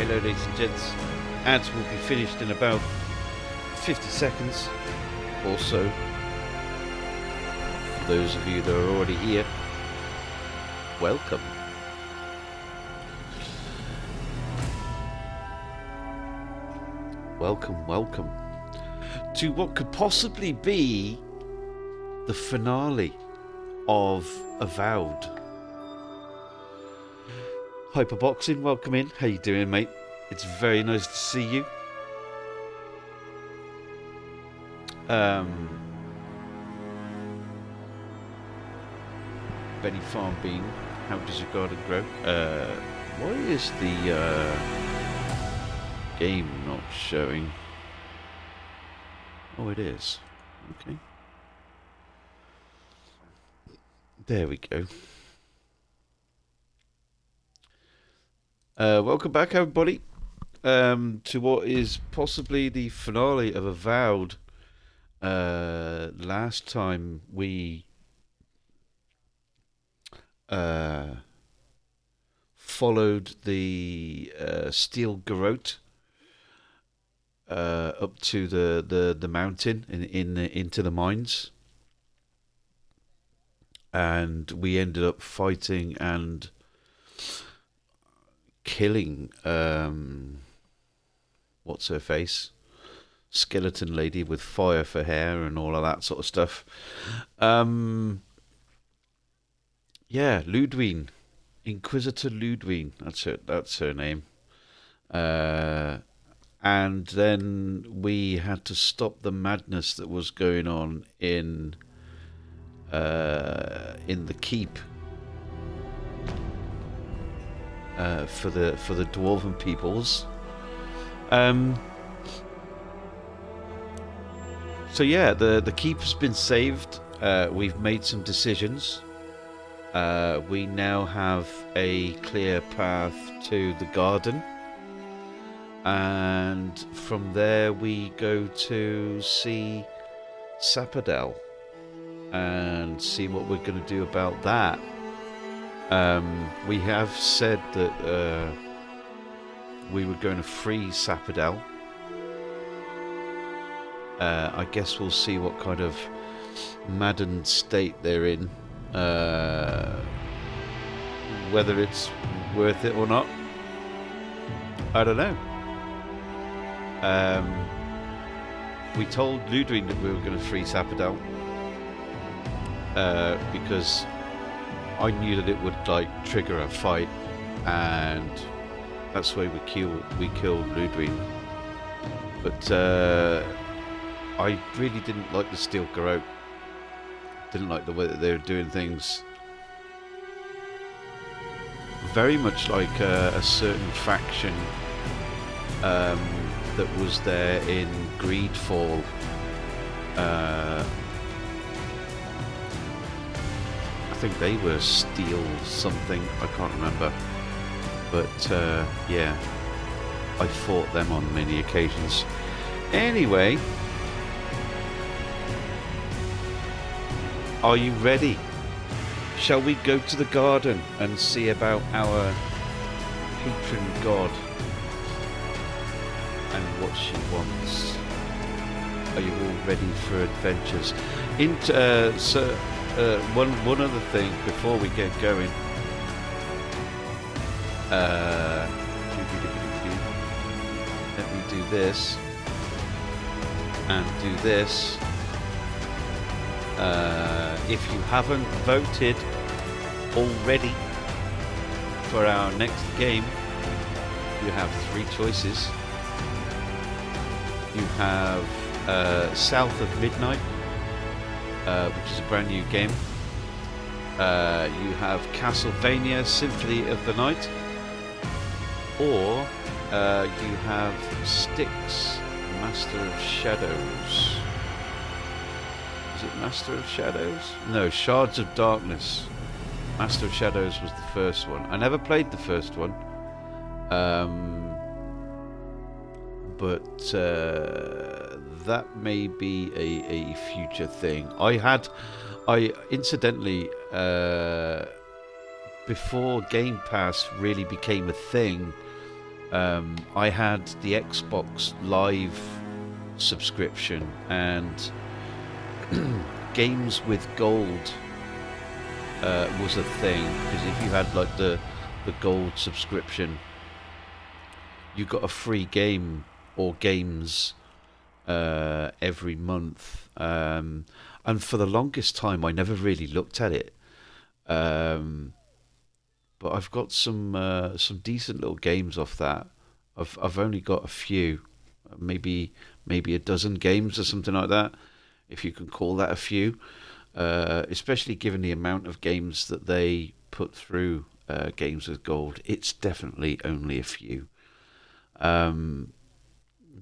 Hello, ladies and gents. Ads will be finished in about 50 seconds or so. For those of you that are already here, welcome. Welcome to what could possibly be the finale of Avowed. Hyperboxing, welcome in. How you doing, mate? It's very nice to see you. Benny Farm Bean, how does your garden grow? Why is the game not showing? Oh, it is. Okay. There we go. Welcome back, everybody, to what is possibly the finale of Avowed. Last time we followed the Steel Garrote up to the mountain into the mines, and we ended up fighting and killing what's her face, skeleton lady with fire for hair and all of that sort of stuff. Yeah, Ludwine, Inquisitor Ludwine, that's her name. And then we had to stop the madness that was going on in the keep for the dwarven peoples. So yeah, the keep has been saved. We've made some decisions. We now have a clear path to the garden, and from there we go to see Sapodel and see what we're going to do about that. We have said that we were going to free Sapodel. I guess we'll see what kind of maddened state they're in, whether it's worth it or not. I don't know. We told Ludwine that we were going to free Sapodel because I knew that it would trigger a fight, and that's why we killed Ludwine. But I really didn't like the Steel Garrote. Didn't like the way that they were doing things. Very much like a certain faction that was there in Greedfall. I think they were Steel something, I can't remember. But yeah, I fought them on many occasions. Anyway, are you ready? Shall we go to the garden and see about our patron god and what she wants? Are you all ready for adventures? One other thing before we get going. Let me do this and do this. If you haven't voted already for our next game, you have three choices. You have South of Midnight, which is a brand new game. You have Castlevania Symphony of the Night, or you have Styx, Master of Shadows. Is it Master of Shadows? No, Shards of Darkness. Master of Shadows was the first one. I never played the first one. But that may be a future thing. I incidentally, before Game Pass really became a thing, I had the Xbox Live subscription, and games with gold was a thing, because if you had like the gold subscription, you got a free game or games every month. And for the longest time, I never really looked at it. But I've got some decent little games off that. I've only got a few, maybe a dozen games or something like that, if you can call that a few. Especially given the amount of games that they put through Games with Gold, it's definitely only a few.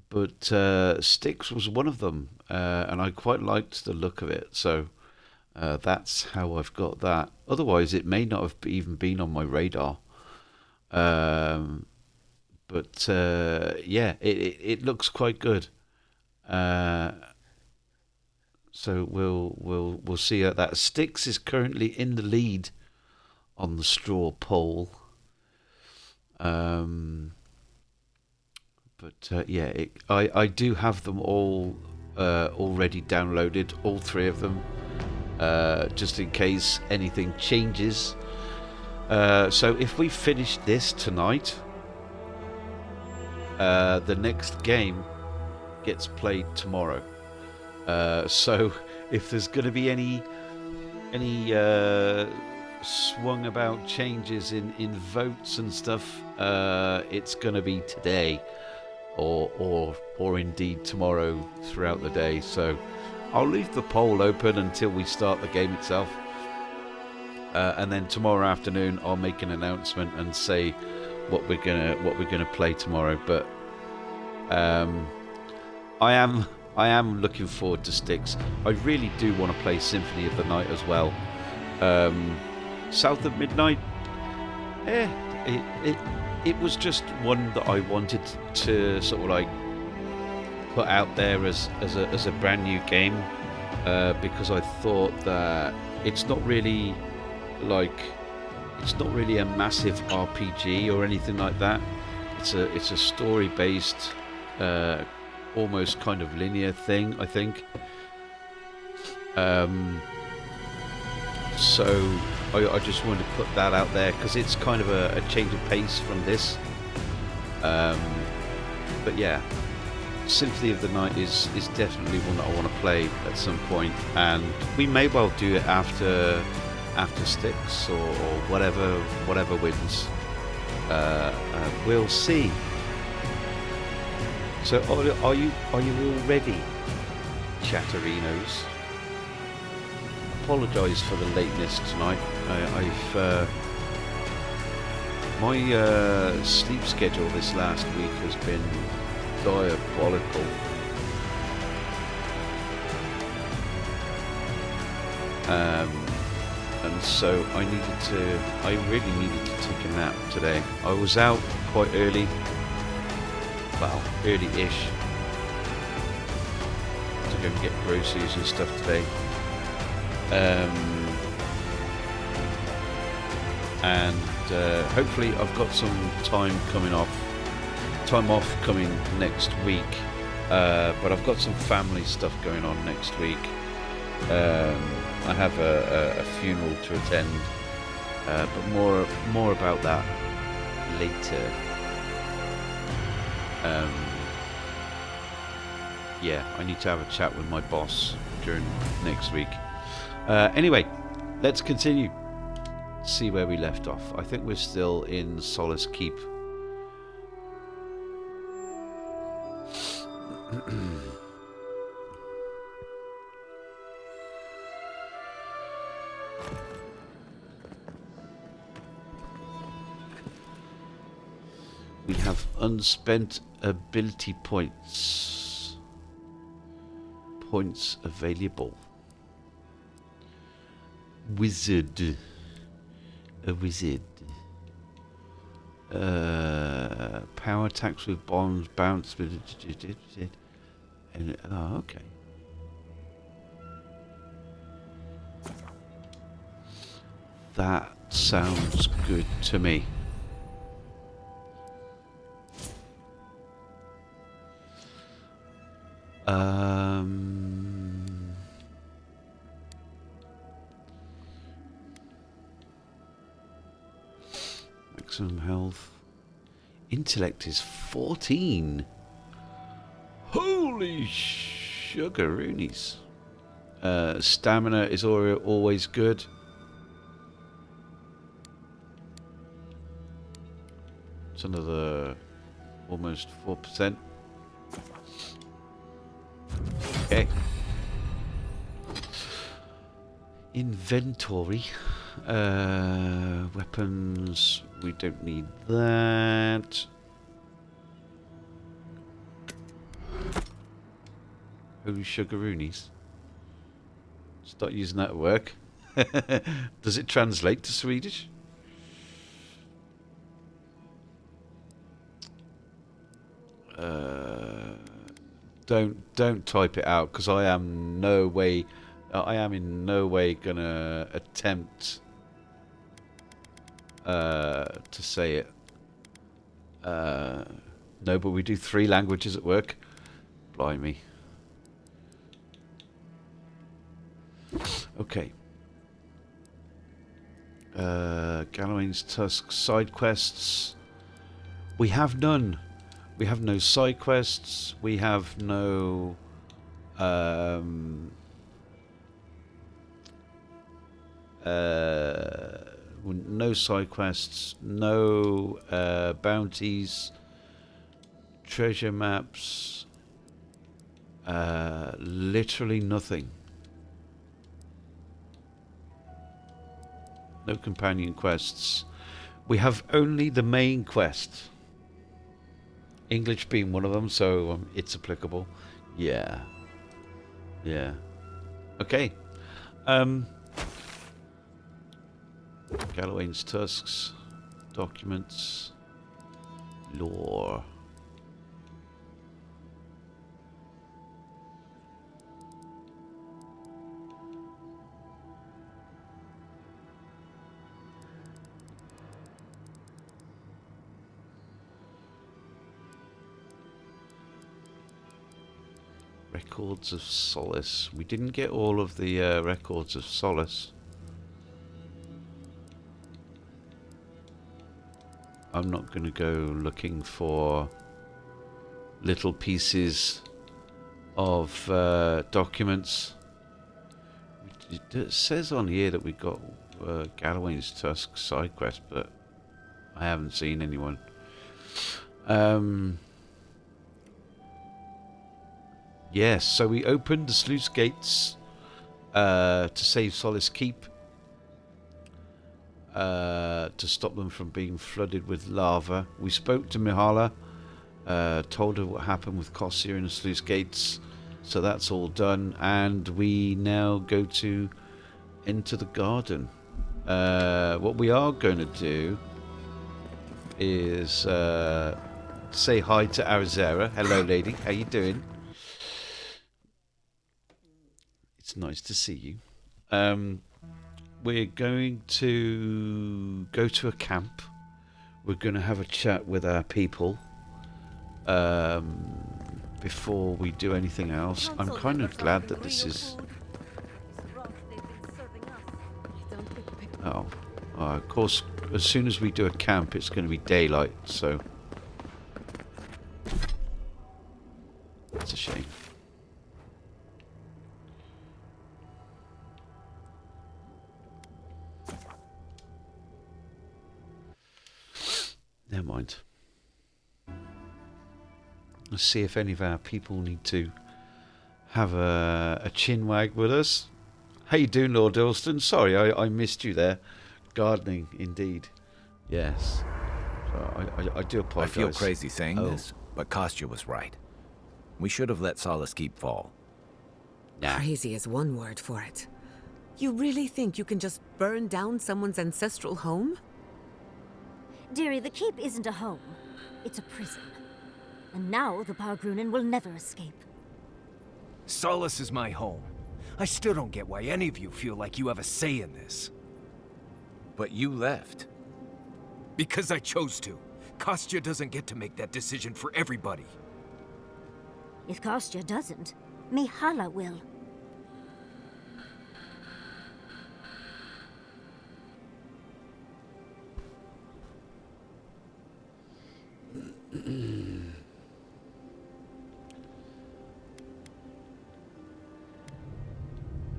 But Styx was one of them, and I quite liked the look of it, so that's how I've got that. Otherwise, it may not have even been on my radar. But yeah, it looks quite good. So we'll see how that. Styx is currently in the lead on the straw poll. But yeah, I do have them all already downloaded, all three of them, just in case anything changes. So if we finish this tonight, the next game gets played tomorrow. So if there's going to be any swung about changes in votes and stuff, it's going to be today, or indeed tomorrow throughout the day. So I'll leave the poll open until we start the game itself, and then tomorrow afternoon I'll make an announcement and say what we're gonna play tomorrow. But I am looking forward to Styx. I really do want to play Symphony of the Night as well. South of Midnight, it was just one that I wanted to sort of like put out there as a brand new game, because I thought that it's not really a massive RPG or anything like that. It's a story based, almost kind of linear thing, I think. So I just wanted to put that out there because it's kind of a change of pace from this. But yeah, Symphony of the Night is definitely one that I want to play at some point, and we may well do it after Styx or whatever wins. We'll see. So are you all ready, Chatterinos? Apologise for the lateness tonight. My sleep schedule this last week has been diabolical. And so I really needed to take a nap today. I was out quite early, well, early-ish, to go and get groceries and stuff today. And hopefully I've got some time off coming next week, but I've got some family stuff going on next week. I have a funeral to attend, but more about that later. Yeah, I need to have a chat with my boss during next week. Anyway, let's continue. See where we left off. I think we're still in Solace Keep. We have unspent ability points. Points available. Wizard. A wizard. Power attacks with bombs, bounce with and okay. That sounds good to me. Maximum health. Intellect is 14. Holy sugaroonies. Stamina is always good. It's another almost 4%. Okay. Inventory. Weapons. We don't need that. Holy sugaroonies. Start using that at work. Does it translate to Swedish? Don't type it out, because I am in no way gonna attempt to say it. No, but we do 3 languages at work. Blimey. Okay. Galloway's Tusk side quests. We have none. We have no side quests. We have no no side quests, no bounties, treasure maps, literally nothing. No companion quests. We have only the main quest. English being one of them, so it's applicable. Yeah. Yeah. Okay. Galloway's Tusks. Documents. Lore. Records of Solace. We didn't get all of the records of Solace. I'm not going to go looking for little pieces of documents. It says on here that we got Galloway's Tusk side quest, but I haven't seen anyone. Yes, so we opened the sluice gates to save Solace Keep, to stop them from being flooded with lava. We spoke to Mihala, told her what happened with Kossia and the sluice gates, so that's all done, and we now go to enter the garden. What we are going to do is say hi to Arizera. Hello, lady. How you doing? It's nice to see you. We're going to go to a camp. We're going to have a chat with our people before we do anything else. I'm kind of glad that this is... Oh, of course, as soon as we do a camp, it's going to be daylight, so... That's a shame. Never mind. Let's see if any of our people need to have a chin wag with us. How you doing, Lord Ilston? Sorry, I missed you there. Gardening, indeed. Yes. So I do apologise. I feel crazy saying this, but Kostya was right. We should have let Solace Keep fall. Nah. Crazy is one word for it. You really think you can just burn down someone's ancestral home? Dearie, the keep isn't a home. It's a prison. And now the Pargrunen will never escape. Solace is my home. I still don't get why any of you feel like you have a say in this. But you left. Because I chose to. Kostya doesn't get to make that decision for everybody. If Kostya doesn't, Mihala will.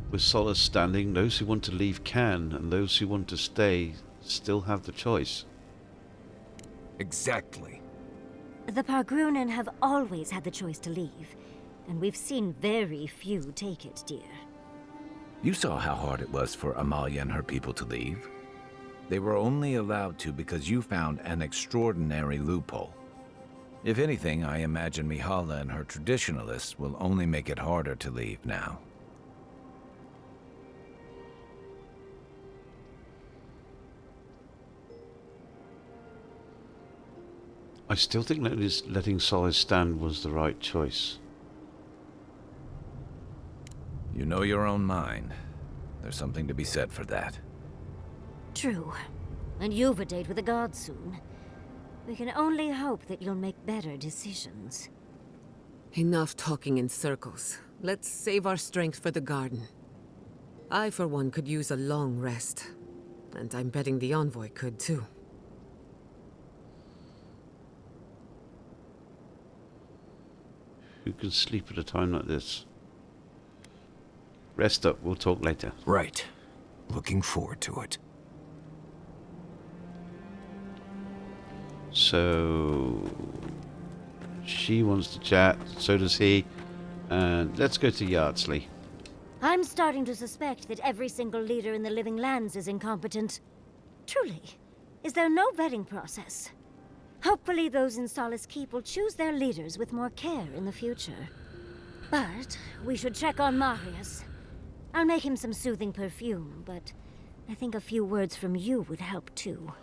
With Solace standing, those who want to leave can, and those who want to stay still have the choice. Exactly. The Pargrunen have always had the choice to leave, and we've seen very few take it, dear. You saw how hard it was for Amalia and her people to leave. They were only allowed to because you found an extraordinary loophole. If anything, I imagine Mihala and her traditionalists will only make it harder to leave now. I still think that letting Solace stand was the right choice. You know your own mind. There's something to be said for that. True. And you've a date with the gods soon. We can only hope that you'll make better decisions. Enough talking in circles. Let's save our strength for the garden. I, for one, could use a long rest. And I'm betting the envoy could, too. Who can sleep at a time like this? Rest up, we'll talk later. Right. Looking forward to it. So... she wants to chat, so does he. And let's go to Yardsley. I'm starting to suspect that every single leader in the Living Lands is incompetent. Truly. Is there no vetting process? Hopefully those in Solace Keep will choose their leaders with more care in the future. But we should check on Marius. I'll make him some soothing perfume, but I think a few words from you would help too.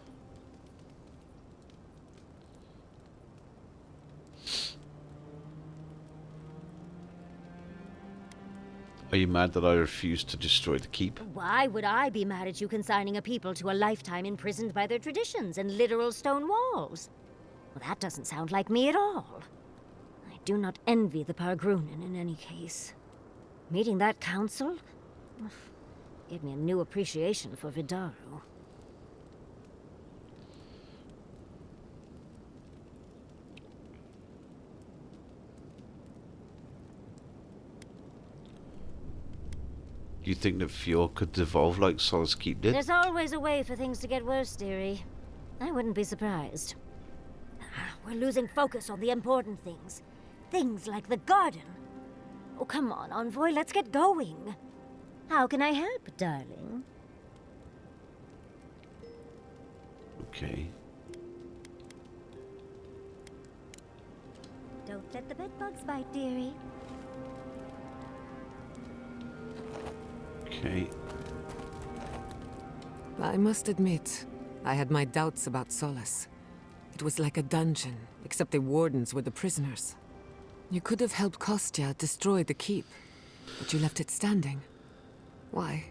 Are you mad that I refused to destroy the keep? Why would I be mad at you consigning a people to a lifetime imprisoned by their traditions and literal stone walls? Well, that doesn't sound like me at all. I do not envy the Pargrunen in any case. Meeting that council gave me a new appreciation for Vidaru. Do you think that Fjord could evolve like Solace Keep did? There's always a way for things to get worse, dearie. I wouldn't be surprised. We're losing focus on the important things. Things like the garden. Oh, come on, Envoy, let's get going. How can I help, darling? Okay. Don't let the bedbugs bite, dearie. Okay. I must admit, I had my doubts about Solace. It was like a dungeon, except the wardens were the prisoners. You could have helped Kostya destroy the keep, but you left it standing. Why?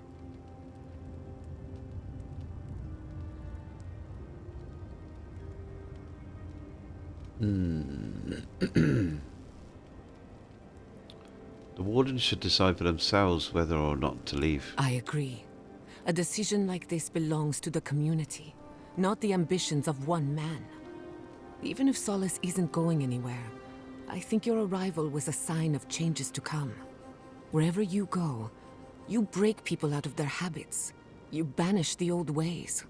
The wardens should decide for themselves whether or not to leave. I agree. A decision like this belongs to the community, not the ambitions of one man. Even if Solace isn't going anywhere, I think your arrival was a sign of changes to come. Wherever you go, you break people out of their habits. You banish the old ways.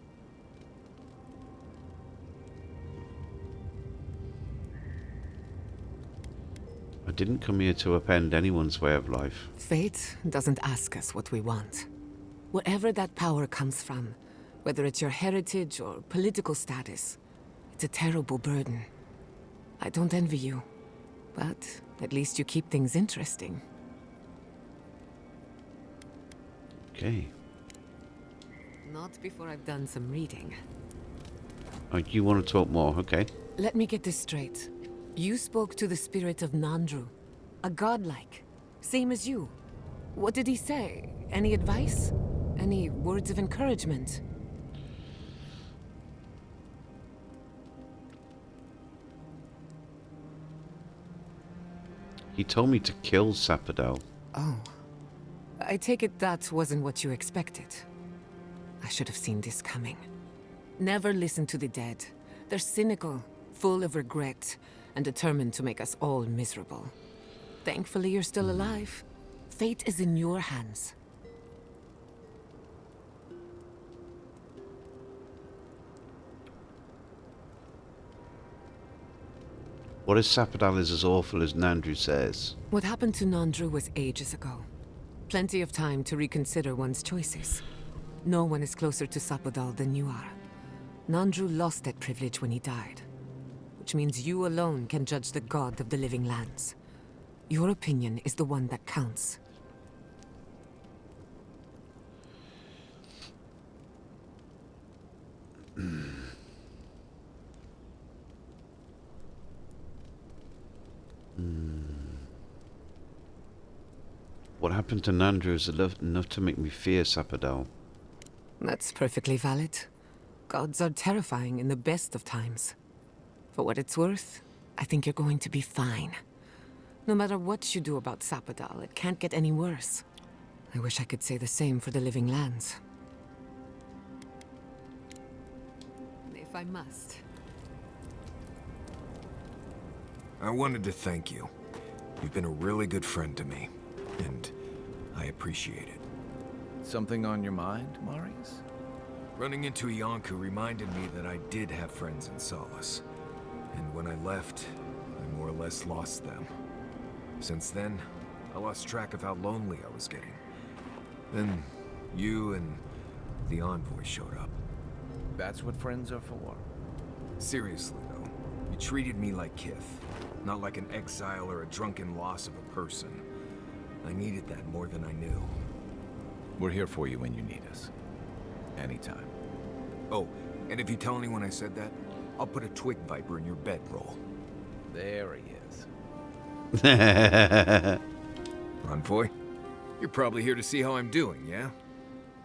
I didn't come here to upend anyone's way of life. Fate doesn't ask us what we want. Wherever that power comes from, whether it's your heritage or political status, it's a terrible burden. I don't envy you, but at least you keep things interesting. Okay. Not before I've done some reading. Oh, you want to talk more? Okay. Let me get this straight. You spoke to the spirit of Nandru, a godlike, same as you. What did he say? Any advice? Any words of encouragement? He told me to kill Sapadal. Oh. I take it that wasn't what you expected. I should have seen this coming. Never listen to the dead. They're cynical, full of regret, and determined to make us all miserable. Thankfully, you're still alive. Fate is in your hands. What if Sapadal is as awful as Nandru says? What happened to Nandru was ages ago. Plenty of time to reconsider one's choices. No one is closer to Sapadal than you are. Nandru lost that privilege when he died, which means you alone can judge the god of the living lands. Your opinion is the one that counts. What happened to Nandru is enough to make me fear Sapadal. That's perfectly valid. Gods are terrifying in the best of times. For what it's worth, I think you're going to be fine. No matter what you do about Sapadal, it can't get any worse. I wish I could say the same for the living lands. If I must. I wanted to thank you. You've been a really good friend to me, and I appreciate it. Something on your mind, Maurice? Running into Iancu reminded me that I did have friends in Solace. And when I left, I more or less lost them. Since then, I lost track of how lonely I was getting. Then, you and the envoy showed up. That's what friends are for. Seriously, though, you treated me like kith, not like an exile or a drunken loss of a person. I needed that more than I knew. We're here for you when you need us. Anytime. Oh, and if you tell anyone I said that, I'll put a twig viper in your bedroll. There he is. Envoy, you're probably here to see how I'm doing, yeah?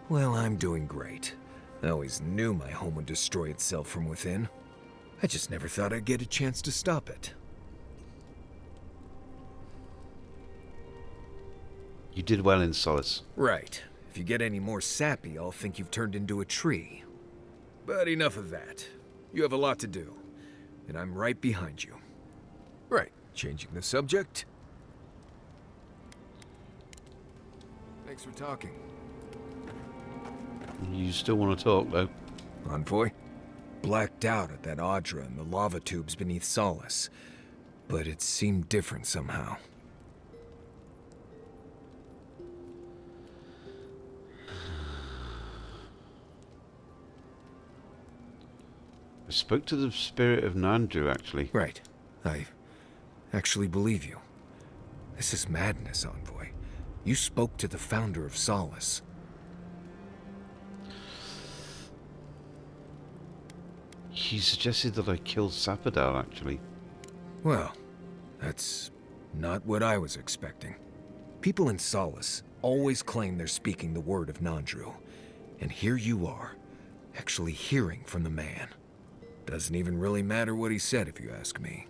Well, I'm doing great. I always knew my home would destroy itself from within. I just never thought I'd get a chance to stop it. You did well in Solace. Right. If you get any more sappy, I'll think you've turned into a tree. But enough of that. You have a lot to do, and I'm right behind you. Right, changing the subject. Thanks for talking. You still want to talk, though? Envoy? Blacked out at that Audra and the lava tubes beneath Solace, but it seemed different somehow. I spoke to the spirit of Nandru, actually. Right. I actually believe you. This is madness, Envoy. You spoke to the founder of Solace. He suggested that I kill Sapadal, actually. Well, that's not what I was expecting. People in Solace always claim they're speaking the word of Nandru. And here you are, actually hearing from the man. Doesn't even really matter what he said, if you ask me.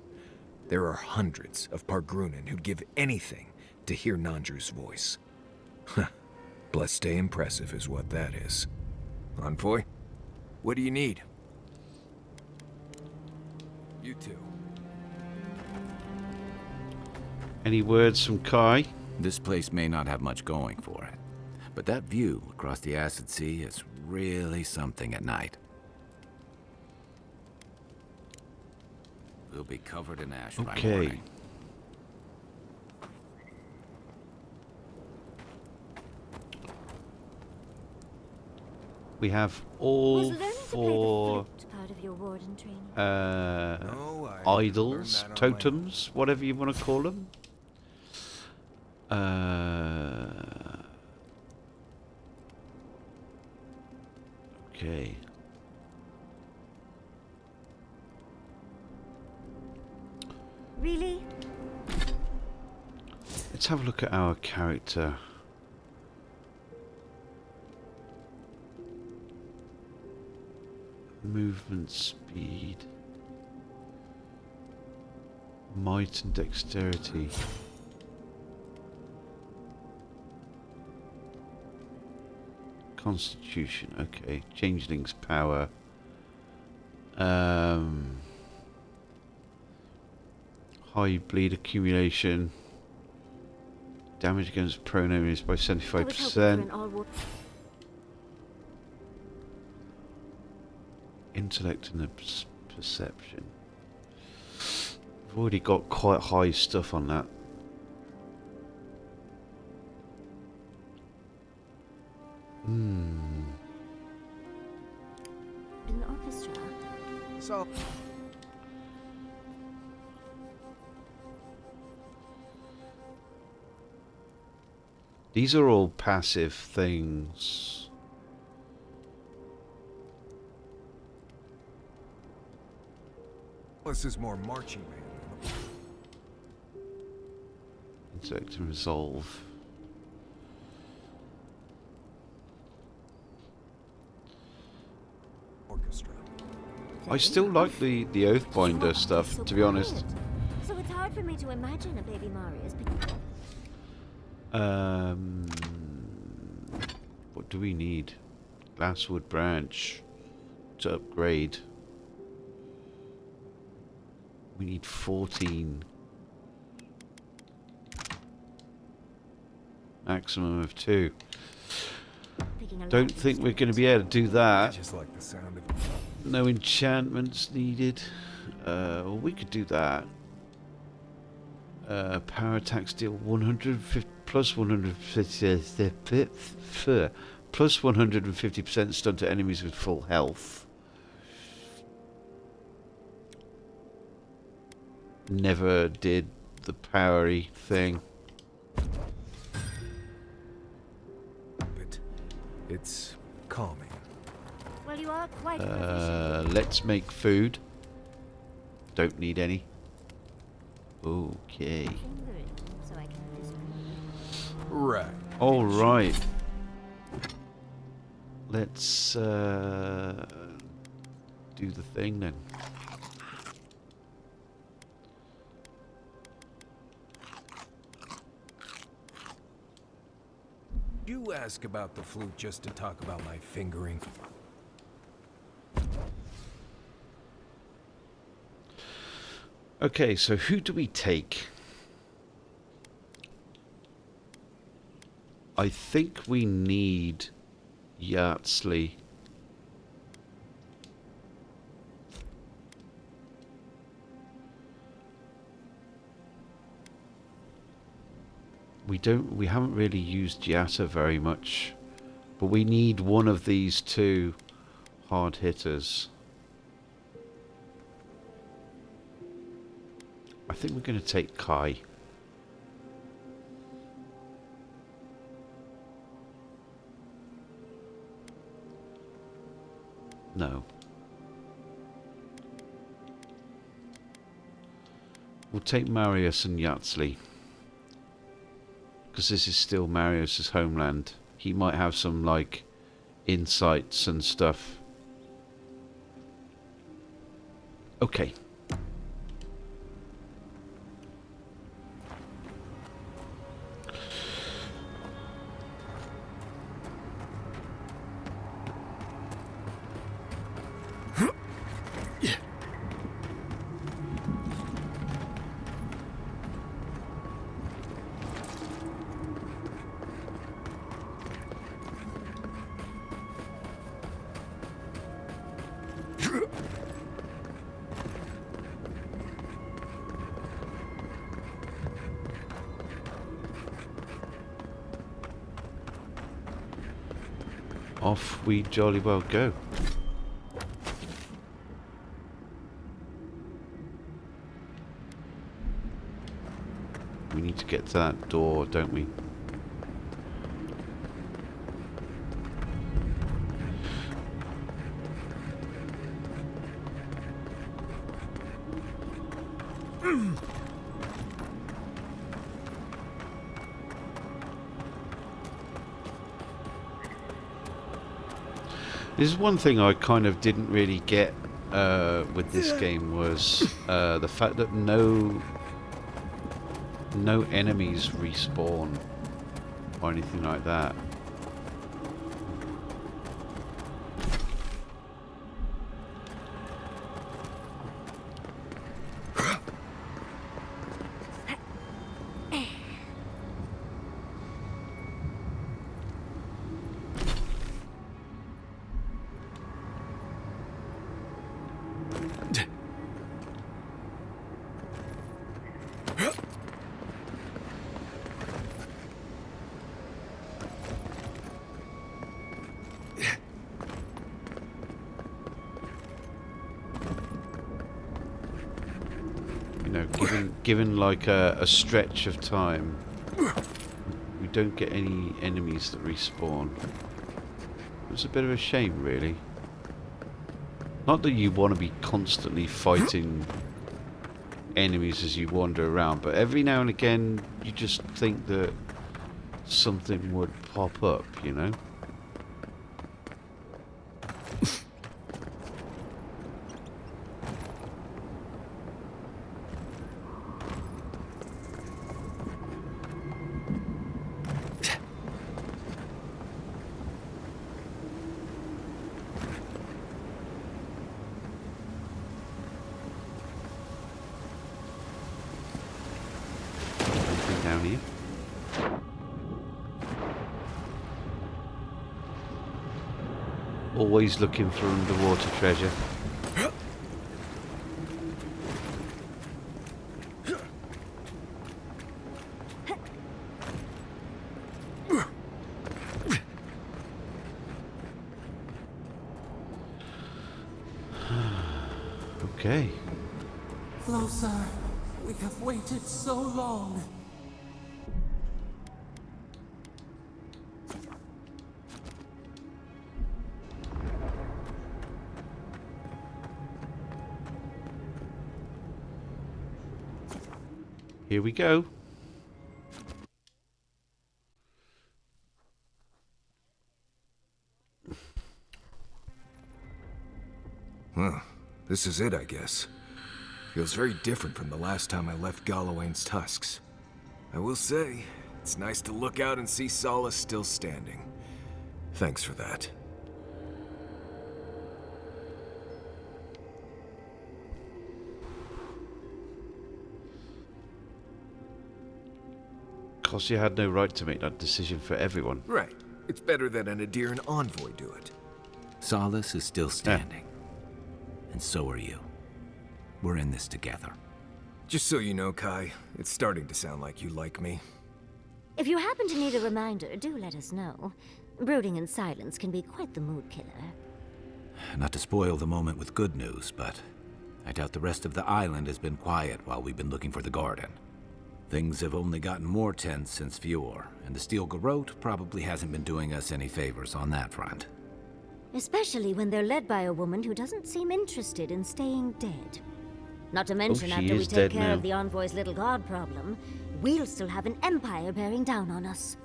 There are hundreds of Pargrunan who'd give anything to hear Nandru's voice. Blessed day impressive is what that is. Envoy, what do you need? You too. Any words from Kai? This place may not have much going for it, but that view across the Acid Sea is really something at night. We'll be covered in ash by Okay. morning. We have Was all learning to play the four flute part of your warden training? No, I learned idols, that on my totems, whatever you want to call them. Okay. Really? Let's have a look at our character. Movement speed. Might and dexterity. Constitution, okay. Changeling's power. High bleed accumulation. Damage against prone enemies by I was hoping for 75%. an all-war. Intellect and perception. I've already got quite high stuff on that. An orchestra. So, These are all passive things. this is more marching band. Intellect and resolve. Orchestra. I still like the Oathbinder stuff, to be honest. So it's hard for me to imagine a baby Marius. What do we need? Glasswood branch to upgrade. We need 14. Maximum of 2. Don't think we're going to be able to do I that. just like the sound of No enchantments needed. Well, we could do that. Power attacks deal 150 plus 150 plus 150% stun to enemies with full health. Never did the powery thing. it. It's calming. Well, you are quite proficient. Let's make food. Don't need any. Okay. Fingering, so I can listen. Right. All right. Let's do the thing then. You ask about the flute just to talk about my fingering. Okay, so who do we take? I think we need Yardsley. We haven't really used Yatta very much, but we need one of these two hard hitters. I think we're going to take Kai. No. We'll take Marius and Yardsley. Because this is still Marius's homeland. He might have some, like, insights and stuff. Okay. Off we jolly well go. We need to get to that door, don't we? This is one thing I kind of didn't really get with this game was the fact that no enemies respawn or anything like that. given like a stretch of time, we don't get any enemies that respawn. It's a bit of a shame, really. Not that you want to be constantly fighting enemies as you wander around, but every now and again you just think that something would pop up, you know? Anything down here? Always looking for underwater treasure. Okay. Closer. We have waited so long. Here we go. Well, this is it, I guess. Feels very different from the last time I left Galawain's tusks. I will say, it's nice to look out and see Solace still standing. Thanks for that. Because you had no right to make that decision for everyone. Right. It's better that an Adiran envoy do it. Solace is still standing. And so are you. We're in this together. Just so you know, Kai, it's starting to sound like you like me. If you happen to need a reminder, do let us know. Brooding in silence can be quite the mood killer. Not to spoil the moment with good news, but I doubt the rest of the island has been quiet while we've been looking for the garden. Things have only gotten more tense since Fjord, and the Steel Garrote probably hasn't been doing us any favors on that front. Especially when they're led by a woman who doesn't seem interested in staying dead. Not to mention, she after we is take dead care now. of the Envoy's little god problem, we'll still have an empire bearing down on us.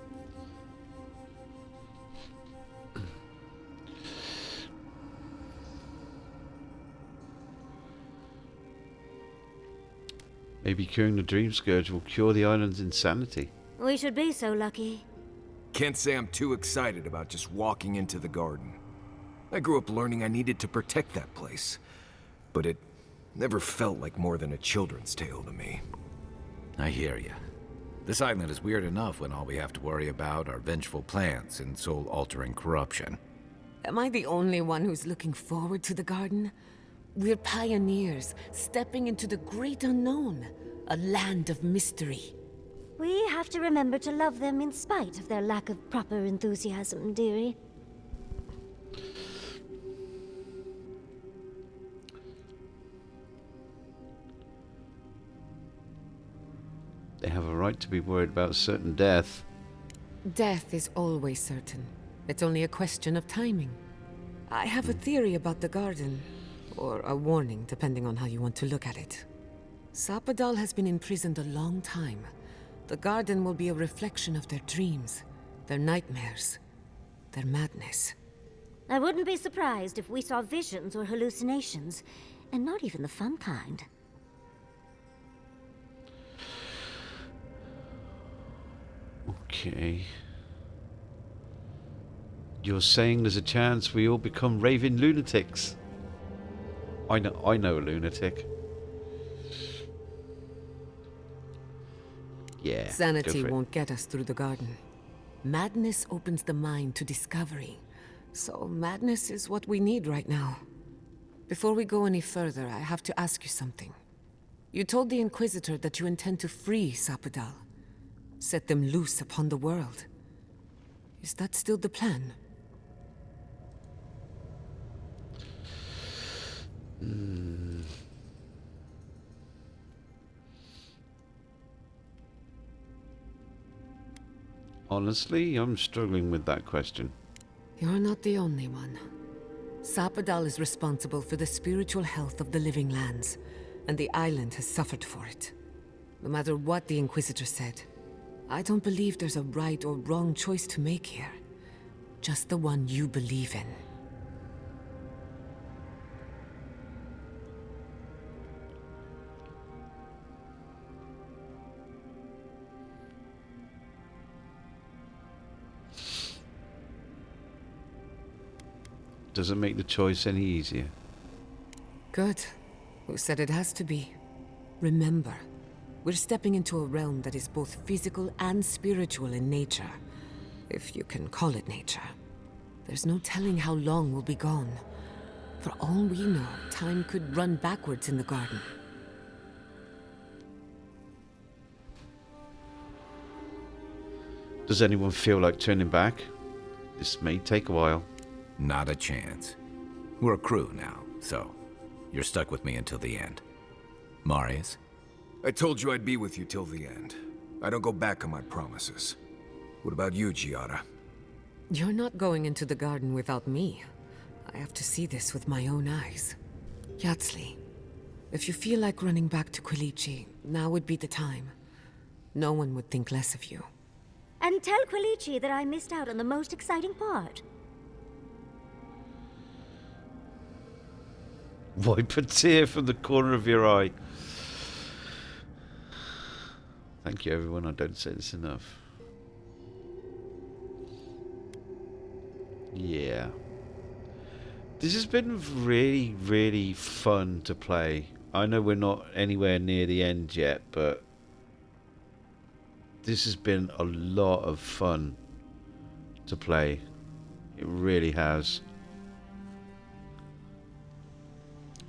Maybe curing the Dream Scourge will cure the island's insanity. We should be so lucky. Can't say I'm too excited about just walking into the garden. I grew up learning I needed to protect that place, but it never felt like more than a children's tale to me. I hear you. This island is weird enough when all we have to worry about are vengeful plans and soul-altering corruption. Am I the only one who's looking forward to the garden? We're pioneers, stepping into the great unknown, a land of mystery. We have to remember to love them in spite of their lack of proper enthusiasm, dearie. They have a right to be worried about certain death. Death is always certain. It's only a question of timing. I have a theory about the garden, or a warning, depending on how you want to look at it. Sapadal has been imprisoned a long time. The garden will be a reflection of their dreams, their nightmares, their madness. I wouldn't be surprised if we saw visions or hallucinations, and not even the fun kind. Okay. You're saying there's a chance we all become raving lunatics? I know a lunatic. Yeah. Sanity go for it. won't get us through the garden. Madness opens the mind to discovery. So madness is what we need right now. Before we go any further, I have to ask you something. You told the Inquisitor that you intend to free Sapadal. Set them loose upon the world. Is that still the plan? Honestly, I'm struggling with that question. You're not the only one. Sapadal is responsible for the spiritual health of the living lands, and the island has suffered for it. No matter what the Inquisitor said, I don't believe there's a right or wrong choice to make here. Just the one you believe in. Doesn't make the choice any easier. Good. Who said it has to be? Remember, we're stepping into a realm that is both physical and spiritual in nature. If you can call it nature. There's no telling how long we'll be gone. For all we know, time could run backwards in the garden. Does anyone feel like turning back? This may take a while. Not a chance. We're a crew now, so you're stuck with me until the end. Marius? I told you I'd be with you till the end. I don't go back on my promises. What about you, Giada? You're not going into the garden without me. I have to see this with my own eyes. Yatsli, if you feel like running back to Quilichi, now would be the time. No one would think less of you. And tell Quilichi that I missed out on the most exciting part. Wipe a tear from the corner of your eye. Thank you, everyone. I don't say this enough. Yeah. This has been really, really fun to play. I know we're not anywhere near the end yet, but this has been a lot of fun to play. It really has.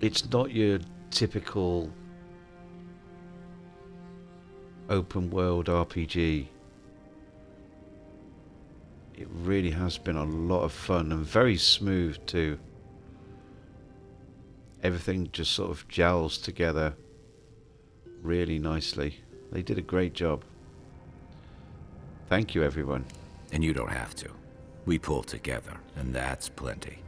It's not your typical open world RPG. It really has been a lot of fun and very smooth too. Everything just sort of gels together really nicely. They did a great job. Thank you, everyone. And you don't have to. We pull together, and that's plenty.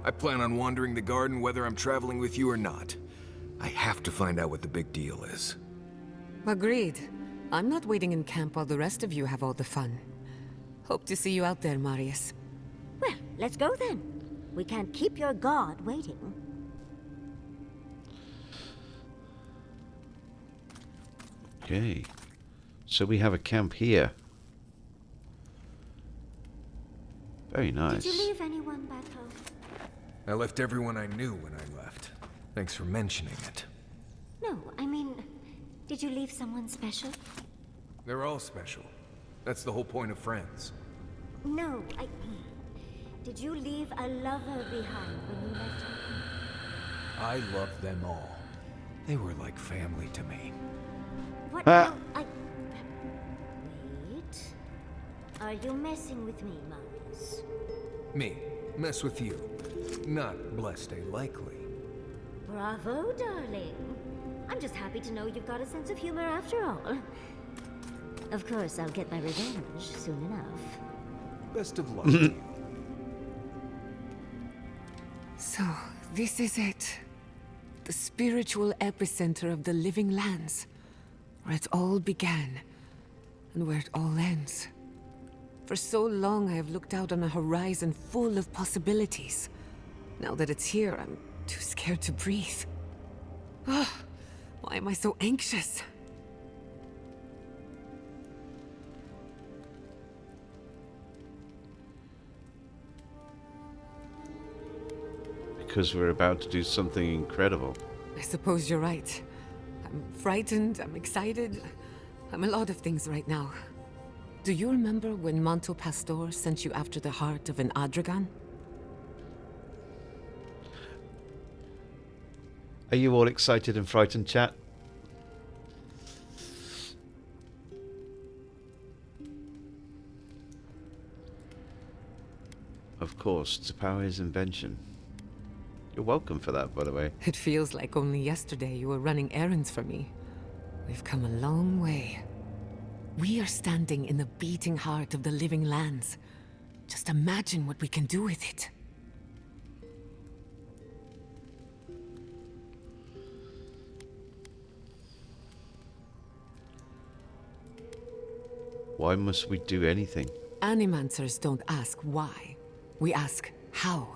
I plan on wandering the garden whether I'm traveling with you or not. I have to find out what the big deal is. Agreed. I'm not waiting in camp while the rest of you have all the fun. Hope to see you out there, Marius. Well, let's go then. We can't keep your god waiting. Okay. So we have a camp here. Very nice. Did you leave anyone back home? I left everyone I knew when I left. Thanks for mentioning it. No, I mean, did you leave someone special? They're all special. That's the whole point of friends. No, Did you leave a lover behind when you left her? I loved them all. They were like family to me. What? Ah. No, Wait. Are you messing with me, Marius? Me? Mess with you? Not blessed a likely. Bravo, darling. I'm just happy to know you've got a sense of humor after all. Of course, I'll get my revenge soon enough. Best of luck to you. So, this is it. The spiritual epicenter of the living lands. Where it all began, and where it all ends. For so long I have looked out on a horizon full of possibilities. Now that it's here, I'm too scared to breathe. Why am I so anxious? Because we're about to do something incredible. I suppose you're right. I'm frightened, I'm excited. I'm a lot of things right now. Do you remember when Manto Pastor sent you after the heart of an Adragan? Are you all excited and frightened, chat? Of course, to power his invention. You're welcome for that, by the way. It feels like only yesterday you were running errands for me. We've come a long way. We are standing in the beating heart of the living lands. Just imagine what we can do with it. Why must we do anything? Animancers don't ask why. We ask how.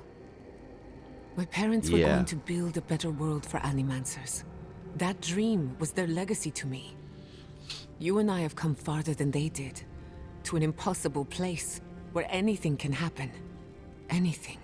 My parents were Yeah. going to build a better world for Animancers. That dream was their legacy to me. You and I have come farther than they did. To an impossible place where anything can happen. Anything.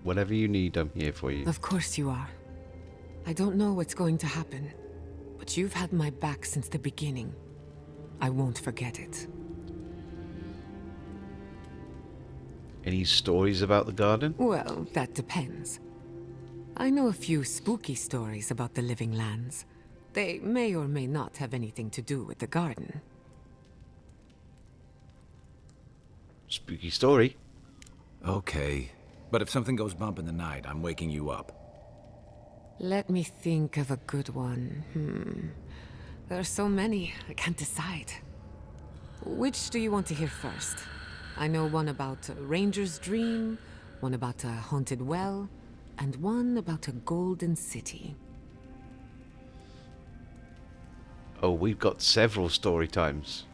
Whatever you need, I'm here for you. Of course you are. I don't know what's going to happen, but you've had my back since the beginning. I won't forget it. Any stories about the garden? Well, that depends. I know a few spooky stories about the living lands. They may or may not have anything to do with the garden. Spooky story? Okay. But if something goes bump in the night, I'm waking you up. Let me think of a good one. There are so many, I can't decide. Which do you want to hear first? I know one about a ranger's dream, one about a haunted well, and one about a golden city. Oh, we've got several story times.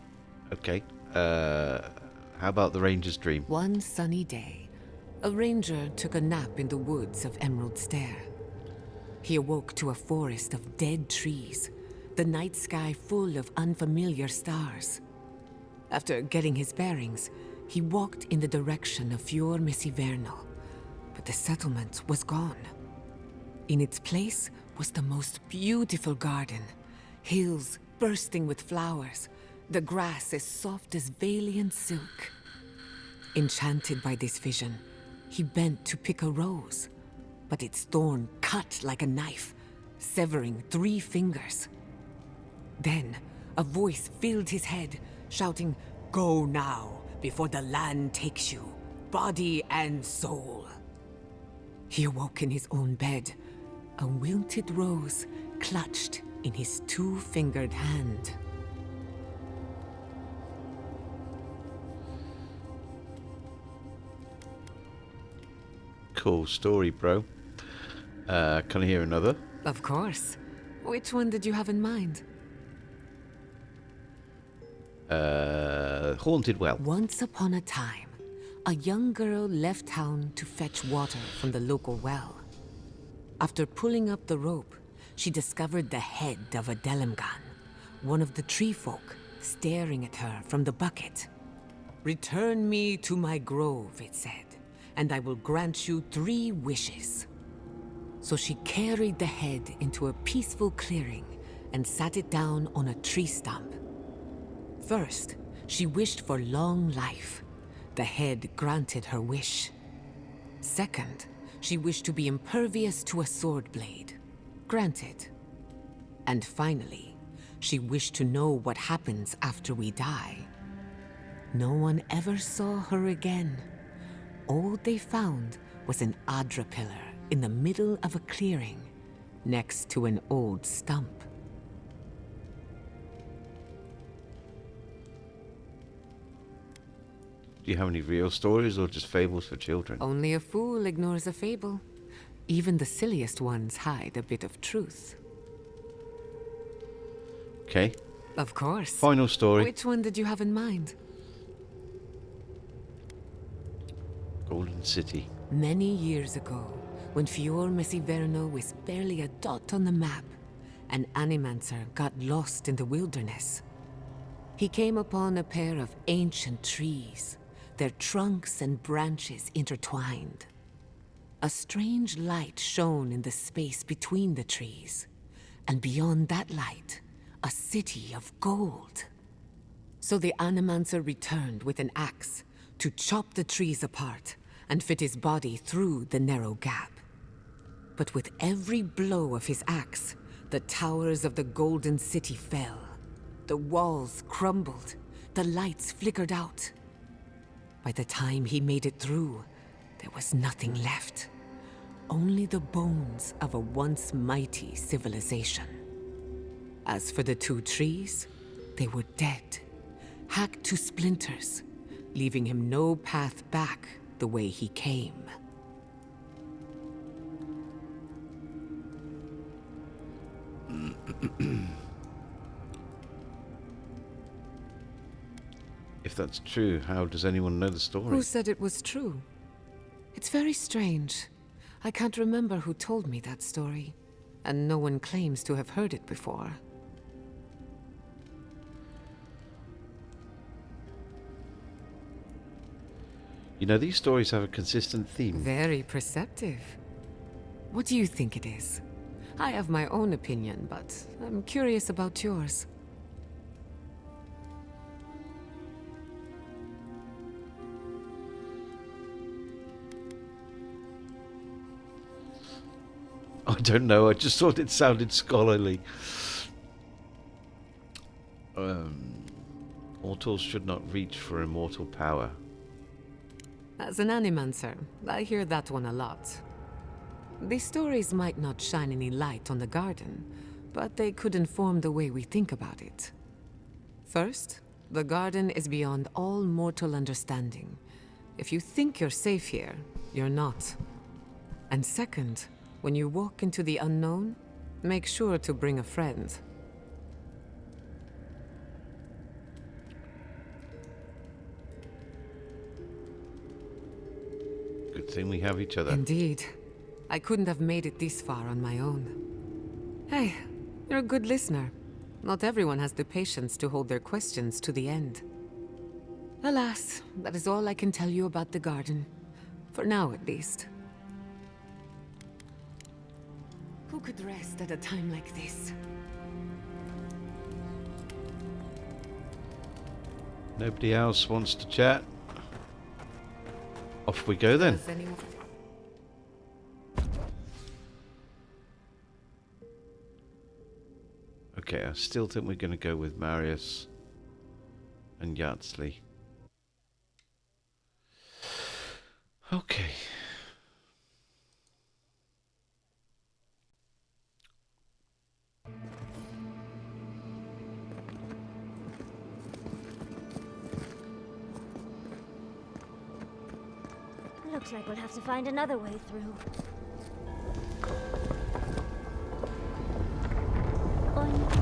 Okay. How about the Ranger's Dream? One sunny day, a ranger took a nap in the woods of Emerald Stair. He awoke to a forest of dead trees, the night sky full of unfamiliar stars. After getting his bearings, he walked in the direction of Fior Mesiverno, but the settlement was gone. In its place was the most beautiful garden, hills bursting with flowers, the grass as soft as Valiant silk. Enchanted by this vision, he bent to pick a rose, but its thorn cut like a knife, severing 3 fingers. Then, a voice filled his head, shouting, "Go now, before the land takes you, body and soul." He awoke in his own bed, a wilted rose clutched in his 2-fingered hand. Cool story, bro. Can I hear another? Of course. Which one did you have in mind? Haunted Well. Once upon a time, a young girl left town to fetch water from the local well. After pulling up the rope, she discovered the head of a Delimgan, one of the tree folk, staring at her from the bucket. "Return me to my grove," it said, "and I will grant you 3 wishes." So she carried the head into a peaceful clearing and sat it down on a tree stump. First, she wished for long life. The head granted her wish. Second, she wished to be impervious to a sword blade. Granted. And finally, she wished to know what happens after we die. No one ever saw her again. All they found was an Adra pillar in the middle of a clearing, next to an old stump. Do you have any real stories or just fables for children? Only a fool ignores a fable. Even the silliest ones hide a bit of truth. Okay. Of course. Final story. Which one did you have in mind? Golden City. Many years ago, when Fior Mesiverno was barely a dot on the map, an Animancer got lost in the wilderness. He came upon a pair of ancient trees, their trunks and branches intertwined. A strange light shone in the space between the trees, and beyond that light, a city of gold. So the Animancer returned with an axe to chop the trees apart and fit his body through the narrow gap. But with every blow of his axe, the towers of the Golden City fell, The walls crumbled. The lights flickered out. By the time he made it through, there was nothing left. Only the bones of a once mighty civilization. As for the two trees, they were dead, hacked to splinters, leaving him no path back the way he came. If that's true, how does anyone know the story? Who said it was true? It's very strange. I can't remember who told me that story, and no one claims to have heard it before. You know, these stories have a consistent theme. Very perceptive. What do you think it is? I have my own opinion, but I'm curious about yours. I don't know, I just thought it sounded scholarly. Mortals should not reach for immortal power. As an animancer, I hear that one a lot. These stories might not shine any light on the garden, but they could inform the way we think about it. First, the garden is beyond all mortal understanding. If you think you're safe here, you're not. And second, when you walk into the unknown, make sure to bring a friend. Good thing we have each other. Indeed. I couldn't have made it this far on my own. Hey, you're a good listener. Not everyone has the patience to hold their questions to the end. Alas, that is all I can tell you about the garden. For now, at least. Who could rest at a time like this? Nobody else wants to chat? Off we go then. Does anyone... Okay, I still think we're going to go with Marius and Yardsley. Okay. Looks like we'll have to find another way through. Or not.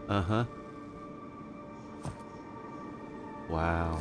Uh-huh. Wow.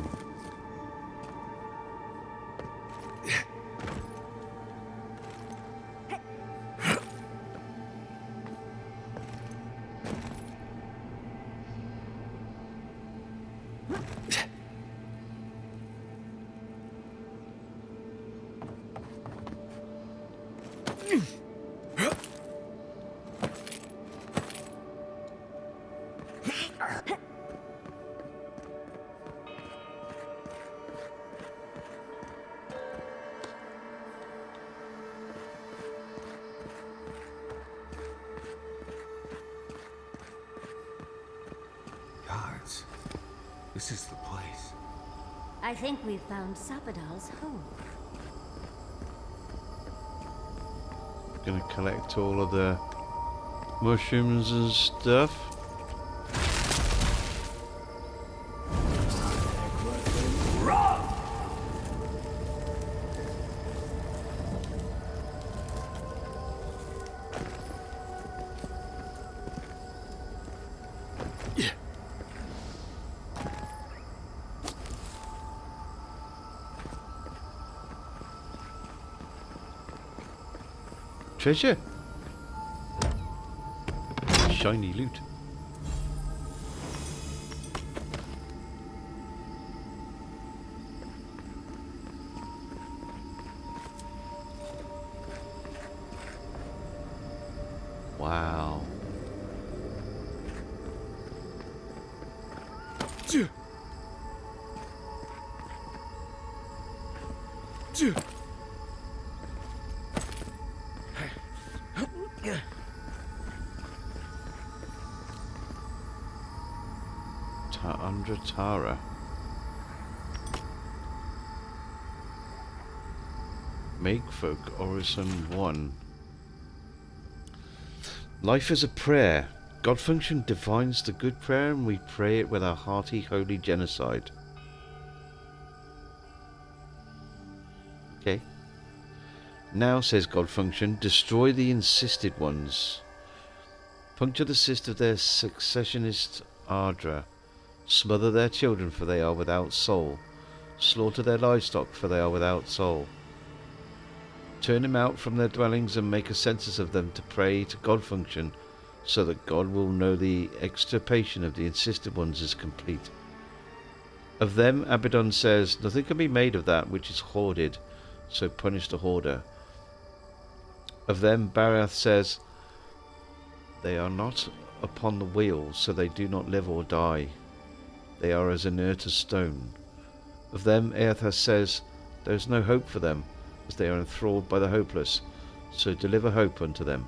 Guards, this is the place. I think we've found Sapadal's home. Gonna collect all of the mushrooms and stuff. Treasure? Shiny loot. Wow. Andra Tara. Make folk Orison 1. Life is a prayer. God function defines the good prayer, and we pray it with our hearty, holy genocide. Okay. Now, says God function, destroy the insisted ones. Puncture the cyst of their successionist ardra. Smother their children, for they are without soul. Slaughter their livestock, for they are without soul. Turn them out from their dwellings and make a census of them to pray to God function, so that God will know the extirpation of the insisted ones is complete. Of them, Abaddon says, nothing can be made of that which is hoarded, so punish the hoarder. Of them, Barath says, they are not upon the wheel, so they do not live or die. They are as inert as stone. Of them, Eothas says, there is no hope for them, as they are enthralled by the hopeless, so deliver hope unto them.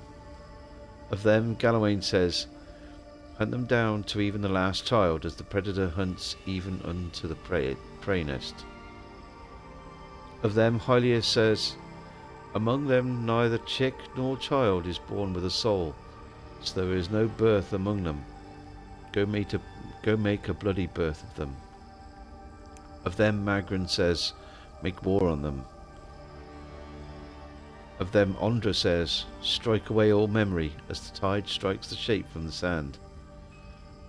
Of them, Galawain says, hunt them down to even the last child, as the predator hunts even unto the prey nest. Of them, Hylia says, among them neither chick nor child is born with a soul, so there is no birth among them. Go make a bloody birth of them. Of them, Magran says, make war on them. Of them, Ondra says, strike away all memory, as the tide strikes the shape from the sand.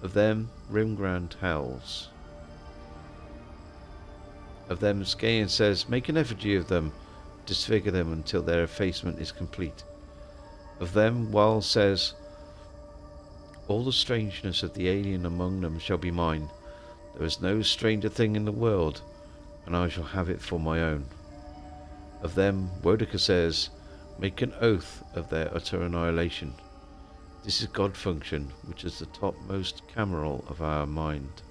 Of them, Rimgrand howls. Of them, Skaen says, make an effigy of them, disfigure them until their effacement is complete. Of them, Wal says, all the strangeness of the alien among them shall be mine. There is no stranger thing in the world, and I shall have it for my own. Of them, Wodika says, make an oath of their utter annihilation. This is God function, which is the topmost cameral of our mind.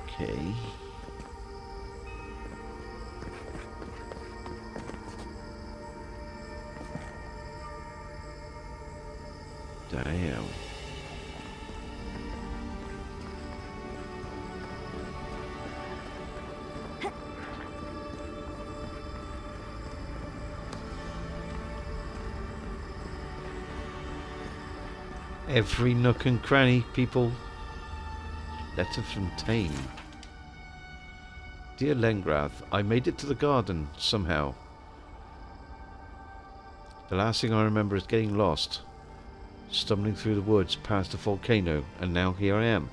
Okay. Damn. Every nook and cranny, people. Letter from Tane. Dear Lengrath, I made it to the garden, somehow. The last thing I remember is getting lost, stumbling through the woods past a volcano, and now here I am.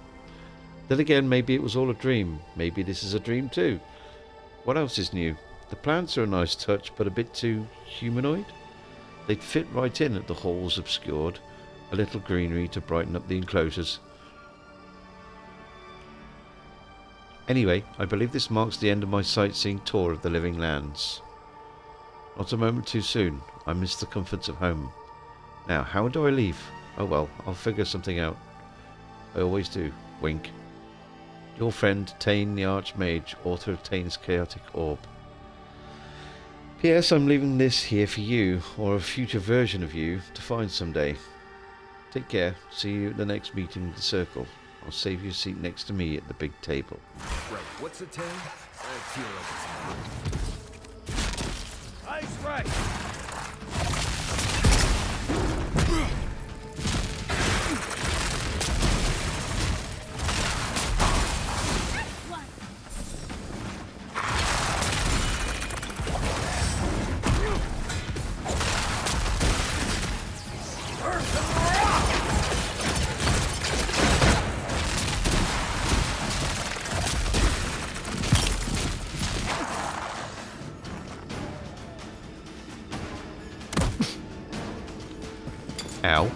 Then again, maybe it was all a dream. Maybe this is a dream too. What else is new? The plants are a nice touch, but a bit too humanoid. They'd fit right in at the halls obscured. A little greenery to brighten up the enclosures. Anyway, I believe this marks the end of my sightseeing tour of the Living Lands. Not a moment too soon. I miss the comforts of home. Now, how do I leave? Oh well, I'll figure something out. I always do. Wink. Your friend, Tane the Archmage, author of Tane's Chaotic Orb. P.S. I'm leaving this here for you, or a future version of you, to find someday. Take care. See you at the next meeting of the Circle. I'll save you a seat next to me at the big table. Right, what's a 10? I feel like it's... Ice right! Ow.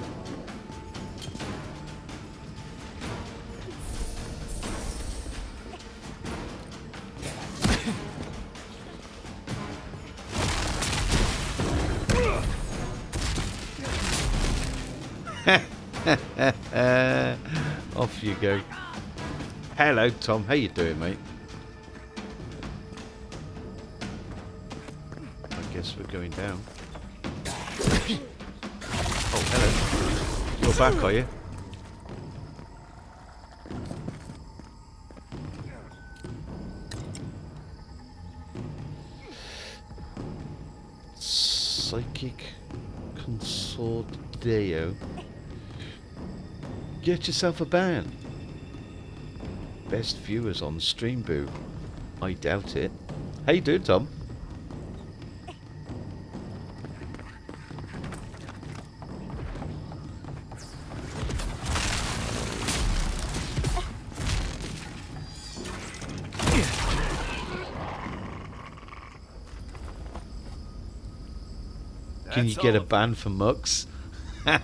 Off you go. Hello, Tom. How you doing, mate? I guess we're going down. Oh, hello. You're back, are you? Psychic Consordeo. Get yourself a ban. Best viewers on Stream Boo. I doubt it. How you doing, Tom? Can you get a ban for mucks? Yeah.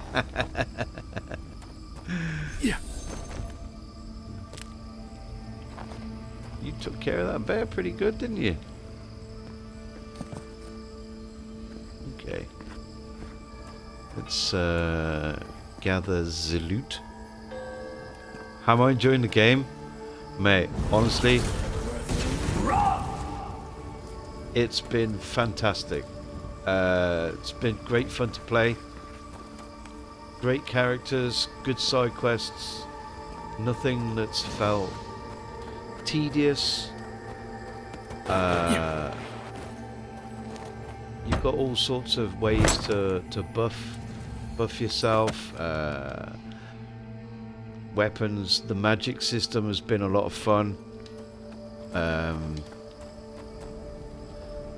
You took care of that bear pretty good, didn't you? Okay. Let's gather the loot. How am I enjoying the game? Mate, honestly, it's been fantastic. It's been great fun to play. Great characters, good side quests. Nothing that's felt tedious. You've got all sorts of ways to buff yourself. Weapons. The magic system has been a lot of fun.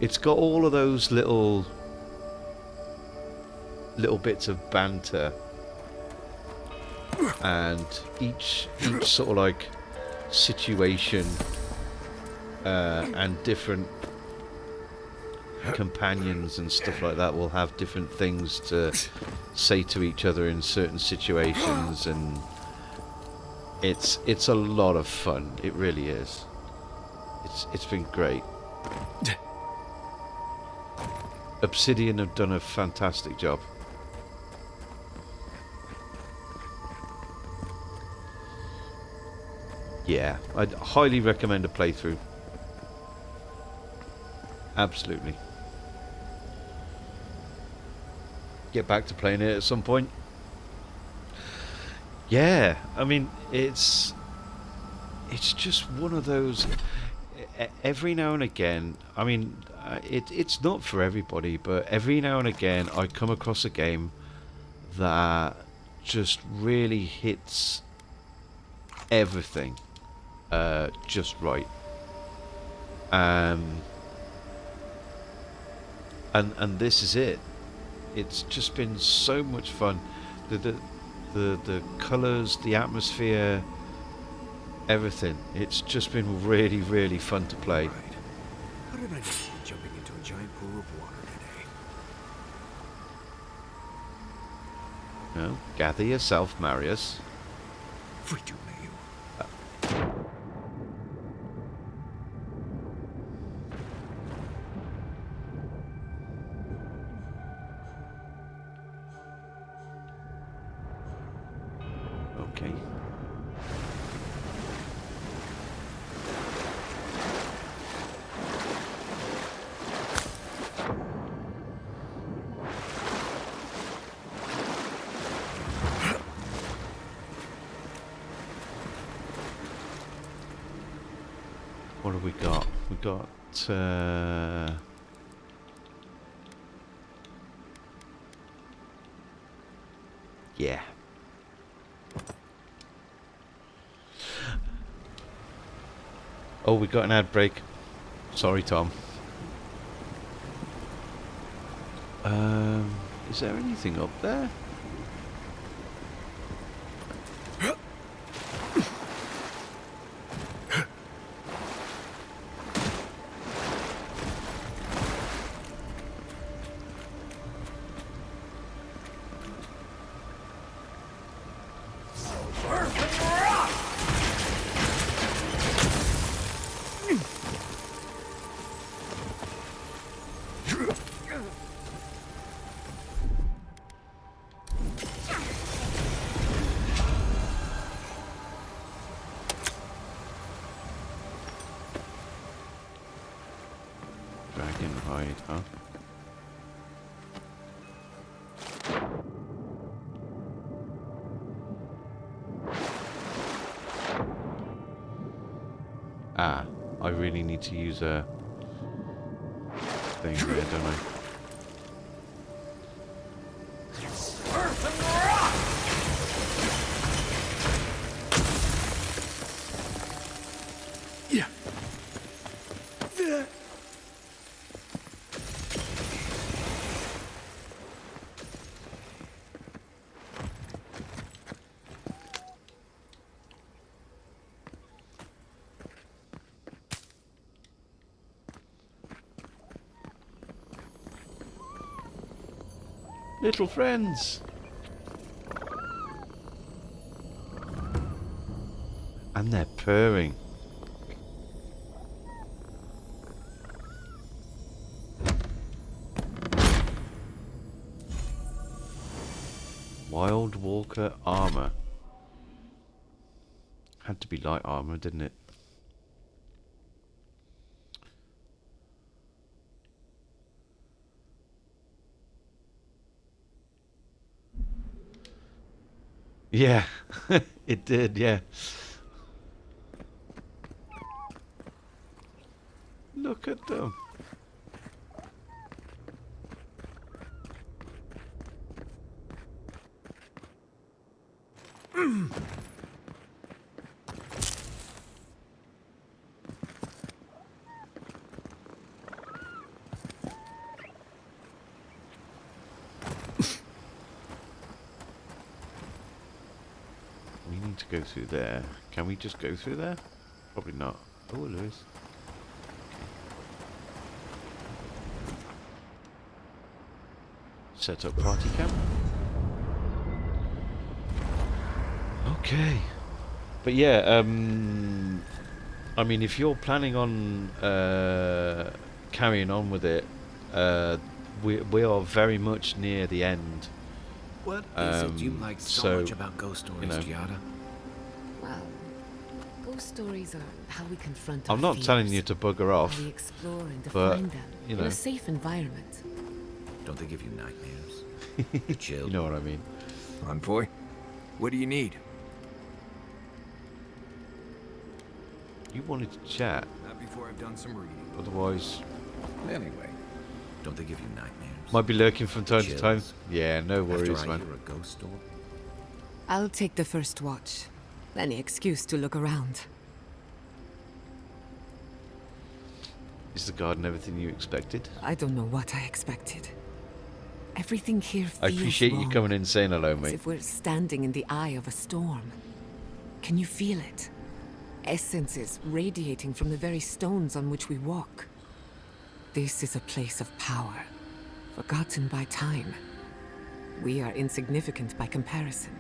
It's got all of those little bits of banter, and each sort of like situation and different companions and stuff like that will have different things to say to each other in certain situations, and it's a lot of fun. It really is. It's been great. Obsidian have done a fantastic job. Yeah, I'd highly recommend a playthrough. Absolutely. Get back to playing it at some point. Yeah, I mean, it's just one of those. Every now and again, I mean, it's not for everybody, but every now and again I come across a game that just really hits everything just right. And this is it. It's just been so much fun. The colours, the atmosphere, everything. It's just been really, really fun to play. Right. How did I know you were jumping into a giant pool of water today? Well, gather yourself, Marius. Free to me, you. Okay. What have we got? We got yeah. Oh, we got an ad break. Sorry, Tom. Is there anything up there? Dragon hide, huh? I really need to use a thing there, don't I? Yeah. Little friends. And they're purring. Wild Walker armor. Had to be light armor, didn't it? Yeah, it did, yeah. Look at them. We need to go through there. Can we just go through there? Probably not. Oh, Lewis. Set up party camp. Okay. But yeah, I mean, if you're planning on carrying on with it, we are very much near the end. What is it you like so much about ghost stories, Giada? Well, ghost stories are how we confront I'm our not telling fears, you to bugger off. how we explore and but, define them you in know. a safe environment. Don't they give you nightmares? Chill. You know what I mean. Envoy, what do you need? You wanted to chat, Not before I've done some reading. otherwise Anyway, don't they give you nightmares? might be lurking from time to time. Chills. Yeah, no worries, After I man. hear a ghost story? I'll take the first watch. Any excuse to look around. Is the garden everything you expected? I don't know what I expected. Everything here I feels appreciate you wrong, coming in and saying hello, as mate. if we're standing in the eye of a storm. Can you feel it? Essences radiating from the very stones on which we walk. This is a place of power, forgotten by time. We are insignificant by comparison.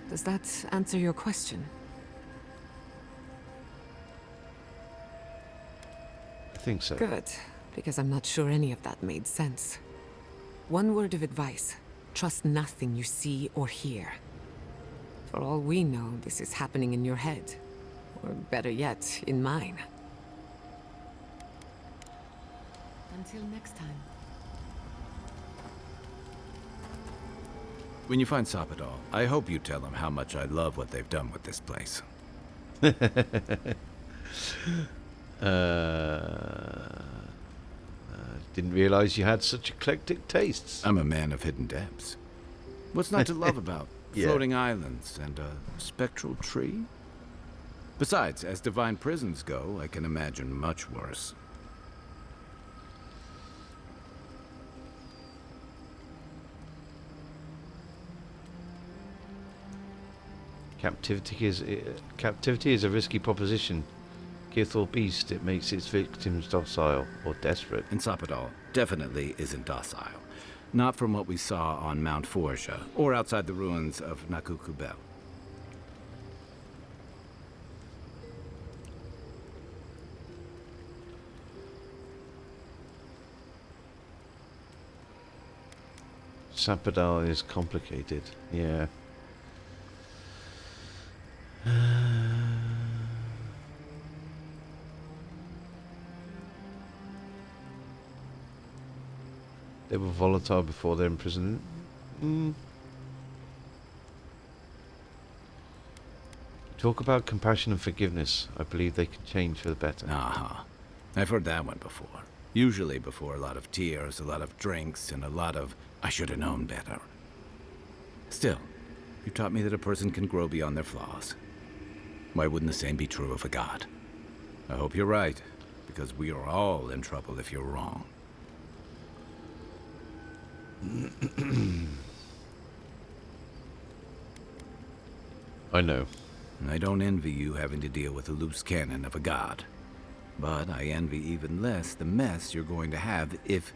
Does that answer your question? I think so. Good, because I'm not sure any of that made sense. One word of advice: trust nothing you see or hear. For all we know, this is happening in your head. Or better yet, in mine. Until next time. When you find Sapadal, I hope you tell him how much I love what they've done with this place. Didn't realize you had such eclectic tastes. I'm a man of hidden depths. What's not to love about Yeah. floating islands and a spectral tree? Besides, as divine prisons go, I can imagine much worse. Captivity is a risky proposition. Kith or beast, it makes its victims docile or desperate. And Sapadal definitely isn't docile. Not from what we saw on Mount Forja, or outside the ruins of Nakukubel. Sapadal is complicated, yeah. They were volatile before their imprisonment. talk about compassion and forgiveness, I believe they can change for the better. Uh-huh. I've heard that one before. Usually before a lot of tears, a lot of drinks, and a lot of, I should have known better. Still, you taught me that a person can grow beyond their flaws. Why wouldn't the same be true of a god? I hope you're right, because we are all in trouble if you're wrong. I know. I don't envy you having to deal with the loose cannon of a god. But I envy even less the mess you're going to have if,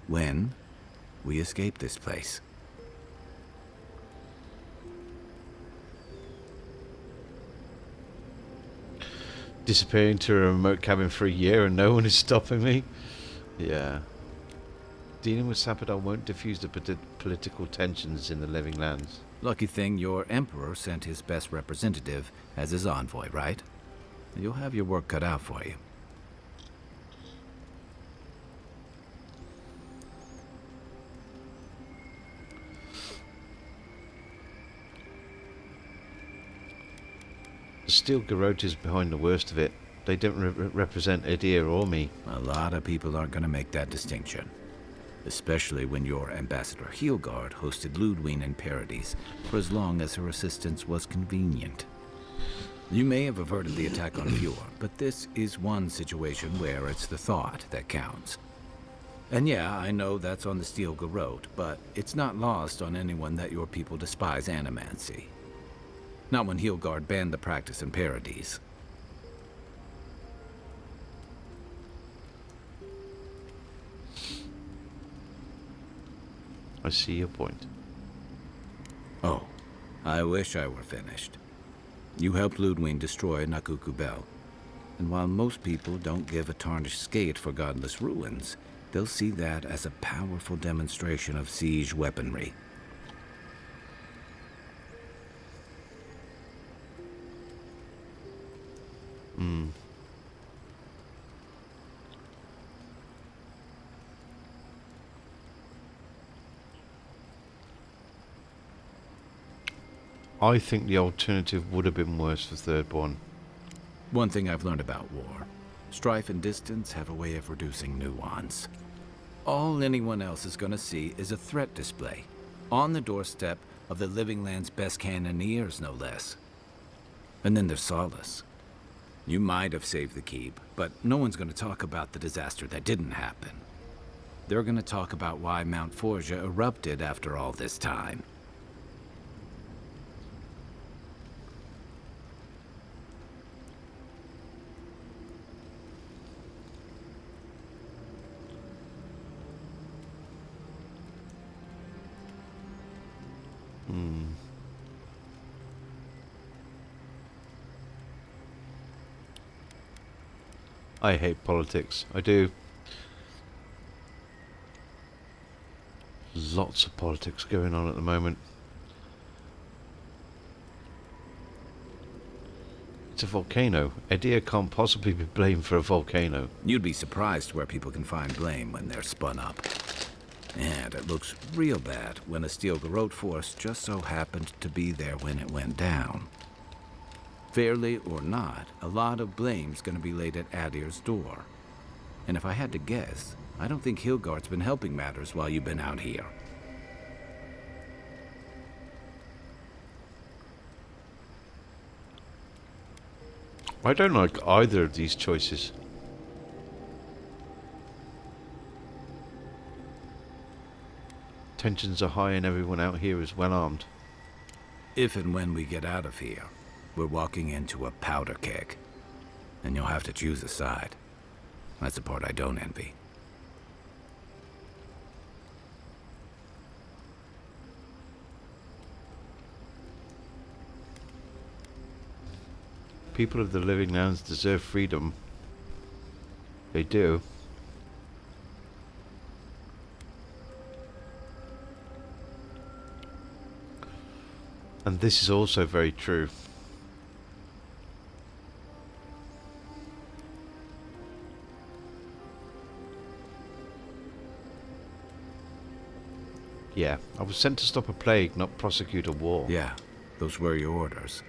when, we escape this place. Disappearing to a remote cabin for a year and no one is stopping me? Yeah. Dealing with Sapadon won't diffuse the political tensions in the Living Lands. Lucky thing your emperor sent his best representative as his envoy, right? You'll have your work cut out for you. The Steel Garrote is behind the worst of it. They don't represent Adir or me. A lot of people aren't going to make that distinction. Especially when your Ambassador Heelguard hosted Ludwine in Paradis for as long as her assistance was convenient. You may have averted the attack on Fjord, but this is one situation where it's the thought that counts. And yeah, I know that's on the Steel Garrote, but it's not lost on anyone that your people despise animancy. Not when Heelguard banned the practice in Paradis. I see your point. Oh, I wish I were finished. You helped Ludwine destroy Nakuku Bell. And while most people don't give a tarnished skate for godless ruins, they'll see that as a powerful demonstration of siege weaponry. I think the alternative would have been worse for third one. One thing I've learned about war. Strife and distance have a way of reducing nuance. All anyone else is going to see is a threat display, on the doorstep of the Living Land's best cannoneers, no less. And then there's Solace. You might have saved the keep, but no one's going to talk about the disaster that didn't happen. They're going to talk about why Mount Forja erupted after all this time. I hate politics. I do. Lots of politics going on at the moment. It's a volcano. Adir can't possibly be blamed for a volcano. You'd be surprised where people can find blame when they're spun up. And it looks real bad when a Steel Garrote force just so happened to be there when it went down. Fairly or not, a lot of blame's gonna be laid at Adir's door. And if I had to guess, I don't think Heelguard's been helping matters while you've been out here. I don't like either of these choices. Tensions are high and everyone out here is well armed. If and when we get out of here, we're walking into a powder keg. And you'll have to choose a side. That's the part I don't envy. People of the Living Lands deserve freedom. They do. And this is also very true. Yeah, I was sent to stop a plague, not prosecute a war. Yeah, those were your orders.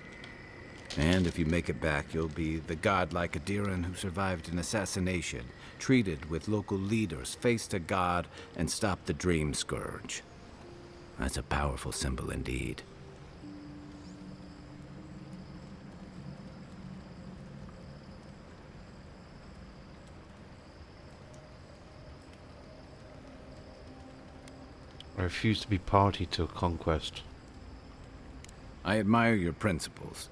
And if you make it back, you'll be the godlike Adiran who survived an assassination, treated with local leaders, faced a god, and stopped the Dream Scourge. That's a powerful symbol indeed. I refuse to be party to a conquest. I admire your principles,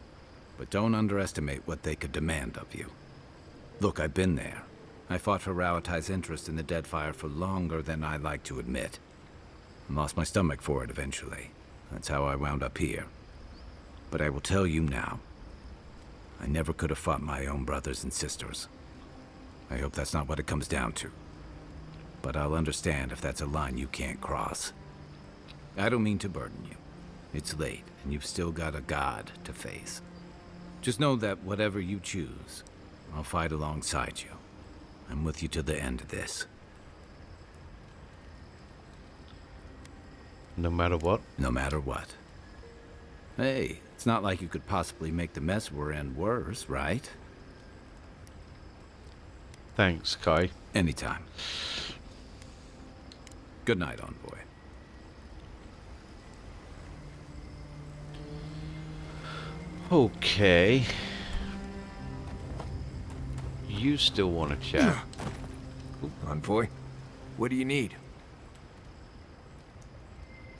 but don't underestimate what they could demand of you. Look, I've been there. I fought for Rauatai's interest in the Deadfire for longer than I like to admit. I lost my stomach for it eventually. That's how I wound up here. But I will tell you now, I never could have fought my own brothers and sisters. I hope that's not what it comes down to. But I'll understand if that's a line you can't cross. I don't mean to burden you. It's late, and you've still got a god to face. Just know that whatever you choose, I'll fight alongside you. I'm with you to the end of this. No matter what? No matter what. Hey, it's not like you could possibly make the mess we're in worse, right? Thanks, Kai. Anytime. Good night, Envoy. Okay. You still want to chat? Envoy, what do you need?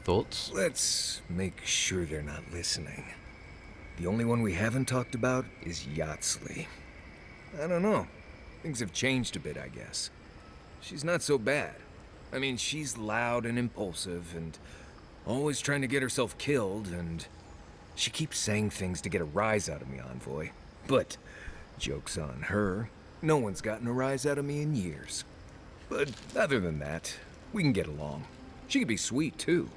Thoughts? Let's make sure they're not listening. The only one we haven't talked about is Yatsley. I don't know. Things have changed a bit, I guess. She's not so bad. I mean, she's loud and impulsive and always trying to get herself killed, and she keeps saying things to get a rise out of me, Envoy. But, joke's on her, no one's gotten a rise out of me in years. But other than that, we can get along. She can be sweet, too,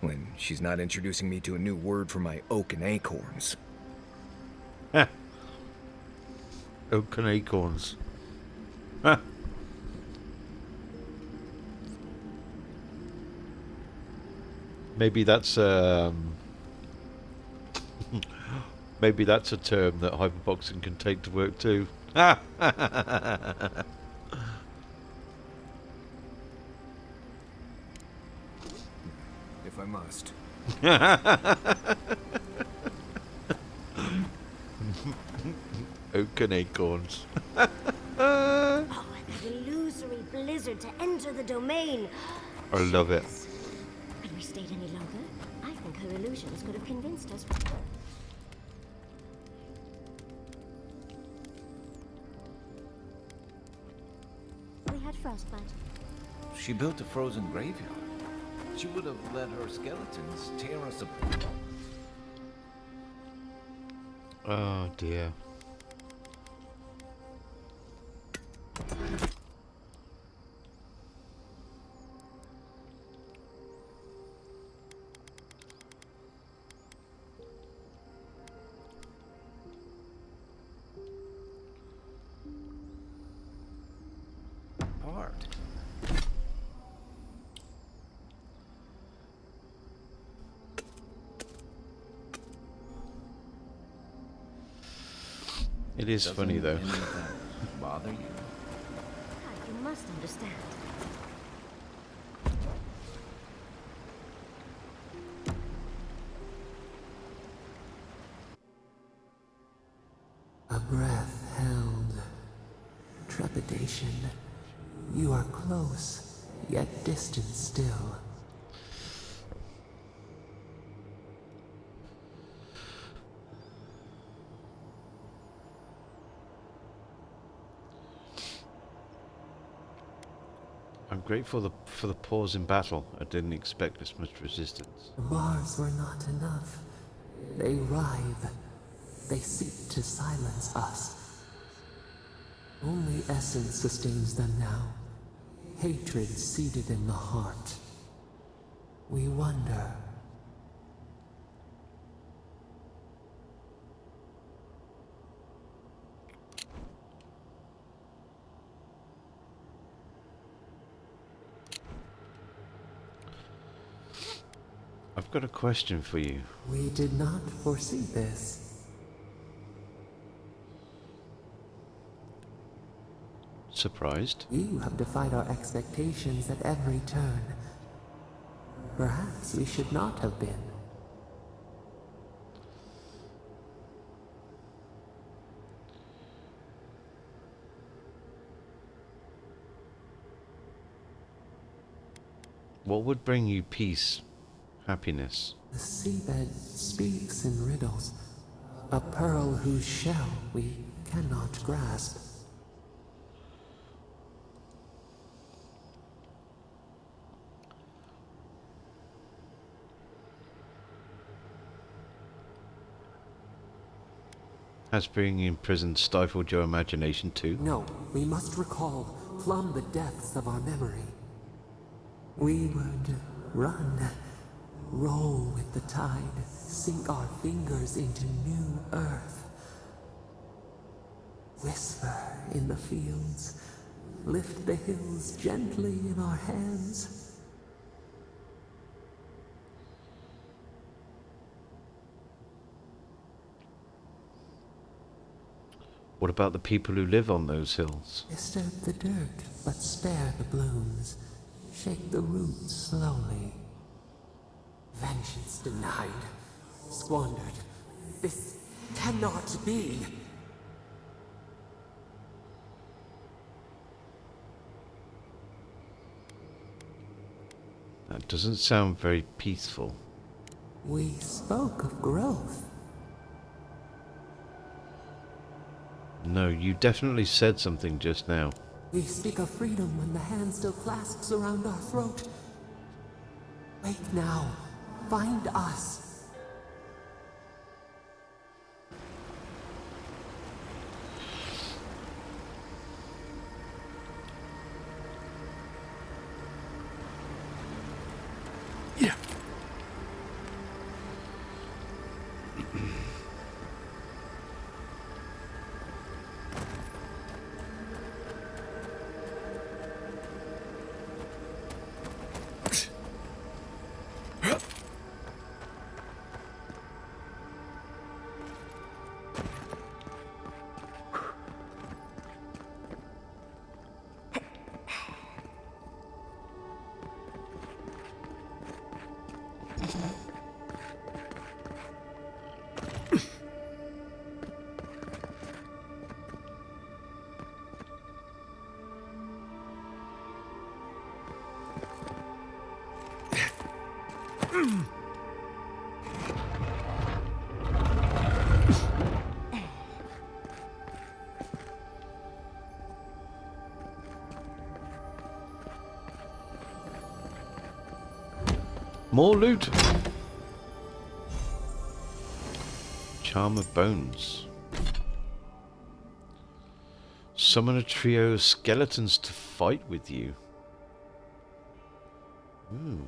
when she's not introducing me to a new word for my oak and acorns. Heh. Oak and acorns. Huh. Maybe that's maybe that's a term that hyperboxing can take to work too. If I must. Oak and acorns. Oh, and that illusory blizzard to enter the domain. I love it. Had we stayed any longer, I think her illusions could have convinced us. We had frostbite. She built a frozen graveyard. She would have let her skeletons tear us apart. Oh dear. Apart. It is funny though. Doesn't any of that bother you? God, you must understand. A breath held. Trepidation. You are close, yet distant still. I'm grateful for the pause in battle. I didn't expect this much resistance. The bars were not enough. They writhe. They seek to silence us. Only essence sustains them now. Hatred seated in the heart. We wonder. I've got a question for you. We did not foresee this. surprised. You have defied our expectations at every turn. Perhaps we should not have been. What would bring you peace, happiness? The seabed speaks in riddles, a pearl whose shell we cannot grasp. Has being imprisoned stifled your imagination too? No, we must recall, plumb the depths of our memory. We would run, roll with the tide, sink our fingers into new earth. Whisper in the fields, lift the hills gently in our hands. What about the people who live on those hills? Disturb the dirt, but spare the blooms. Shake the roots slowly. Vengeance denied, squandered. This cannot be. That doesn't sound very peaceful. We spoke of growth. No, you definitely said something just now. We speak of freedom when the hand still clasps around our throat. Wake now. Find us. Yeah. More loot. Charm of Bones. Summon a trio of skeletons to fight with you. Ooh.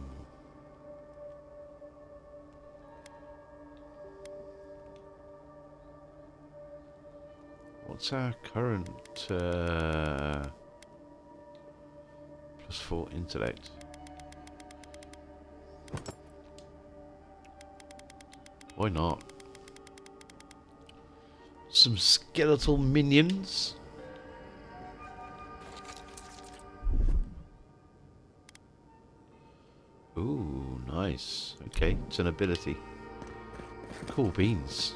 What's our current +4 intellect? Why not? Some skeletal minions. Ooh, nice. Okay, it's an ability. Cool beans.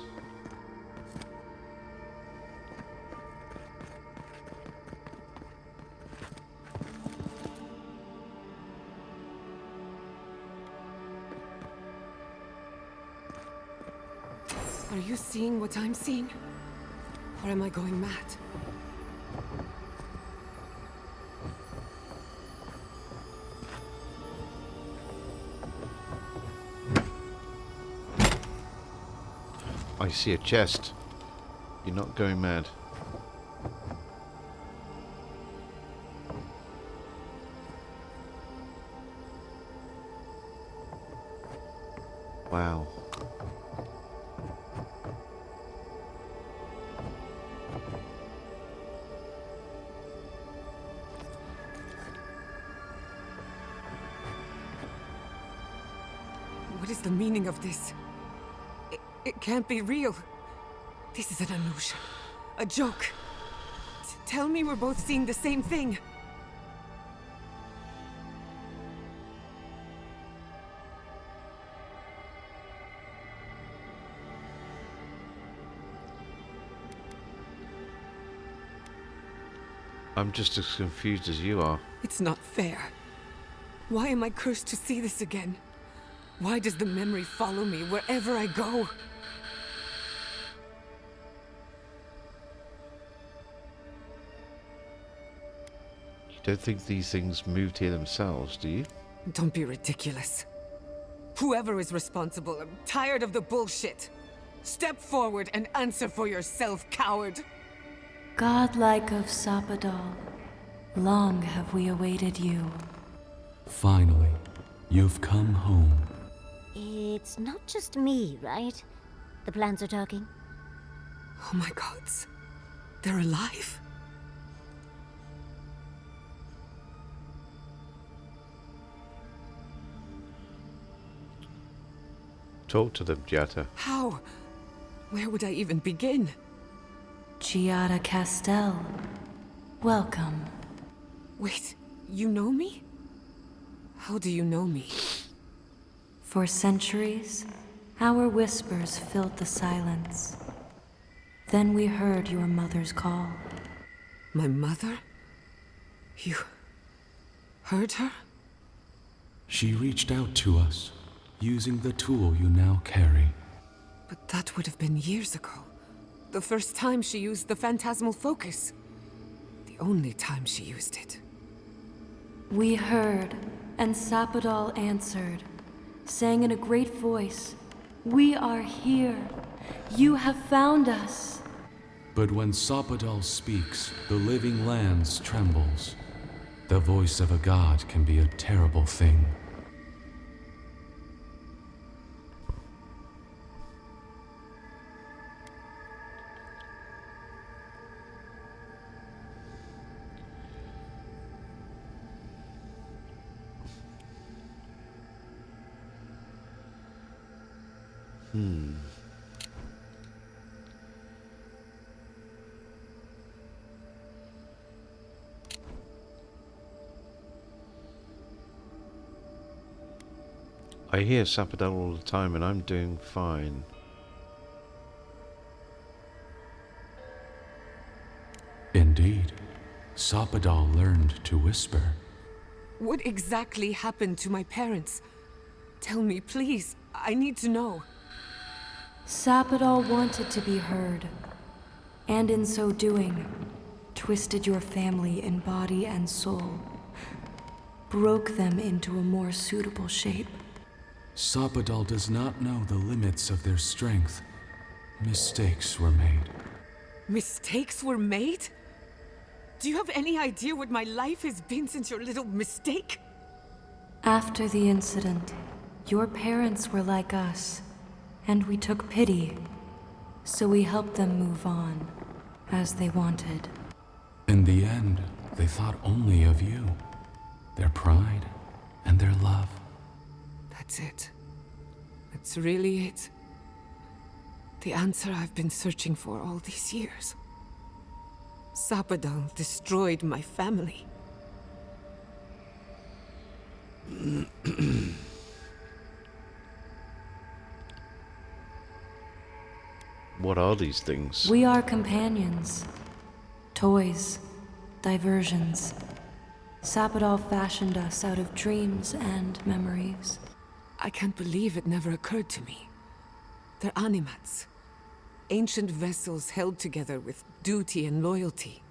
Are you seeing what I'm seeing? Or am I going mad? I see a chest. You're not going mad. Wow. What is the meaning of this? It can't be real. This is an illusion. A joke. Tell me we're both seeing the same thing. I'm just as confused as you are. It's not fair. Why am I cursed to see this again? Why does the memory follow me wherever I go? You don't think these things moved here themselves, do you? Don't be ridiculous. Whoever is responsible, I'm tired of the bullshit. Step forward and answer for yourself, coward. Godlike of Sapadal, long have we awaited you. Finally, you've come home. It's not just me, right? The plants are talking. Oh my gods. They're alive? Talk to them, Giata. How? Where would I even begin? Giada Castel, welcome. Wait, you know me? How do you know me? For centuries, our whispers filled the silence. Then we heard your mother's call. My mother? You heard her? She reached out to us, using the tool you now carry. But that would have been years ago. The first time she used the phantasmal focus. The only time she used it. We heard, and Sapadal answered, saying in a great voice, "We are here. You have found us." But when Sapadal speaks, the living lands trembles. The voice of a god can be a terrible thing. I hear Sapadal all the time and I'm doing fine. Indeed, Sapadal learned to whisper. What exactly happened to my parents? Tell me, please. I need to know. Sapadal wanted to be heard, and in so doing, twisted your family in body and soul, broke them into a more suitable shape. Sapadal does not know the limits of their strength. Mistakes were made. Mistakes were made? Do you have any idea what my life has been since your little mistake? After the incident, your parents were like us, and we took pity, so we helped them move on, as they wanted. In the end, they thought only of you, their pride, and their love. That's it. That's really it. The answer I've been searching for all these years. Sapadal destroyed my family. What are these things? We are companions. Toys. Diversions. Sapadal fashioned us out of dreams and memories. I can't believe it never occurred to me. They're animats. Ancient vessels held together with duty and loyalty.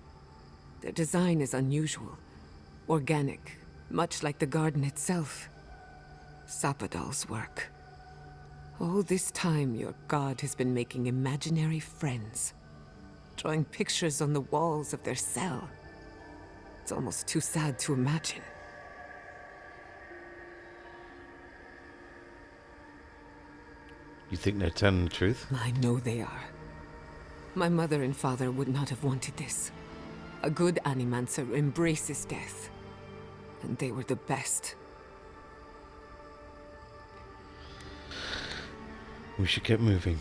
Their design is unusual. Organic, much like the garden itself. Sapadal's work. All this time, your god has been making imaginary friends. Drawing pictures on the walls of their cell. It's almost too sad to imagine. You think they're telling the truth? I know they are. My mother and father would not have wanted this. A good animancer embraces death. And they were the best. We should get moving.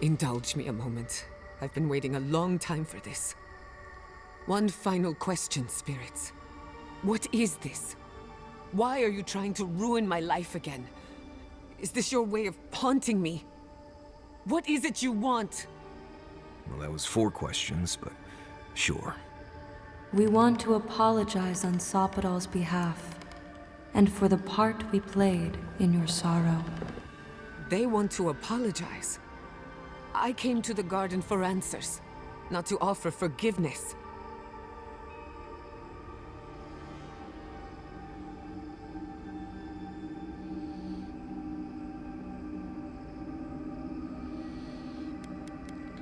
Indulge me a moment. I've been waiting a long time for this. One final question, spirits. What is this? Why are you trying to ruin my life again? Is this your way of haunting me? What is it you want? Well, that was 4 questions, but sure. We want to apologize on Sopadol's behalf, and for the part we played in your sorrow. They want to apologize. I came to the garden for answers, not to offer forgiveness.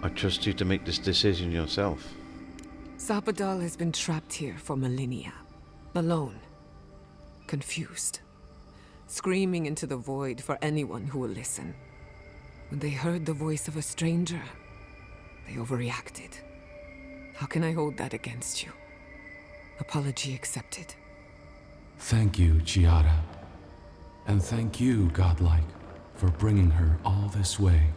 I trust you to make this decision yourself. Sopadol has been trapped here for millennia. Alone. Confused. Screaming into the void for anyone who will listen. When they heard the voice of a stranger, they overreacted. How can I hold that against you? Apology accepted. Thank you, Giada. And thank you, Godlike, for bringing her all this way.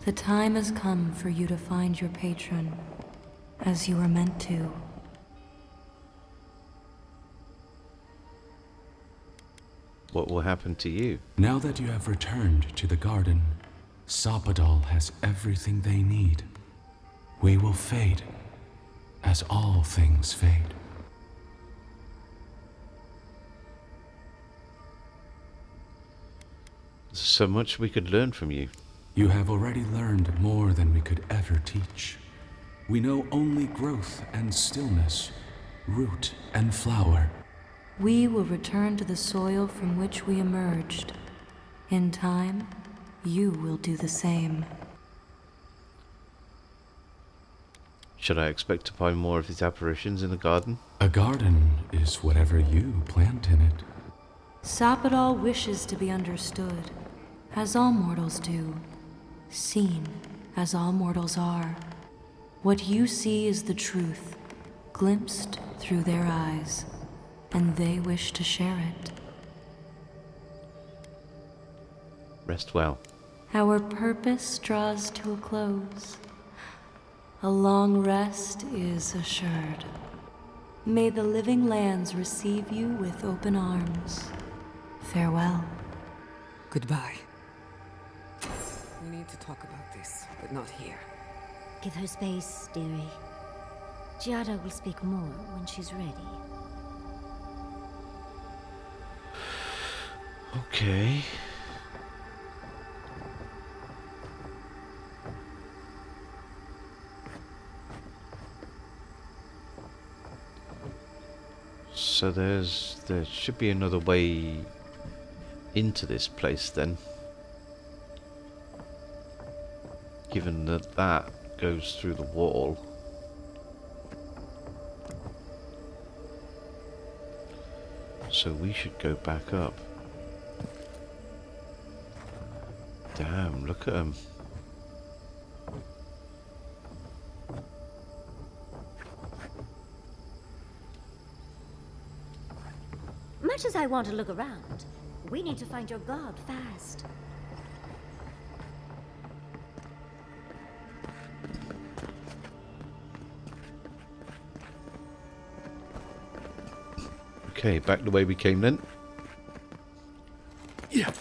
The time has come for you to find your patron, as you were meant to. What will happen to you? Now that you have returned to the garden, Sopadol has everything they need. We will fade, as all things fade. There's so much we could learn from you. You have already learned more than we could ever teach. We know only growth and stillness, root and flower. We will return to the soil from which we emerged. In time, you will do the same. Should I expect to find more of these apparitions in the garden? A garden is whatever you plant in it. Sopadol wishes to be understood, as all mortals do. Seen, as all mortals are. What you see is the truth, glimpsed through their eyes, and they wish to share it. Rest well. Our purpose draws to a close. A long rest is assured. May the living lands receive you with open arms. Farewell. Goodbye. We need to talk about this, but not here. Give her space, dearie. Giada will speak more when she's ready. Okay. So there should be another way into this place then. Given that that goes through the wall. So we should go back up. Damn, look at them. Much as I want to look around, we need to find your god fast. Okay, back the way we came then. Yeah.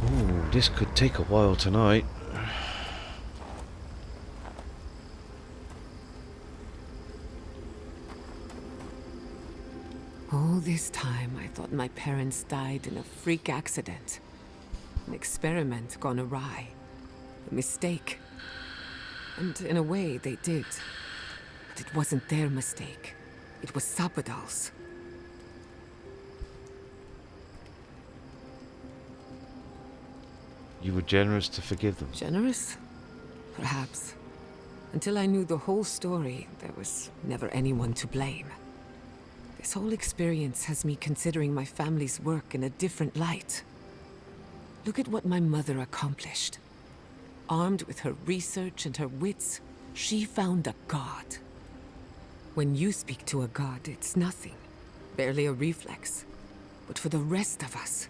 Ooh, this could take a while tonight. All this time, I thought my parents died in a freak accident. An experiment gone awry. A mistake. And in a way, they did. But it wasn't their mistake. It was Sopadol's. You were generous to forgive them. Generous? Perhaps. Until I knew the whole story, there was never anyone to blame. This whole experience has me considering my family's work in a different light. Look at what my mother accomplished. Armed with her research and her wits, she found a god. When you speak to a god, it's nothing. Barely a reflex. But for the rest of us,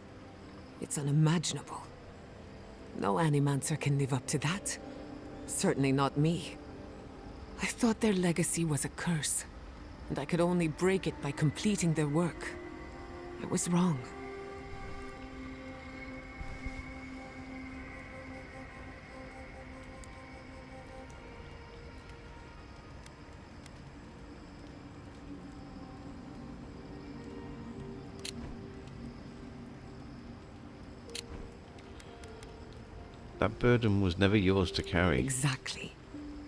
it's unimaginable. No animancer can live up to that. Certainly not me. I thought their legacy was a curse, and I could only break it by completing their work. I was wrong. That burden was never yours to carry. Exactly.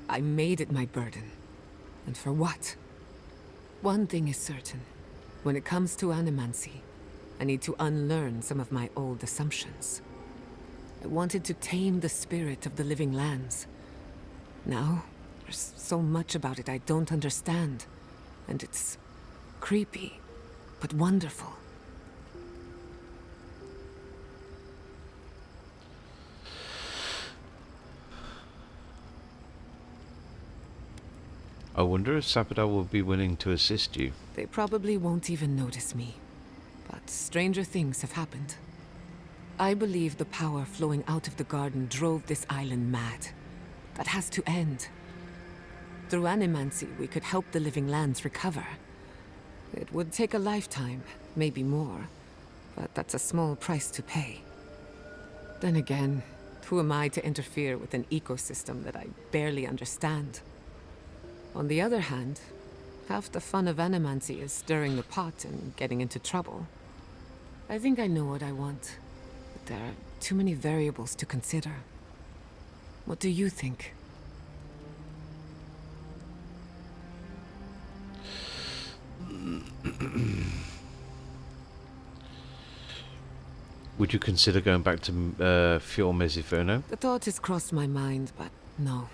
I made it my burden. And for what? One thing is certain. When it comes to animancy, I need to unlearn some of my old assumptions. I wanted to tame the spirit of the living lands. Now, there's so much about it I don't understand. And it's creepy, but wonderful. I wonder if Sapadal will be willing to assist you. They probably won't even notice me. But stranger things have happened. I believe the power flowing out of the garden drove this island mad. That has to end. Through animancy, we could help the living lands recover. It would take a lifetime, maybe more. But that's a small price to pay. Then again, who am I to interfere with an ecosystem that I barely understand? On the other hand, half the fun of animancy is stirring the pot and getting into trouble. I think I know what I want, but there are too many variables to consider. What do you think? Would you consider going back to Fior Mezziferno? The thought has crossed my mind, but no.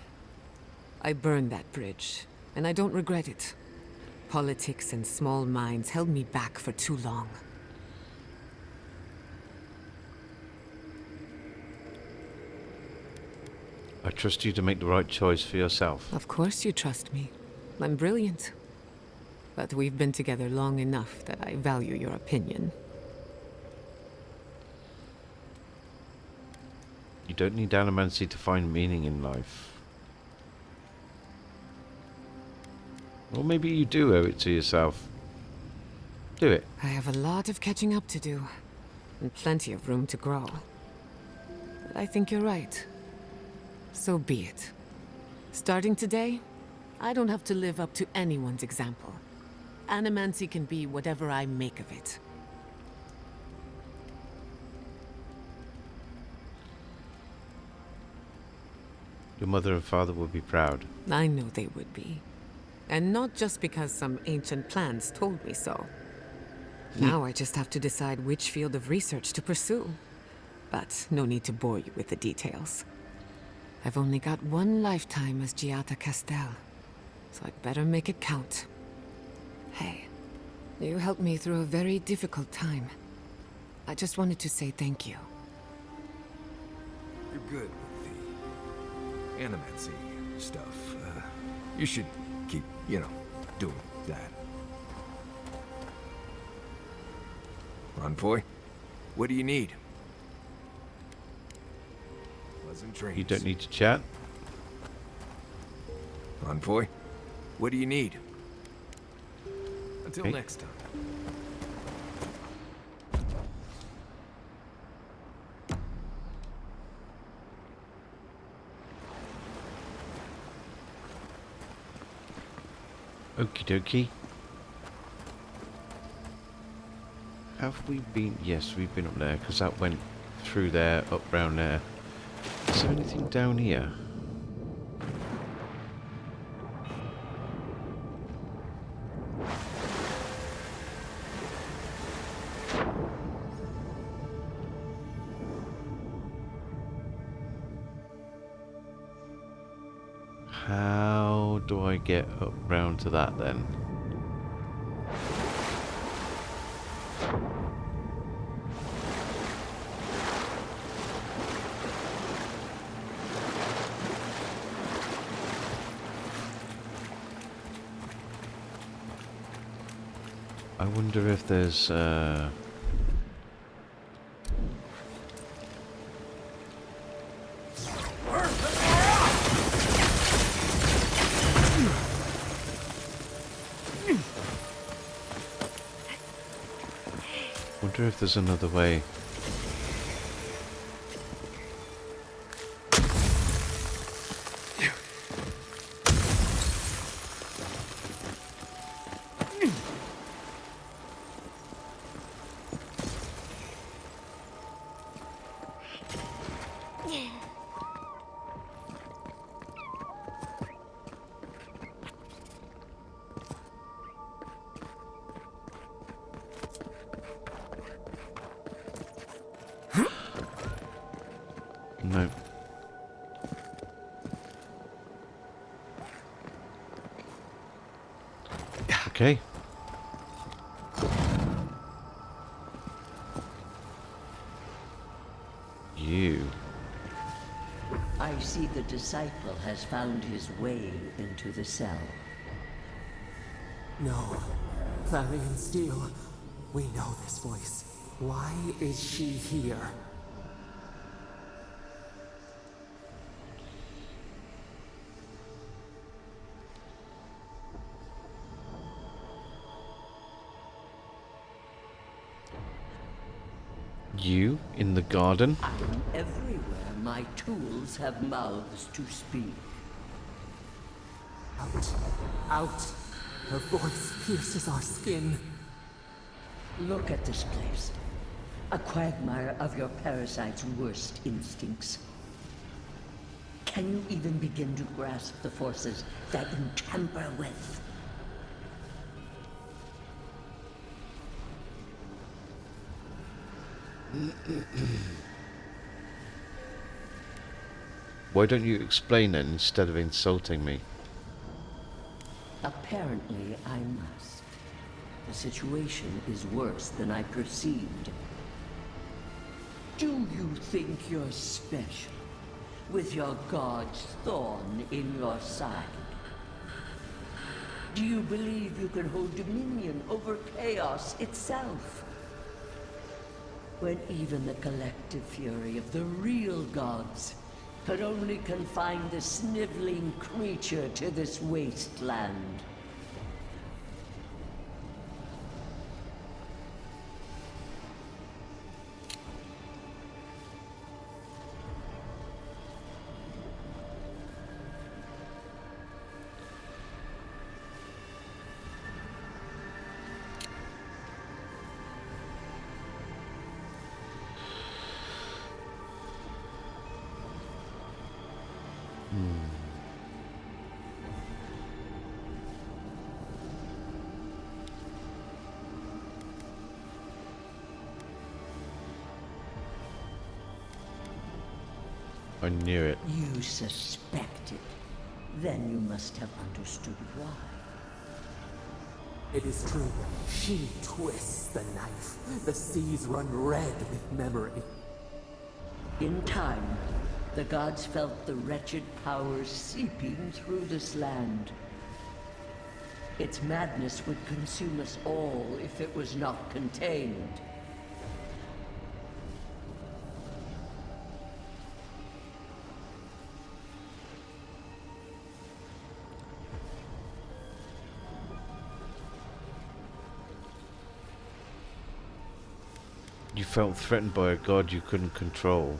I burned that bridge, and I don't regret it. Politics and small minds held me back for too long. I trust you to make the right choice for yourself. Of course you trust me. I'm brilliant. But we've been together long enough that I value your opinion. You don't need animancy to find meaning in life. Or maybe you do owe it to yourself. Do it. I have a lot of catching up to do, and plenty of room to grow. But I think you're right. So be it. Starting today, I don't have to live up to anyone's example. Animancy can be whatever I make of it. Your mother and father would be proud. I know they would be. And not just because some ancient plans told me so. Now I just have to decide which field of research to pursue. But no need to bore you with the details. I've only got one lifetime as Giata Castel, so I'd better make it count. Hey, you helped me through a very difficult time. I just wanted to say thank you. You're good with the animancy stuff. You should keep, doing that. Ronpoy, what do you need? Pleasant dreams. You don't need to chat. Ronpoy, what do you need? Until Okay. next time. Okie dokie. Have we been? Yes, we've been up there, because that went through there, up round there. Is there anything down here? How do I get up round to that then? I wonder if there's wonder if there's another way. No. Okay. You. I see the disciple has found his way into the cell. No. Clarion Steel. We know this voice. Why is she here? You in the garden? I'm everywhere my tools have mouths to speak. Out. Out. Her voice pierces our skin. Look at this place. A quagmire of your parasite's worst instincts. Can you even begin to grasp the forces that you tamper with? Why don't you explain it instead of insulting me? Apparently, I must. The situation is worse than I perceived. Do you think you're special, with your god's thorn in your side? Do you believe you can hold dominion over chaos itself? When even the collective fury of the real gods could only confine the sniveling creature to this wasteland. I knew it. You suspected. Then you must have understood why. It is true. She twists the knife. The seas run red with memory. In time, the gods felt the wretched powers seeping through this land. Its madness would consume us all if it was not contained. You felt threatened by a god you couldn't control.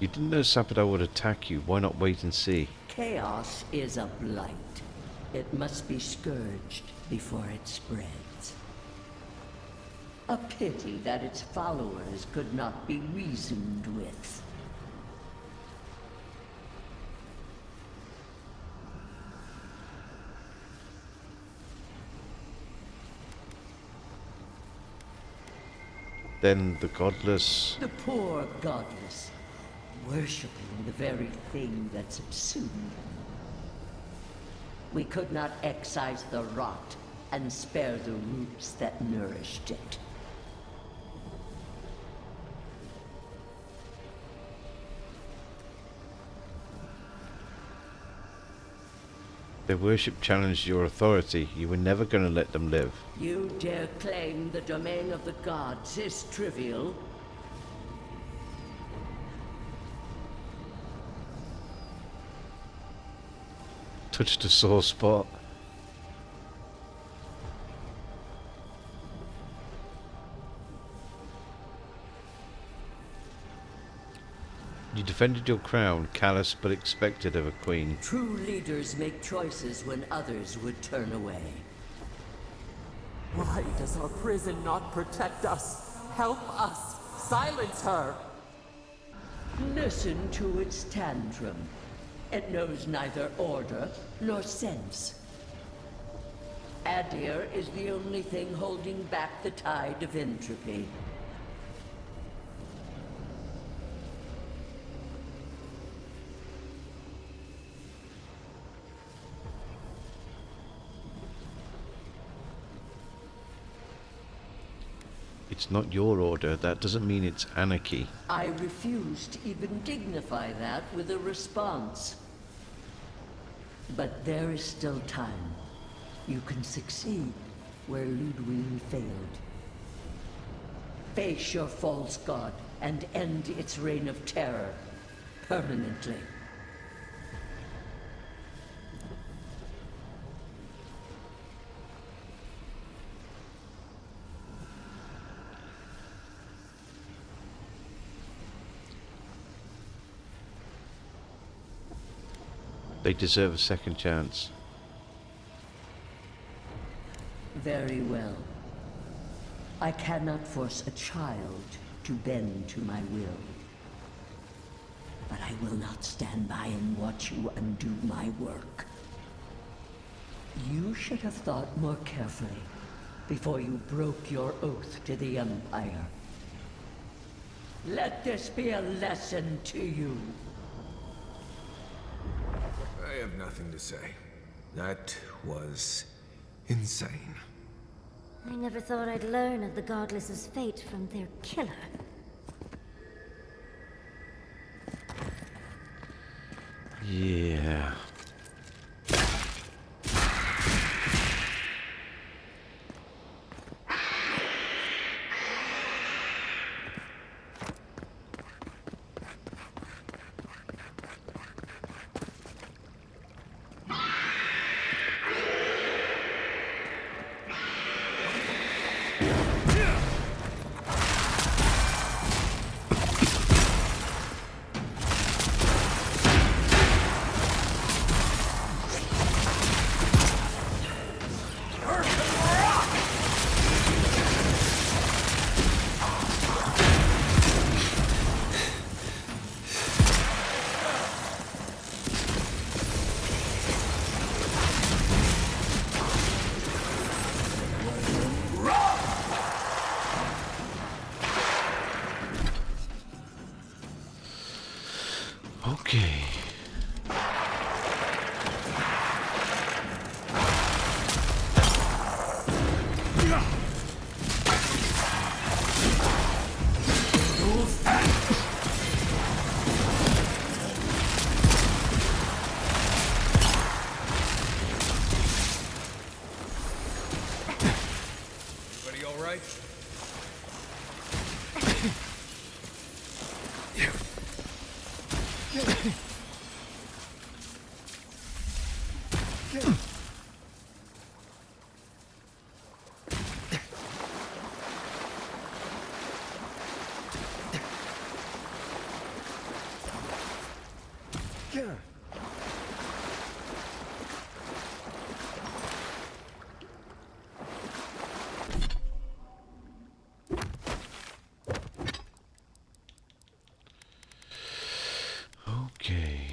You didn't know Sapadar would attack you. Why not wait and see? Chaos is a blight. It must be scourged before it spreads. A pity that its followers could not be reasoned with. then the godless... The poor godless, worshipping the very thing that subsumed them. We could not excise the rot and spare the roots that nourished it. Their worship challenged your authority. You were never going to let them live. You dare claim the domain of the gods is trivial? Touched a sore spot. You defended your crown, callous but expected of a queen. True leaders make choices when others would turn away. Why does our prison not protect us? Help us! Silence her! Listen to its tantrum. It knows neither order nor sense. Adir is the only thing holding back the tide of entropy. It's not your order. That doesn't mean it's anarchy. I refuse to even dignify that with a response. But there is still time. You can succeed where Ludwig failed. Face your false god and end its reign of terror permanently. They deserve a second chance. Very well. I cannot force a child to bend to my will. But I will not stand by and watch you undo my work. You should have thought more carefully before you broke your oath to the Empire. Let this be a lesson to you. I have nothing to say. That was insane. I never thought I'd learn of the Godless's fate from their killer. Yeah. Okay. Everybody all right? Okay.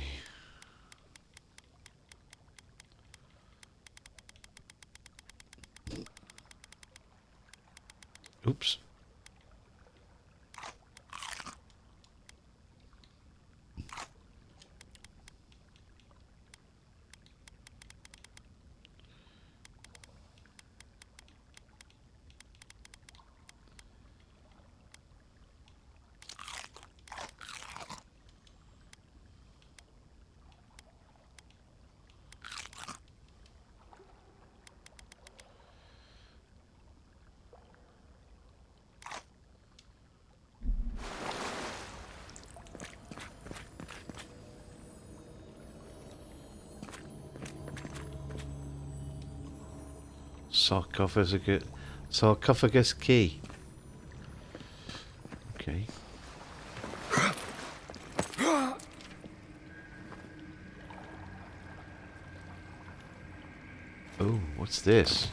Oops. Sarcophagus key. Okay. Oh, what's this?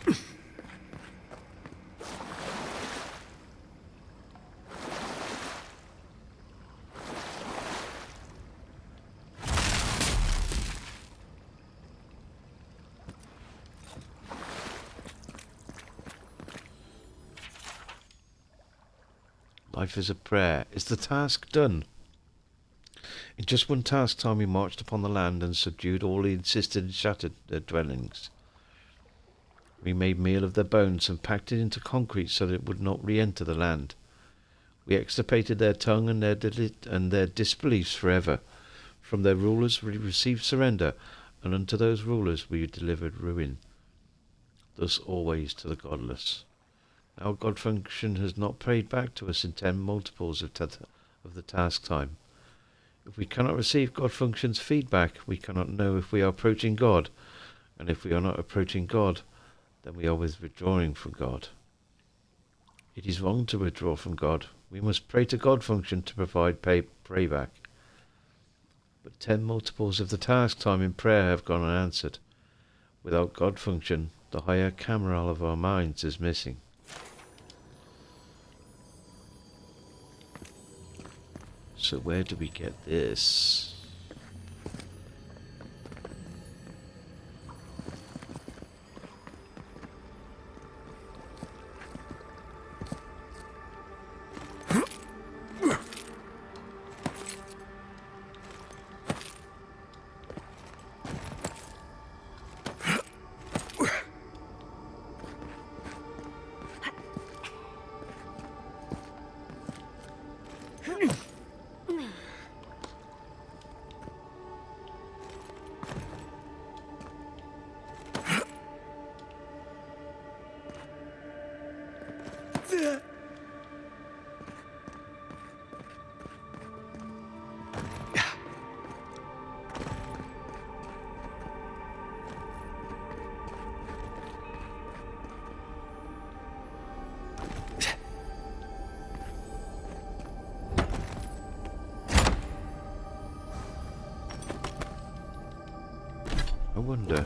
Life is a prayer. Is the task done? In just one task time we marched upon the land and subdued all who insisted and shattered their dwellings. We made meal of their bones and packed it into concrete so that it would not re-enter the land. We extirpated their tongue and their disbeliefs forever. From their rulers we received surrender, and unto those rulers we delivered ruin. Thus always to the godless. Our God function has not paid back to us in 10 multiples of the task time. If we cannot receive God function's feedback, we cannot know if we are approaching God, and if we are not approaching God, then we are withdrawing from God. It is wrong to withdraw from God. We must pray to God function to provide payback. But 10 multiples of the task time in prayer have gone unanswered. Without God function, the higher camera of our minds is missing. So where do we get this? I wonder.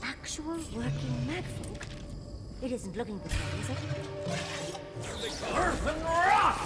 Actual working magfolk? It isn't looking this way, is it? Earth and rock!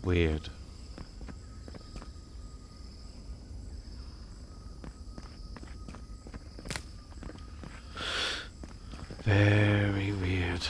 Weird. Very weird.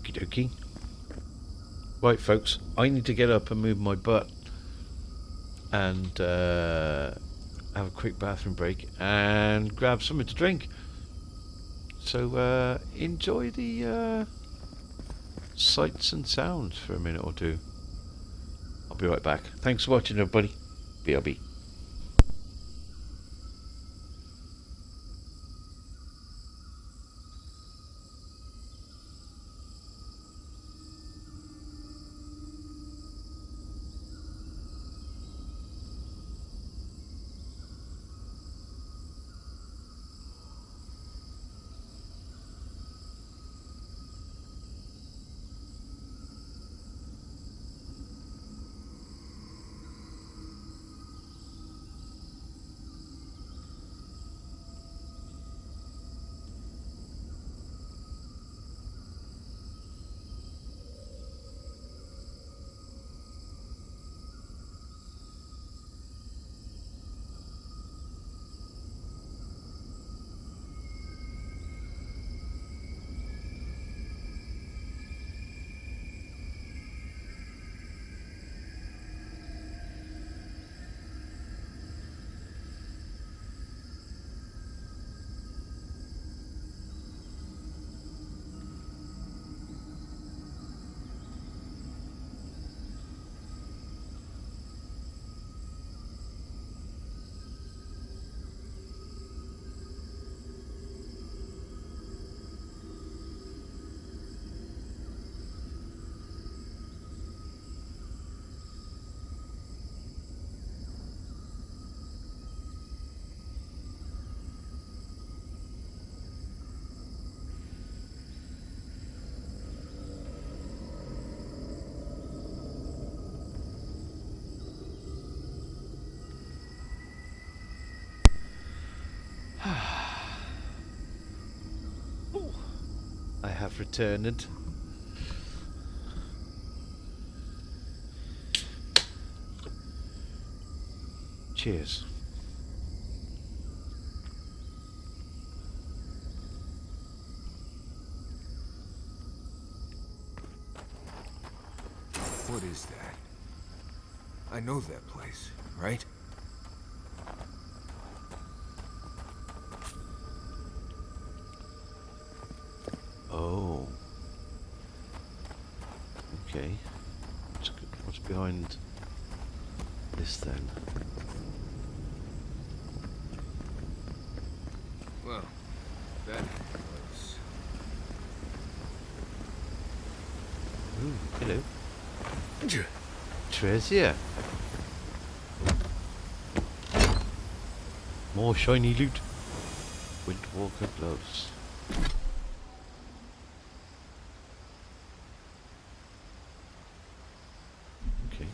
Okie dokie. Right, folks, I need to get up and move my butt and have a quick bathroom break and grab something to drink. So enjoy the sights and sounds for a minute or two. I'll be right back. Thanks for watching, everybody. BRB. I have returned. Cheers. What is that? I know that place, right? Oh. Okay. What's behind this then? Well, that was... Ooh, hello. Treasure. More shiny loot. Windwalker gloves. Okay.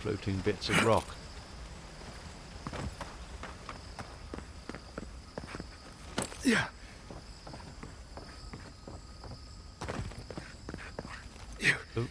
Floating bits of rock. Yeah. Oh.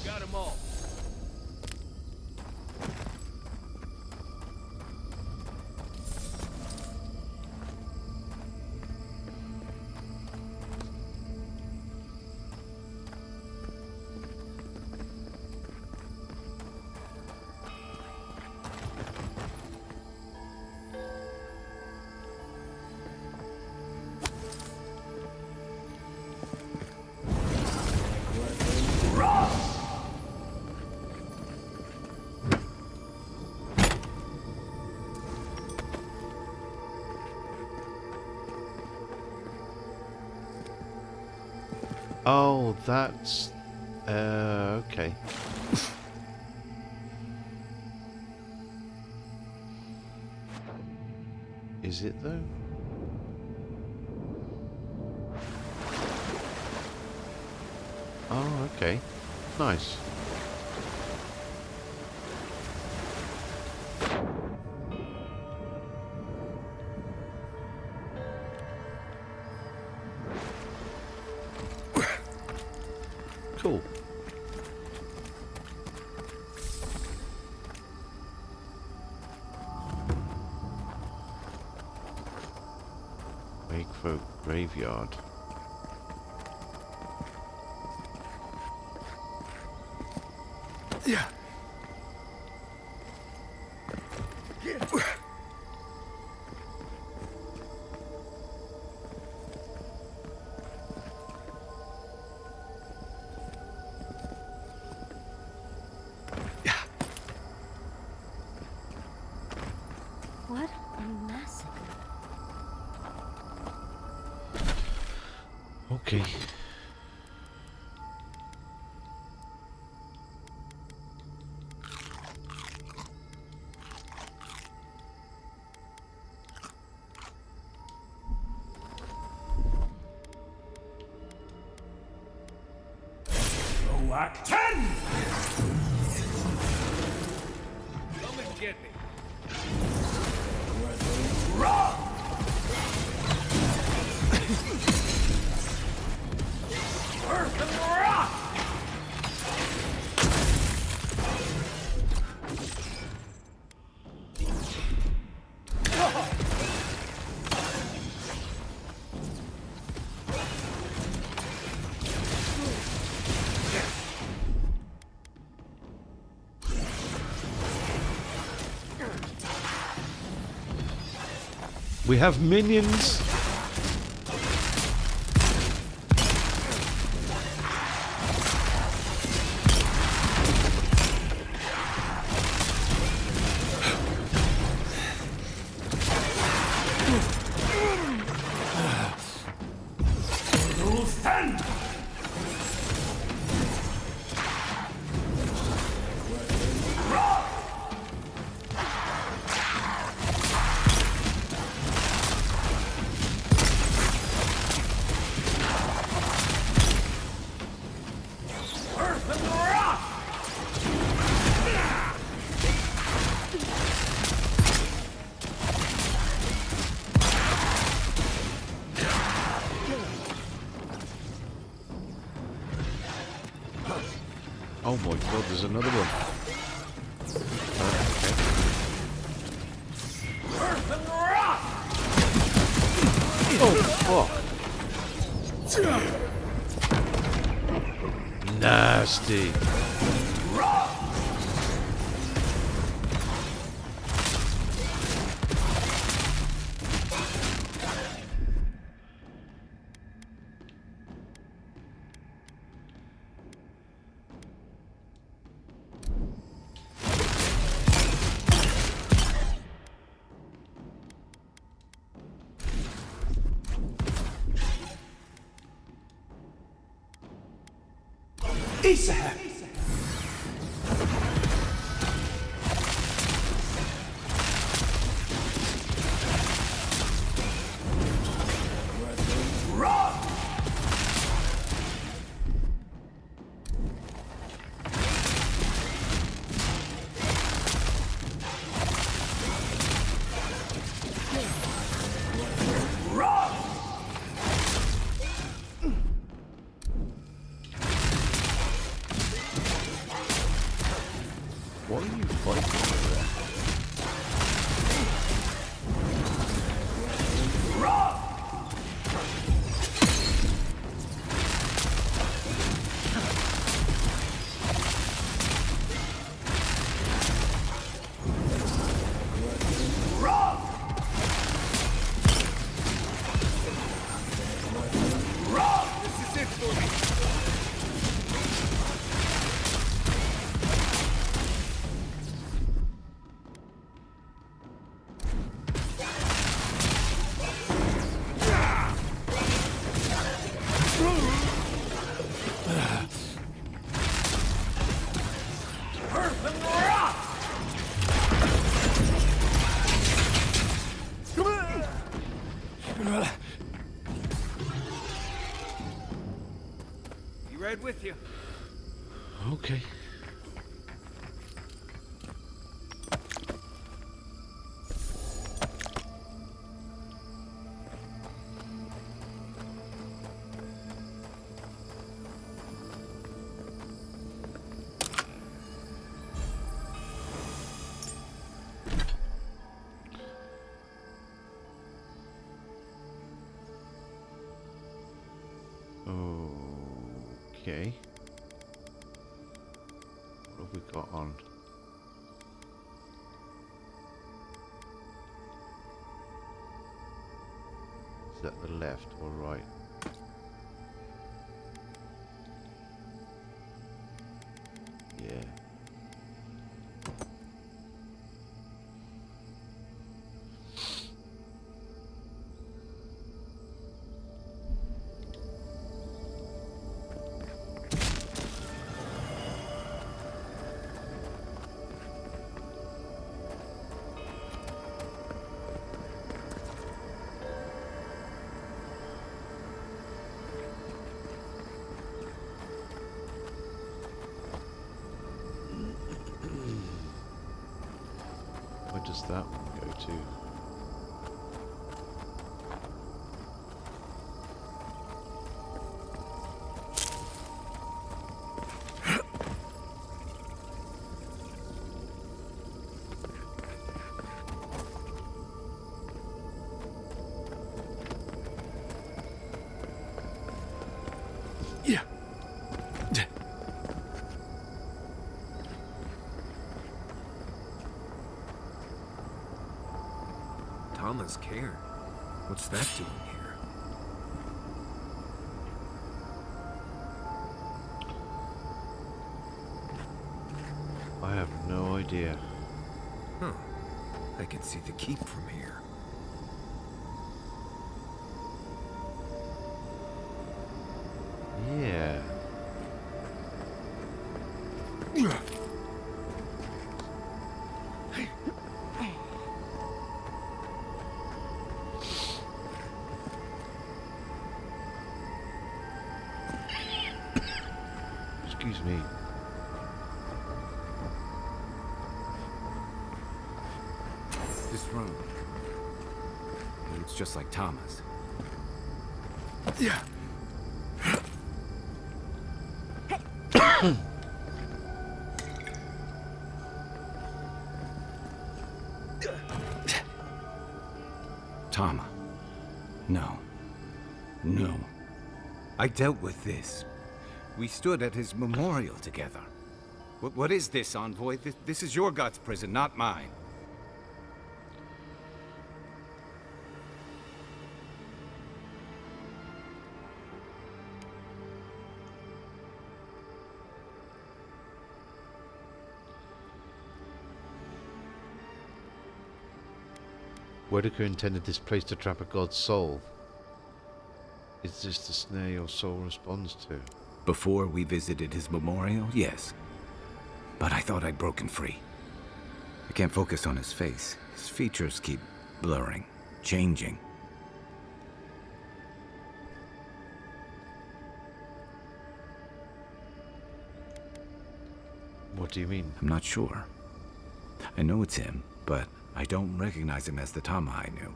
Got 'em all. Oh, that's... okay. Is it though? Oh, okay. Nice. Cool. Wakefolk Graveyard. Yeah. What a massacre. Okay. Oh, Act 10! Come and get me. Earth and rock! We have minions. Rules 10! Earth and rock! Oh my god, there's another one. Earth and rock! Oh, fuck. Nasty. Isahem! Run! Run! What are you fighting over there? Run! Run! Run! This is it for me. Earth and rock! Be right with you. Okay. Okay. What have we got on? Is that the left or right? Yeah. Where does that one go to? Yeah. Thomas Cairn. What's that doing here? I have no idea. Huh. I can see the keep from here. Yeah. Excuse me. This room. It's just like Thomas. Yeah. Tama. No. No. I dealt with this. We stood at his memorial together. What is this, Envoy? This is your God's prison, not mine. Whitaker intended this place to trap a god's soul. Is this the snare your soul responds to? Before we visited his memorial, yes. But I thought I'd broken free. I can't focus on his face. His features keep blurring, changing. What do you mean? I'm not sure. I know it's him, but I don't recognize him as the Tama I knew.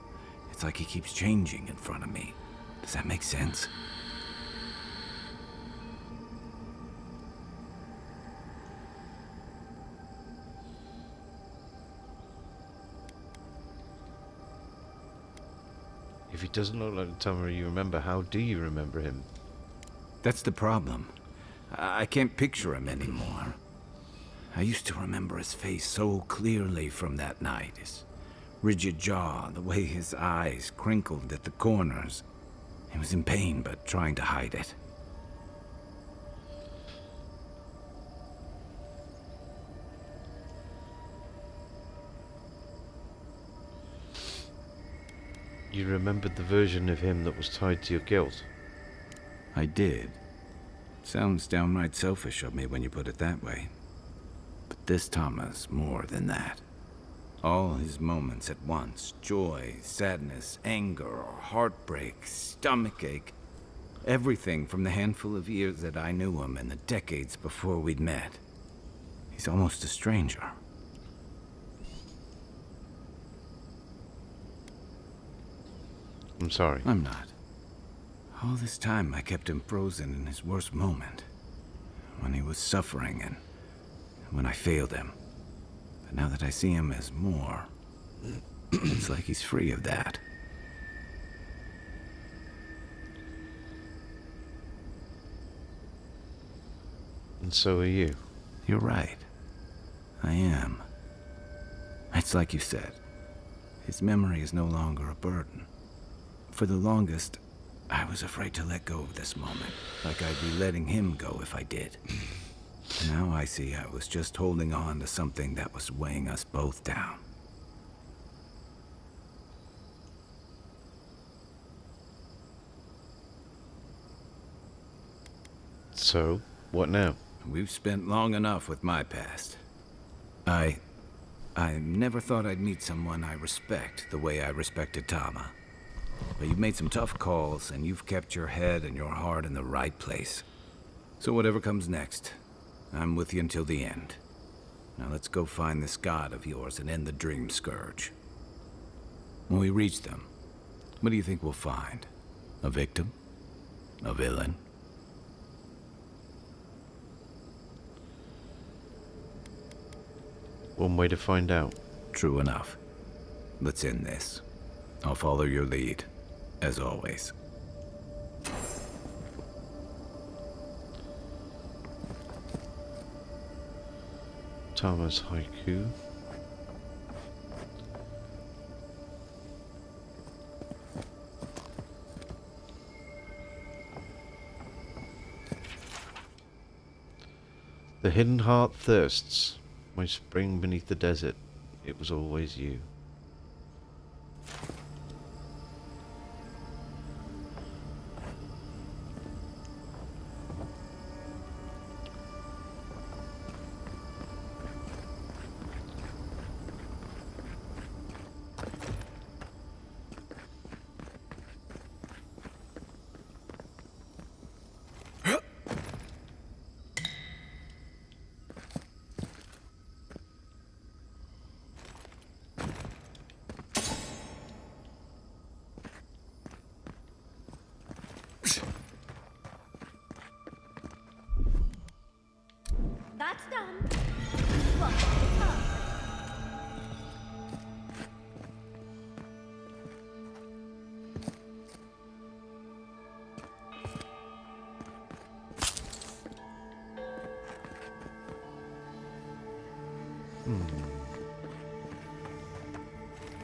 It's like he keeps changing in front of me. Does that make sense? If he doesn't look like the Tama you remember, how do you remember him? That's the problem. I can't picture him anymore. I used to remember his face so clearly from that night. His rigid jaw, the way his eyes crinkled at the corners. He was in pain, but trying to hide it. You remembered the version of him that was tied to your guilt? I did. Sounds downright selfish of me when you put it that way. But this Tama's more than that. All his moments at once, joy, sadness, anger, heartbreak, stomachache, everything from the handful of years that I knew him and the decades before we'd met. He's almost a stranger. I'm sorry. I'm not. All this time I kept him frozen in his worst moment. When he was suffering and when I failed him. But now that I see him as more, it's like he's free of that. And so are you. You're right. I am. It's like you said. His memory is no longer a burden. For the longest, I was afraid to let go of this moment, like I'd be letting him go if I did. Now I see I was just holding on to something that was weighing us both down. So, what now? We've spent long enough with my past. I never thought I'd meet someone I respect the way I respected Tama. But you've made some tough calls, and you've kept your head and your heart in the right place. So whatever comes next, I'm with you until the end. Now let's go find this god of yours and end the Dream Scourge. When we reach them, what do you think we'll find? A victim? A villain? One way to find out. True enough. Let's end this. I'll follow your lead, as always. Tama's haiku. The hidden heart thirsts. My spring beneath the desert. It was always you. That's done. Look, it's on.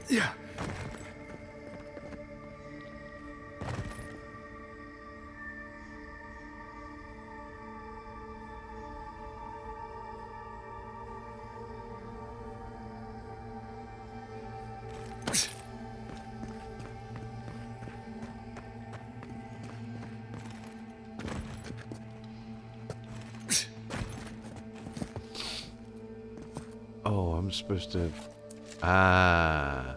Yeah. I'm supposed to... Ah.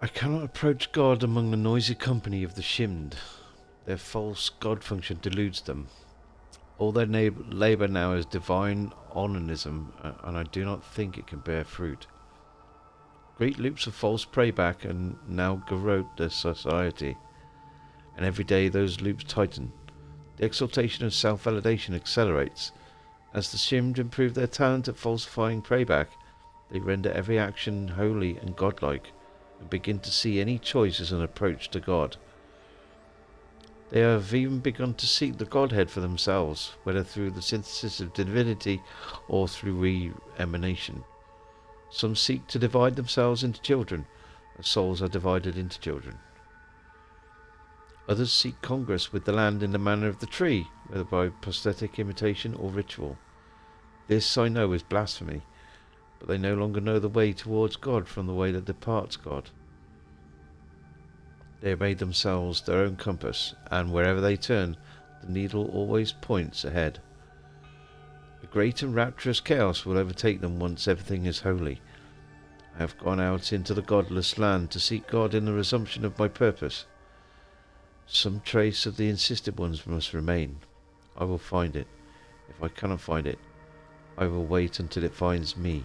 I cannot approach God among the noisy company of the Shimd. Their false God function deludes them. All their labour now is divine onanism, and I do not think it can bear fruit. Great loops of false prayback and now garrote their society, and every day those loops tighten. The exaltation of self-validation accelerates. As the Shimd improve their talent at falsifying prayback, they render every action holy and godlike, and begin to see any choice as an approach to God. They have even begun to seek the Godhead for themselves, whether through the synthesis of divinity or through re-emanation. Some seek to divide themselves into children, as souls are divided into children. Others seek congress with the land in the manner of the tree, whether by prosthetic imitation or ritual. This I know is blasphemy, but they no longer know the way towards God from the way that departs God. They have made themselves their own compass, and wherever they turn, the needle always points ahead. A great and rapturous chaos will overtake them once everything is holy. I have gone out into the godless land to seek God in the resumption of my purpose. Some trace of the insisted ones must remain. I will find it. If I cannot find it, I will wait until it finds me.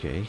Okay.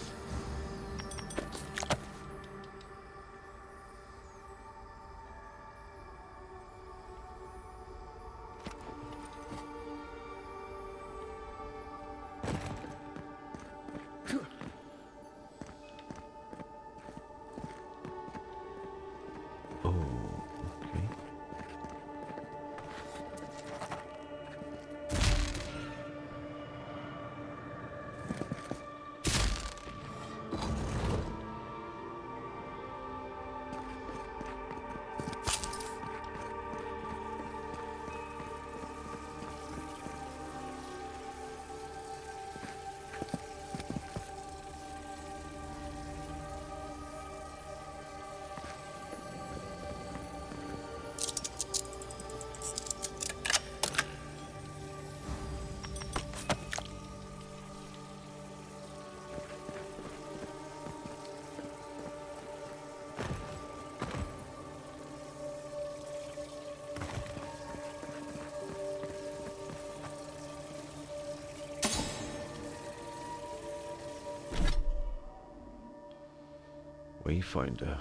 Wayfinder.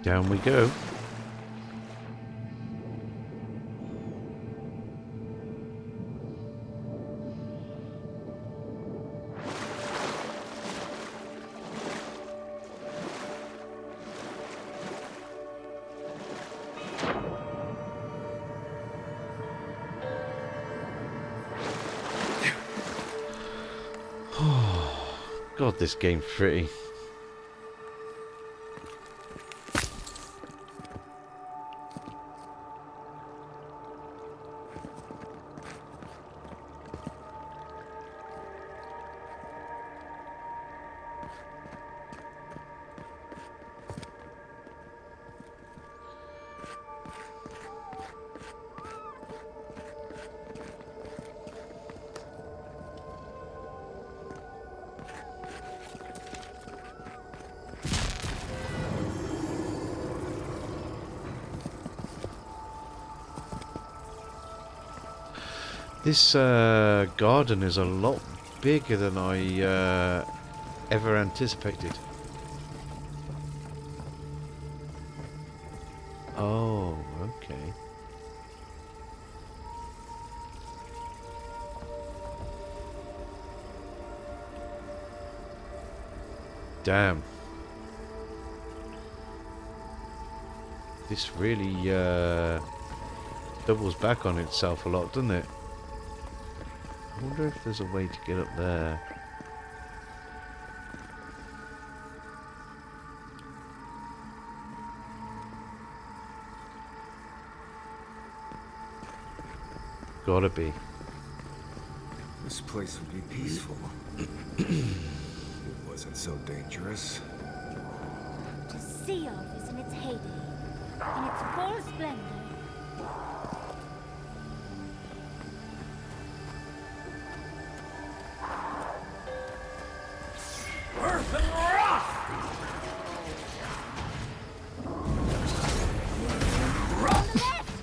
Down we go. God, this game's pretty. This garden is a lot bigger than I ever anticipated. Oh, okay. Damn. This really doubles back on itself a lot, doesn't it? I wonder if there's a way to get up there. Gotta be. This place would be peaceful. It wasn't so dangerous. To see all this in its heyday, in its full splendor. Earth and rock! On the left!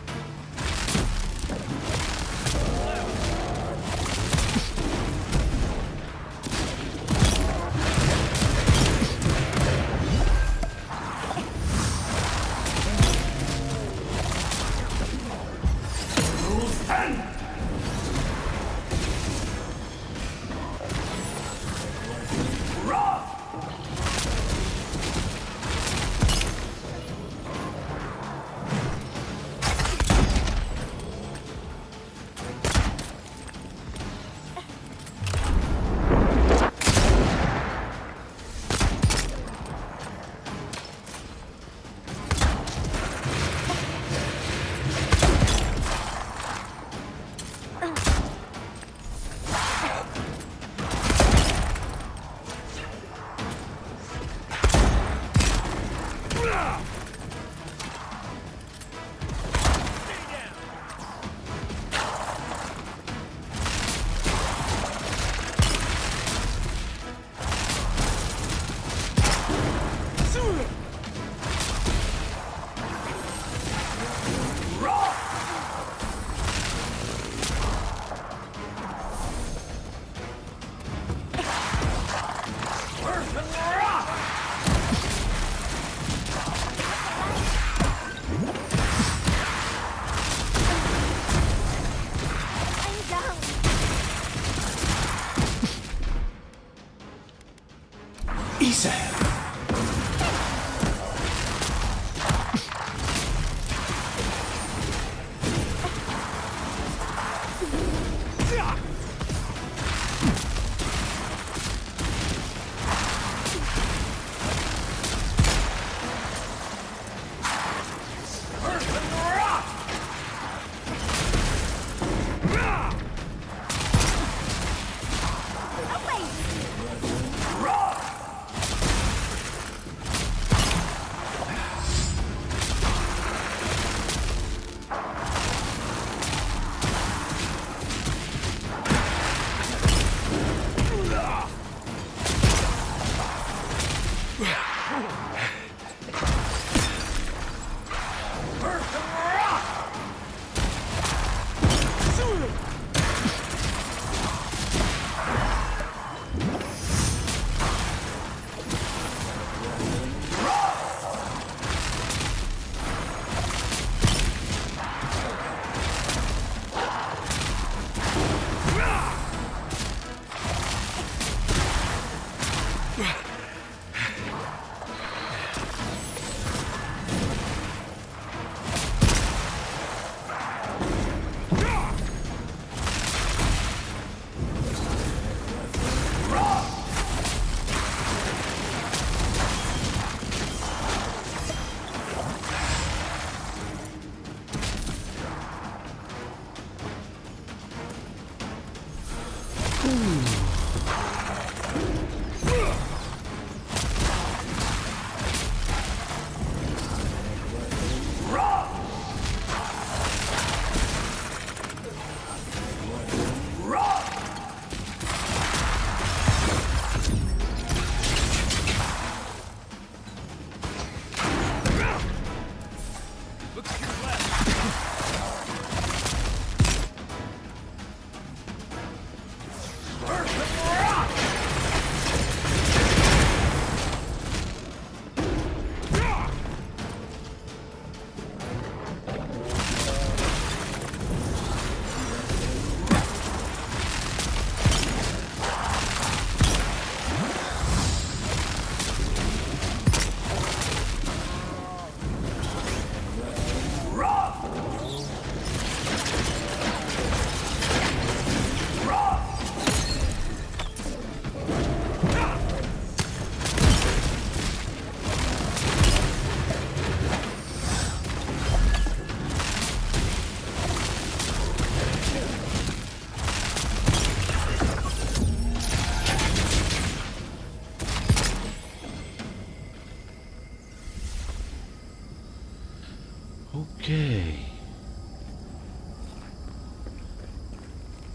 Okay.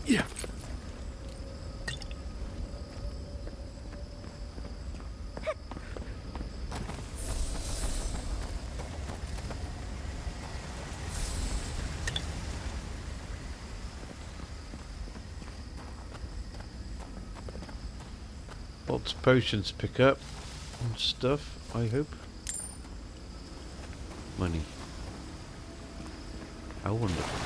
Yeah. Lots of potions to pick up and stuff, I hope. Money. How wonderful.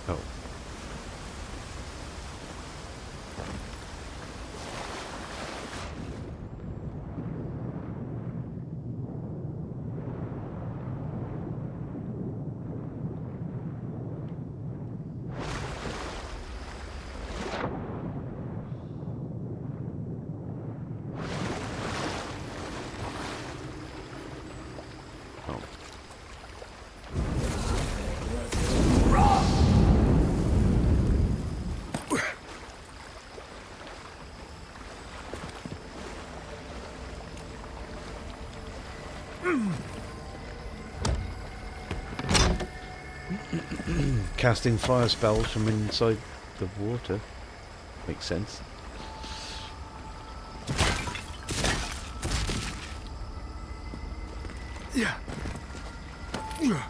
Oh. Casting fire spells from inside the water. Makes sense. Yeah. Yeah.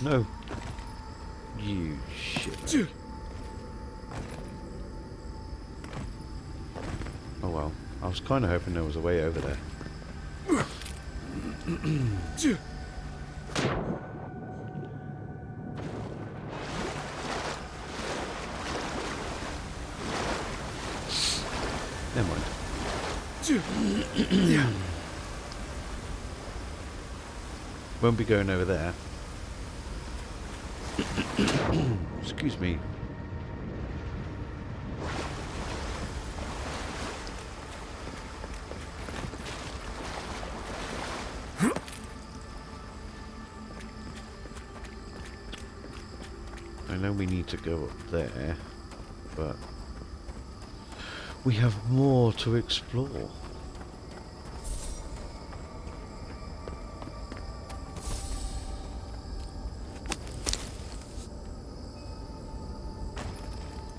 No. You shit. Oh well. I was kind of hoping there was a way over there. Never mind. Won't be going over there. Excuse me. I know we need to go up there, but we have more to explore.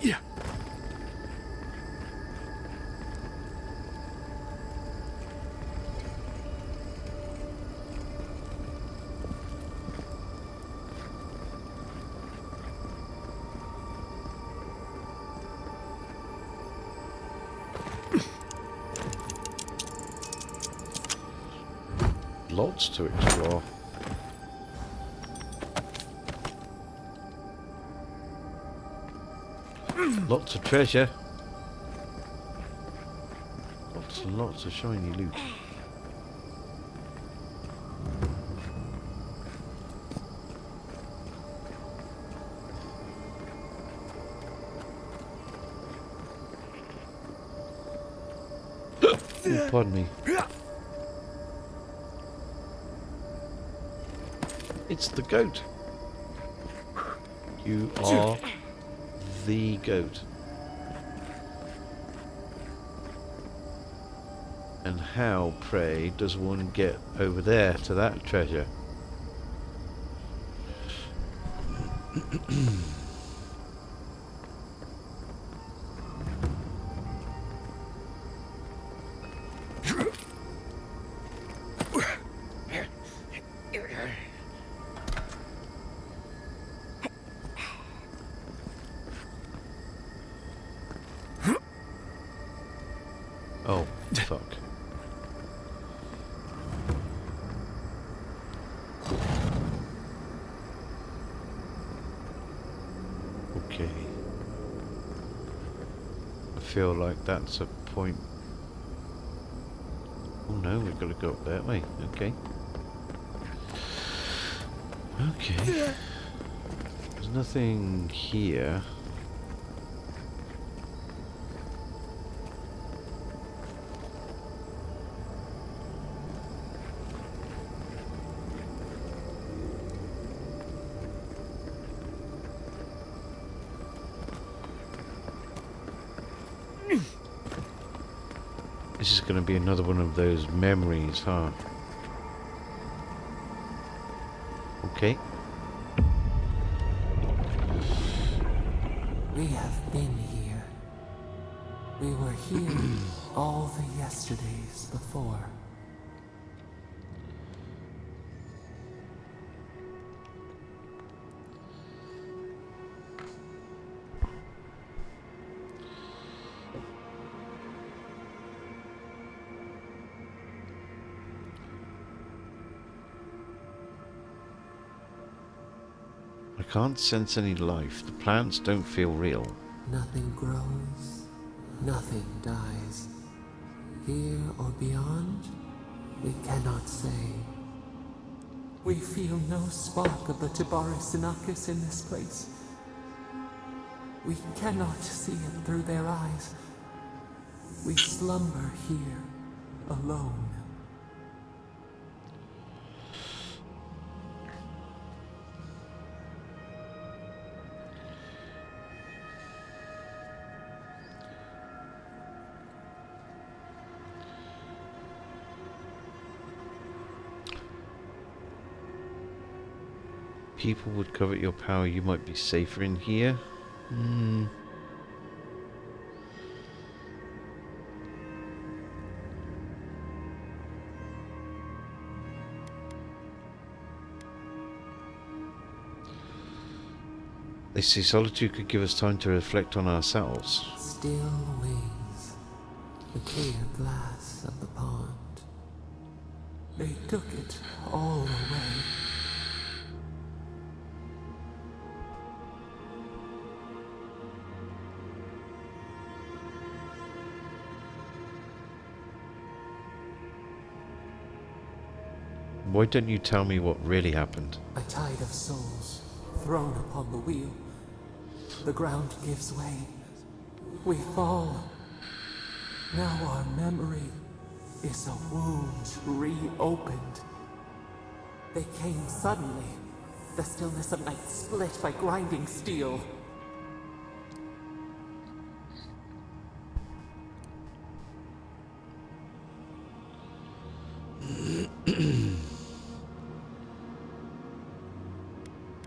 Yeah. Lots to explore. Lots of treasure. Lots and lots of shiny loot. Oh, pardon me. It's the goat. You are the goat. And how, pray, does one get over there to that treasure? Fuck. Okay. I feel like that's a point. Oh no, we've got to go up that way. Okay. Okay. There's nothing here. This is going to be another one of those memories, huh? Okay. We have been here. We were here all the yesterdays before. I can't sense any life. The plants don't feel real. Nothing grows, nothing dies. Here or beyond, we cannot say. We feel no spark of the Tibaris Inachus in this place. We cannot see it through their eyes. We slumber here, alone. People would covet your power. You might be safer in here. They say solitude could give us time to reflect on ourselves. Still wings, the clear glass of the pond. They took it all away. Why don't you tell me what really happened? A tide of souls thrown upon the wheel. The ground gives way. We fall. Now our memory is a wound reopened. They came suddenly. The stillness of night split by grinding steel.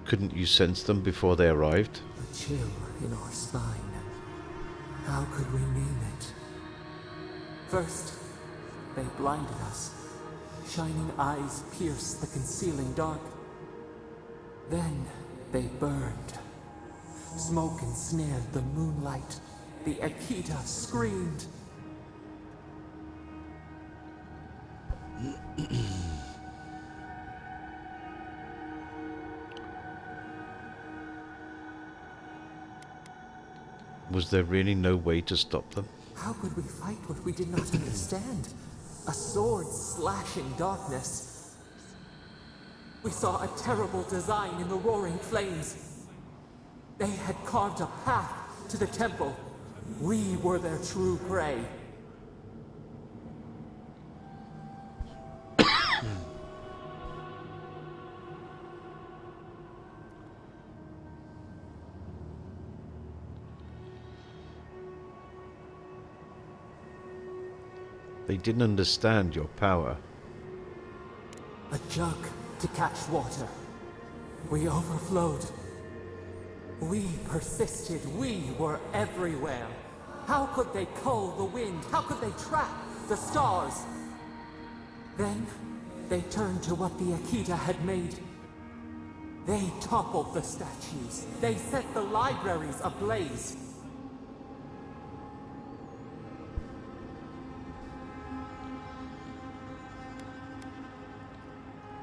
Couldn't you sense them before they arrived? A chill in our spine. How could we name it? First, they blinded us. Shining eyes pierced the concealing dark. Then they burned. Smoke ensnared the moonlight. The Akita screamed. Was there really no way to stop them? How could we fight what we did not understand? A sword slashing darkness. We saw a terrible design in the roaring flames. They had carved a path to the temple. We were their true prey. They didn't understand your power. A jug to catch water. We overflowed. We persisted. We were everywhere. How could they cull the wind? How could they trap the stars? Then they turned to what the Akita had made. They toppled the statues. They set the libraries ablaze.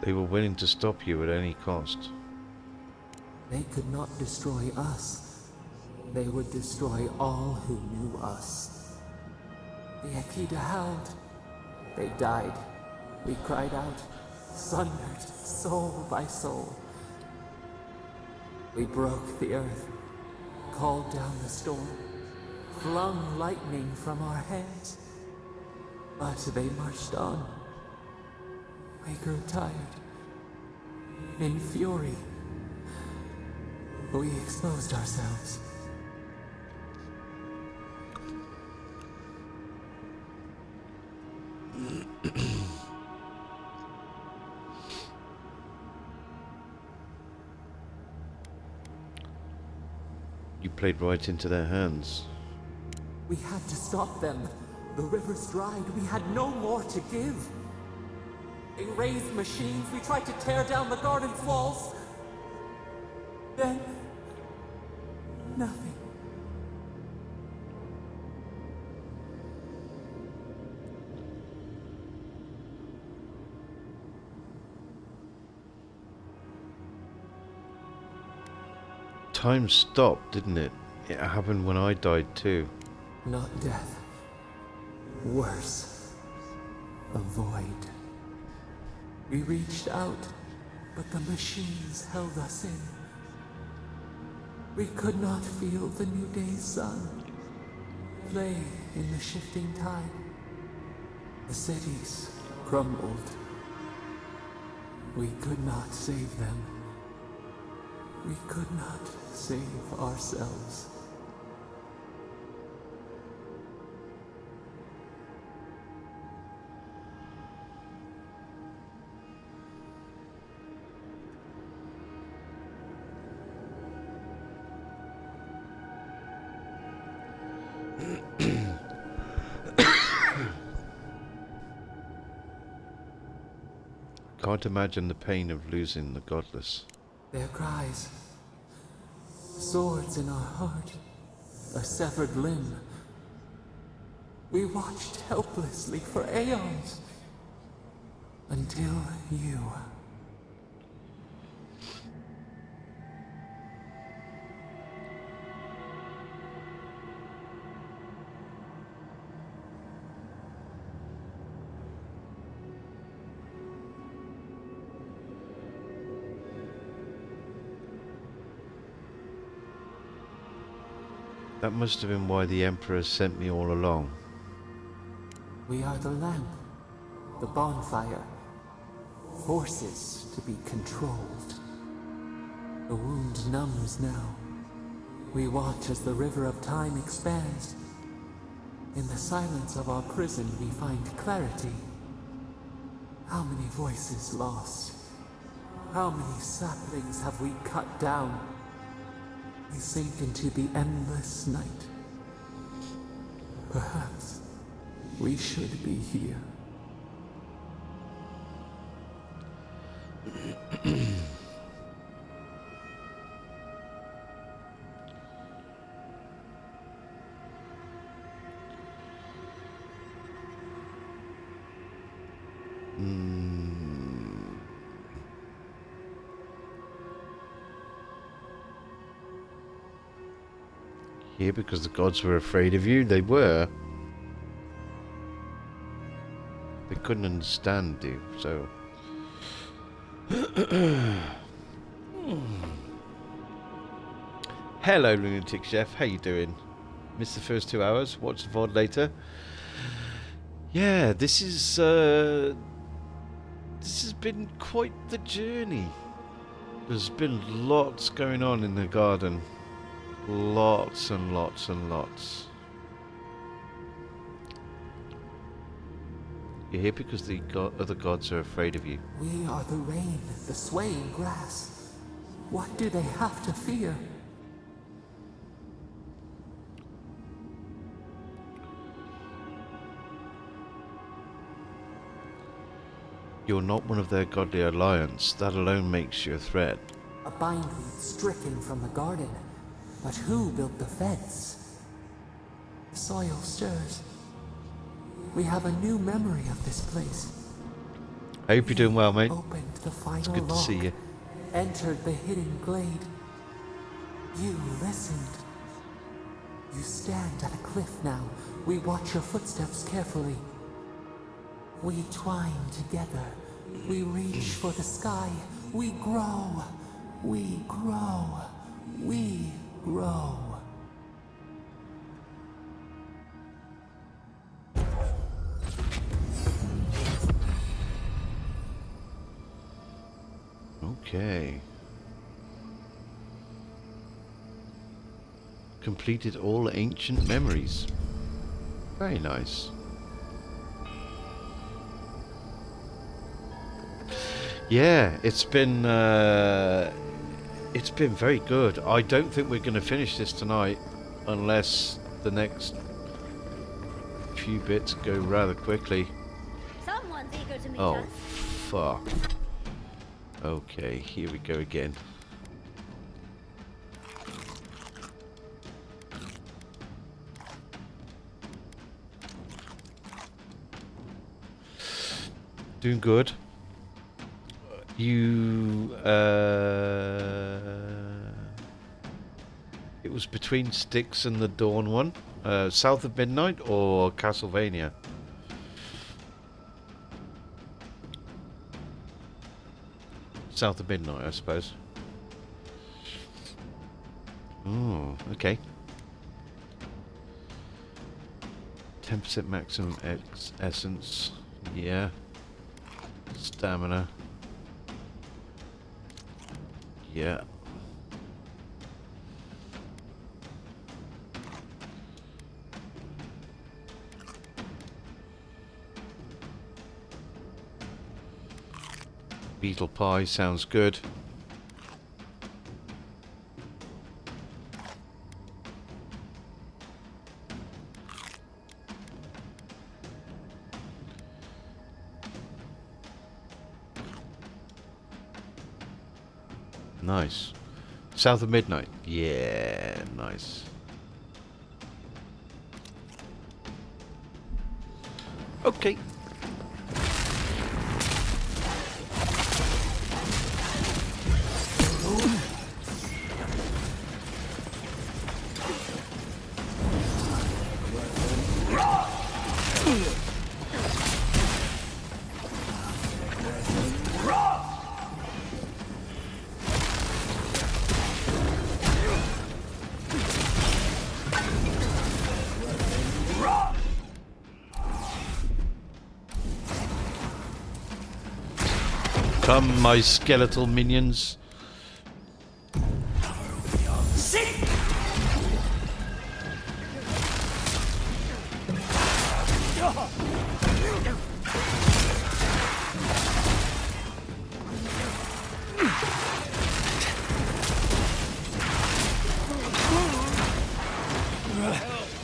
They were willing to stop you at any cost. They could not destroy us. They would destroy all who knew us. The Akida howled. They died. We cried out, sundered soul by soul. We broke the earth, called down the storm, flung lightning from our hands. But they marched on. We grew tired. In fury, we exposed ourselves. You played right into their hands. We had to stop them. The rivers dried. We had no more to give. They raised machines. We tried to tear down the garden's walls. Then, nothing. Time stopped, didn't it? It happened when I died too. Not death. Worse. A void. We reached out, but the machines held us in. We could not feel the new day's sun play in the shifting tide. The cities crumbled. We could not save them. We could not save ourselves. Can't imagine the pain of losing the godless. Their cries, swords in our heart, a severed limb. We watched helplessly for aeons, until you. That must have been why the Emperor sent me all along. We are the lamp, the bonfire, forces to be controlled. The wound numbs now. We watch as the river of time expands. In the silence of our prison we find clarity. How many voices lost? How many saplings have we cut down? We sink into the endless night. Perhaps we should be here. Here because the gods were afraid of you? They were. They couldn't understand you, so... Hello, Lunatic Chef. How you doing? Missed the first 2 hours. Watch the VOD later. Yeah, this has been quite the journey. There's been lots going on in the garden. Lots and lots and lots. You're here because the other gods are afraid of you. We are the rain, the swaying grass. What do they have to fear? You're not one of their godly alliance. That alone makes you a threat. A bindweed stricken from the garden. But who built the fence? The soil stirs. We have a new memory of this place. I hope you're doing well, mate. Opened the final It's good to lock, see you. entered the hidden glade. You listened. You stand at a cliff now. We watch your footsteps carefully. We twine together. We reach for the sky. We grow. We grow. We grow. Okay. Completed all ancient memories. Very nice. Yeah, it's been very good. I don't think we're going to finish this tonight unless the next few bits go rather quickly. Someone's eager to meet Oh, us. fuck. Okay, here we go again. Doing good. You, it was between Styx and the Dawn one. South of Midnight or Castlevania? South of Midnight, I suppose. Oh, okay. 10% maximum essence. Yeah. Stamina. Yeah. Beetle pie sounds good. Nice. South of Midnight. Yeah, nice. Okay. Come, my skeletal minions.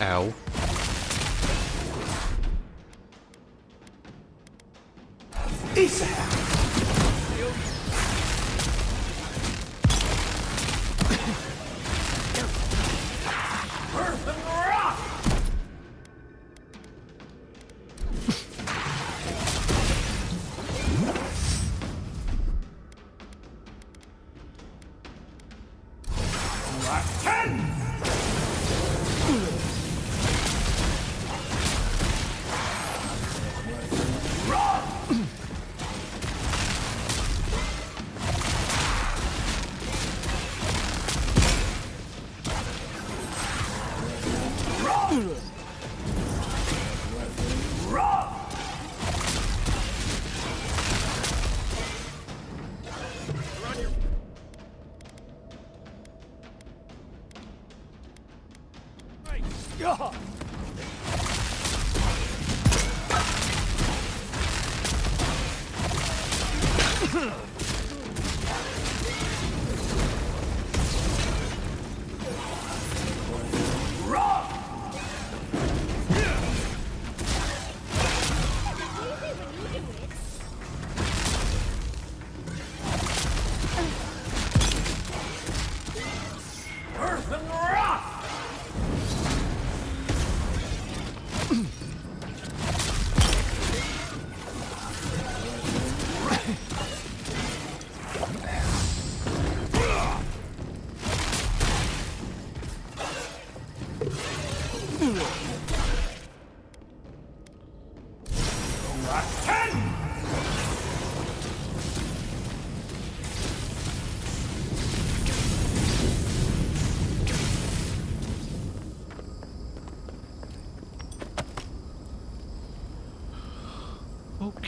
Ow.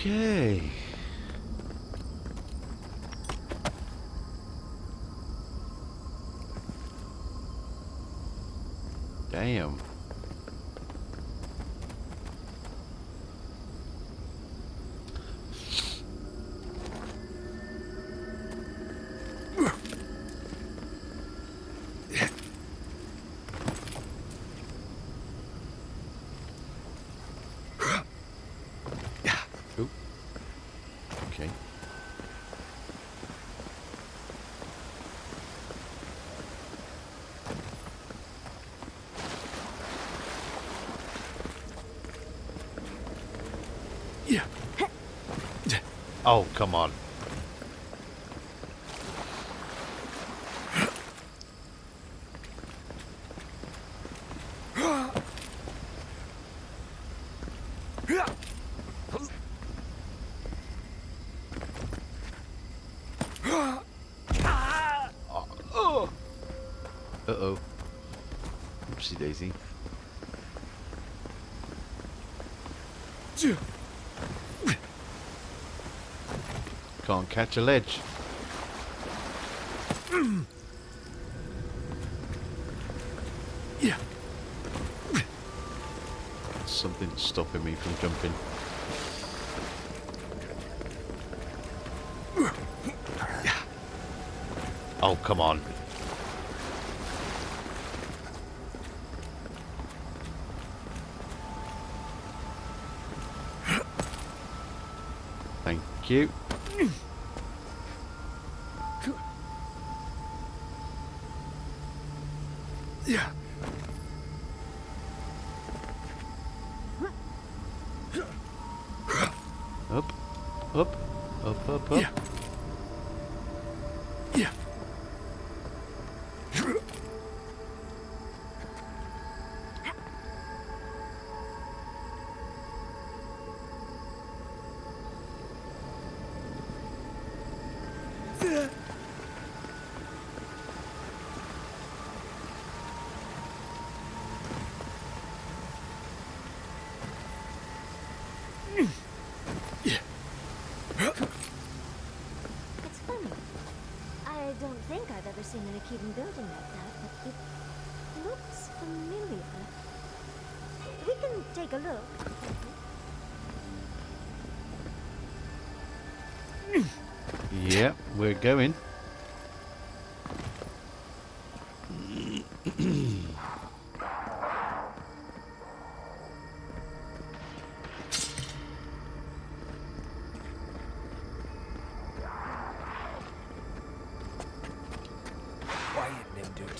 Okay. Damn. Oop. Okay. Oh, come on. Uh-oh. Oopsie daisy. Can't catch a ledge. Something's stopping me from jumping. Oh, come on. Thank you. Yeah. Up, up, up, up, up. Yeah. Yeah. It's funny. I don't think I've ever seen an Akedan building like that, but it looks familiar. We can take a look. Yeah, we're going. Quiet, Nimdut.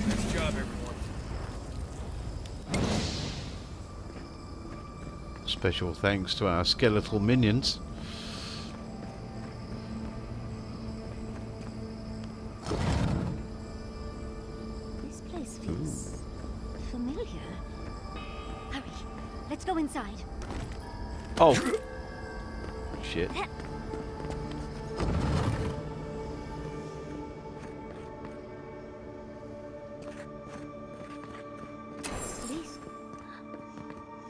Nice job, everyone. Special thanks to our skeletal minions. This place feels familiar. Hurry, let's go inside. Oh. Shit.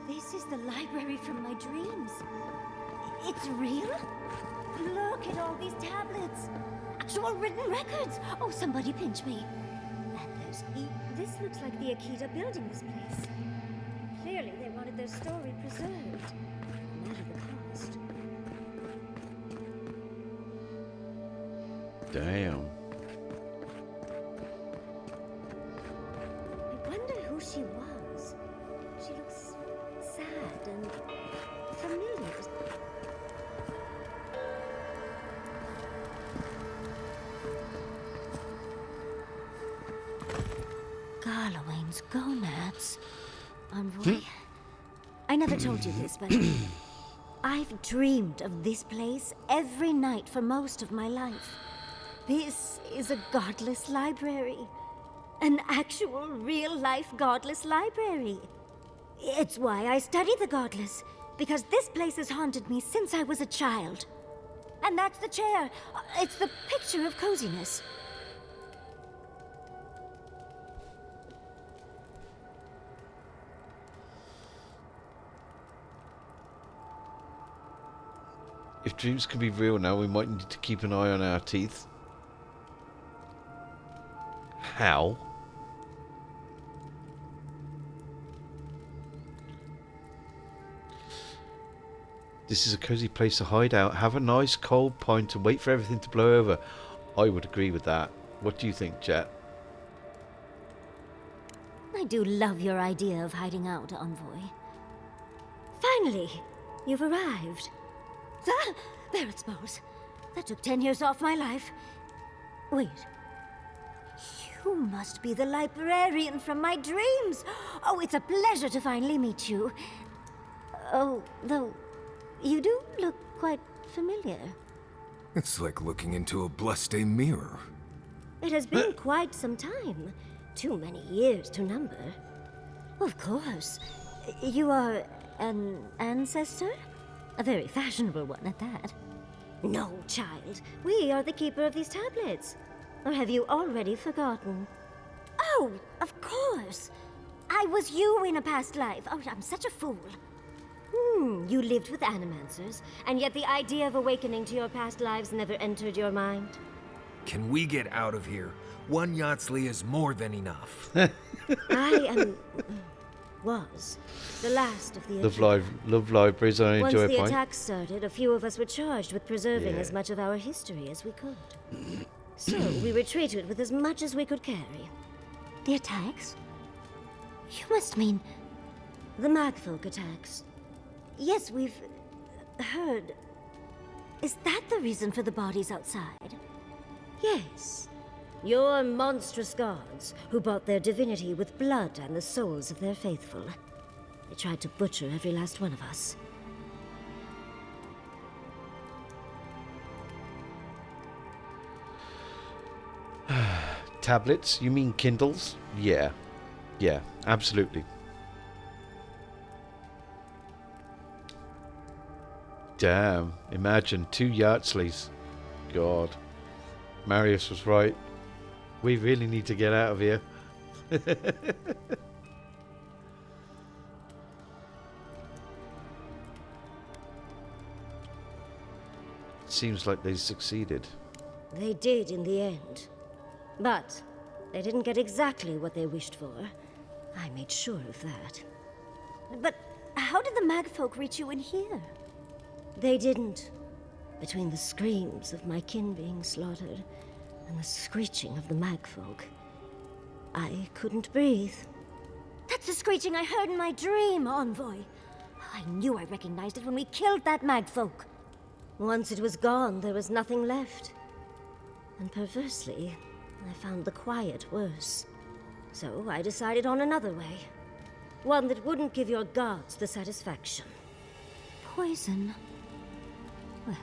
This is the library from my dreams. It's real? Look at all these tablets. Actual written records. Oh, somebody pinch me. And there's this looks like the Akita building this place. Clearly, they wanted their story preserved. No matter the cost. Damn. I wonder who she was. She looks sad and familiar. Garlawain's gonads. Envoy. I never told you this, but I've dreamed of this place every night for most of my life. This is a godless library. An actual, real-life godless library. It's why I study the godless, because this place has haunted me since I was a child. And that's the chair. It's the picture of coziness. If dreams can be real now, we might need to keep an eye on our teeth. How? This is a cozy place to hide out, have a nice cold pint and wait for everything to blow over. I would agree with that. What do you think, Jet? I do love your idea of hiding out, Envoy. Finally, you've arrived. Ah, there it smells. That took 10 years off my life. Wait. You must be the librarian from my dreams. Oh, it's a pleasure to finally meet you. Oh, though, you do look quite familiar. It's like looking into a blood-stained mirror. It has been quite some time. Too many years to number. Of course. You are an ancestor? A very fashionable one at that. No, child. We are the keeper of these tablets. Or have you already forgotten? Oh, of course. I was you in a past life. Oh, I'm such a fool. You lived with animancers, and yet the idea of awakening to your past lives never entered your mind. Can we get out of here? One Yatsley is more than enough. Was the last of the Love libraries, I Once enjoy the a pint. attack started, a few of us were charged with preserving as much of our history as we could. So we retreated with as much as we could carry. The attacks? You must mean the Magfolk attacks. Yes, we've heard. Is that the reason for the bodies outside? Yes. Your monstrous gods, who bought their divinity with blood and the souls of their faithful. They tried to butcher every last one of us. Tablets? You mean Kindles? Yeah. Yeah, absolutely. Damn. Imagine 2 Yardsleys. God. Marius was right. We really need to get out of here. Seems like they succeeded. They did in the end. But they didn't get exactly what they wished for. I made sure of that. But how did the Magfolk reach you in here? They didn't. Between the screams of my kin being slaughtered and the screeching of the Magfolk, I couldn't breathe. That's the screeching I heard in my dream, Envoy. I knew I recognized it when we killed that Magfolk. Once it was gone, there was nothing left. And perversely, I found the quiet worse. So I decided on another way. One that wouldn't give your gods the satisfaction. Poison. Well,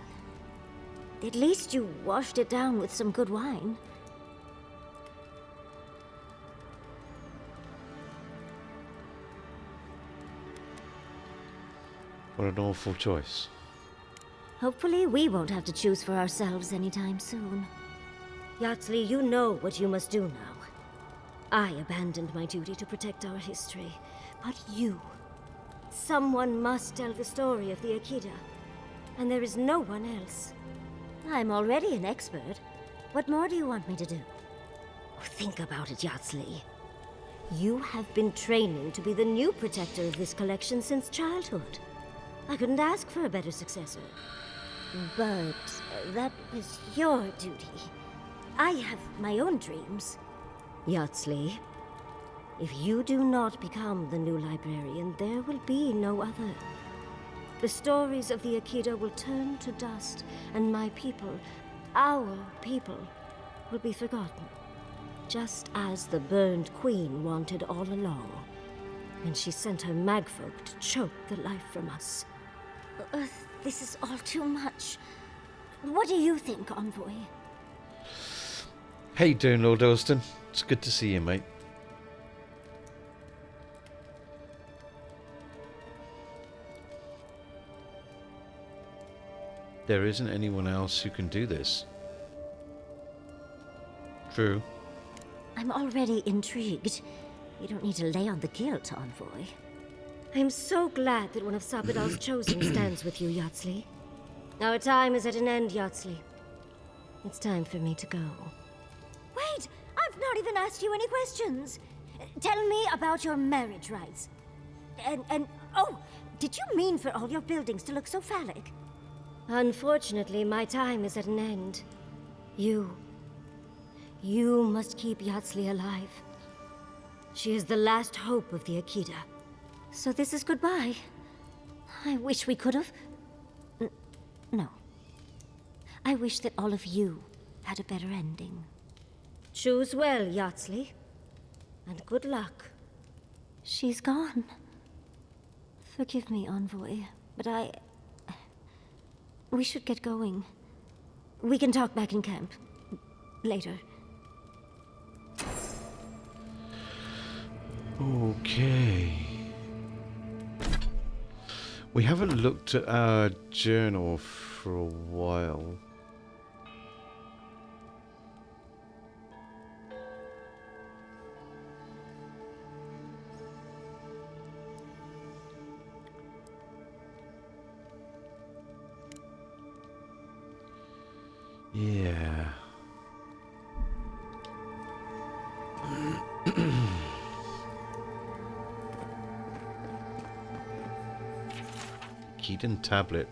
at least you washed it down with some good wine. What an awful choice. Hopefully we won't have to choose for ourselves anytime soon. Yatsley, you know what you must do now. I abandoned my duty to protect our history, but you... Someone must tell the story of the Akita, and there is no one else. I'm already an expert. What more do you want me to do? Think about it, Yatsley. You have been training to be the new protector of this collection since childhood. I couldn't ask for a better successor. But that was your duty. I have my own dreams. Yatsley, if you do not become the new librarian, there will be no other. The stories of the Akita will turn to dust, and my people, our people, will be forgotten. Just as the burned queen wanted all along, when she sent her magfolk to choke the life from us. This is all too much. What do you think, Envoy? How you doing, Lord Elston? It's good to see you, mate. There isn't anyone else who can do this. True. I'm already intrigued. You don't need to lay on the guilt, Envoy. I'm so glad that one of Sapidal's chosen stands with you, Yatsley. Our time is at an end, Yatsley. It's time for me to go. Wait! I've not even asked you any questions! Tell me about your marriage rights. Oh, did you mean for all your buildings to look so phallic? Unfortunately, my time is at an end. You must keep Yatsley alive. She is the last hope of the Akita. So this is goodbye. I wish we could have... No. I wish that all of you had a better ending. Choose well, Yatsley. And good luck. She's gone. Forgive me, Envoy, but we should get going. We can talk back in camp. Later. Okay. We haven't looked at our journal for a while. Yeah. Keaton tablet.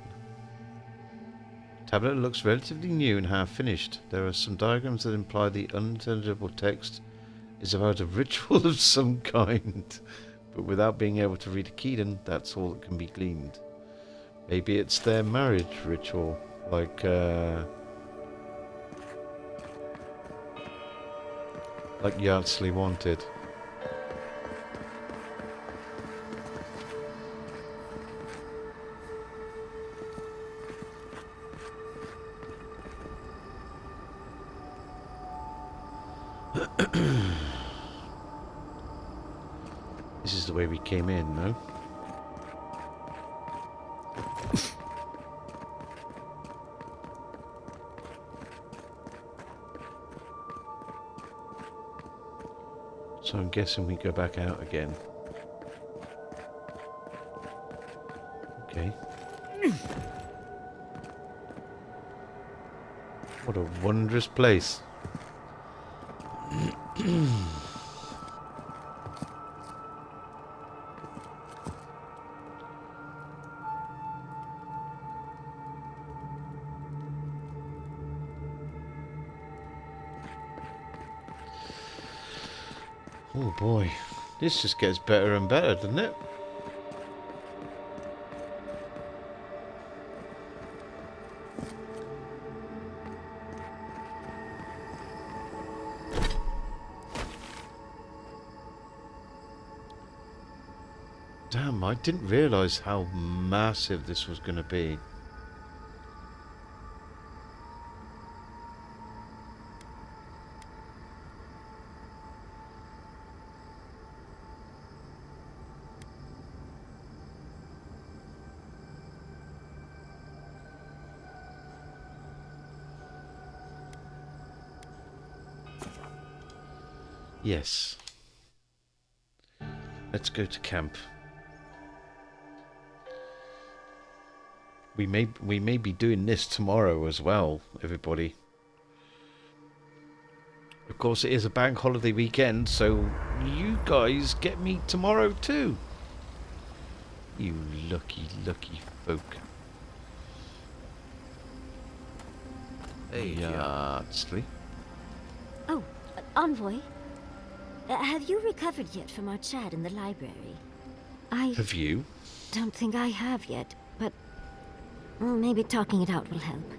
Tablet looks relatively new and half finished. There are some diagrams that imply the unintelligible text is about a ritual of some kind. But without being able to read a Keaton, that's all that can be gleaned. Maybe it's their marriage ritual, like Yardsley wanted. This is the way we came in, no? So I'm guessing we go back out again. Okay. What a wondrous place. Oh boy, this just gets better and better, doesn't it? Damn, I didn't realise how massive this was going to be. Yes. Let's go to camp. we may be doing this tomorrow as well, everybody. Of course, it is a bank holiday weekend, so you guys get me tomorrow too. You lucky, lucky folk. Hey, Yardsley. Oh, Envoy. Have you recovered yet from our chat in the library? I Have you? don't think I have yet, but maybe talking it out will help.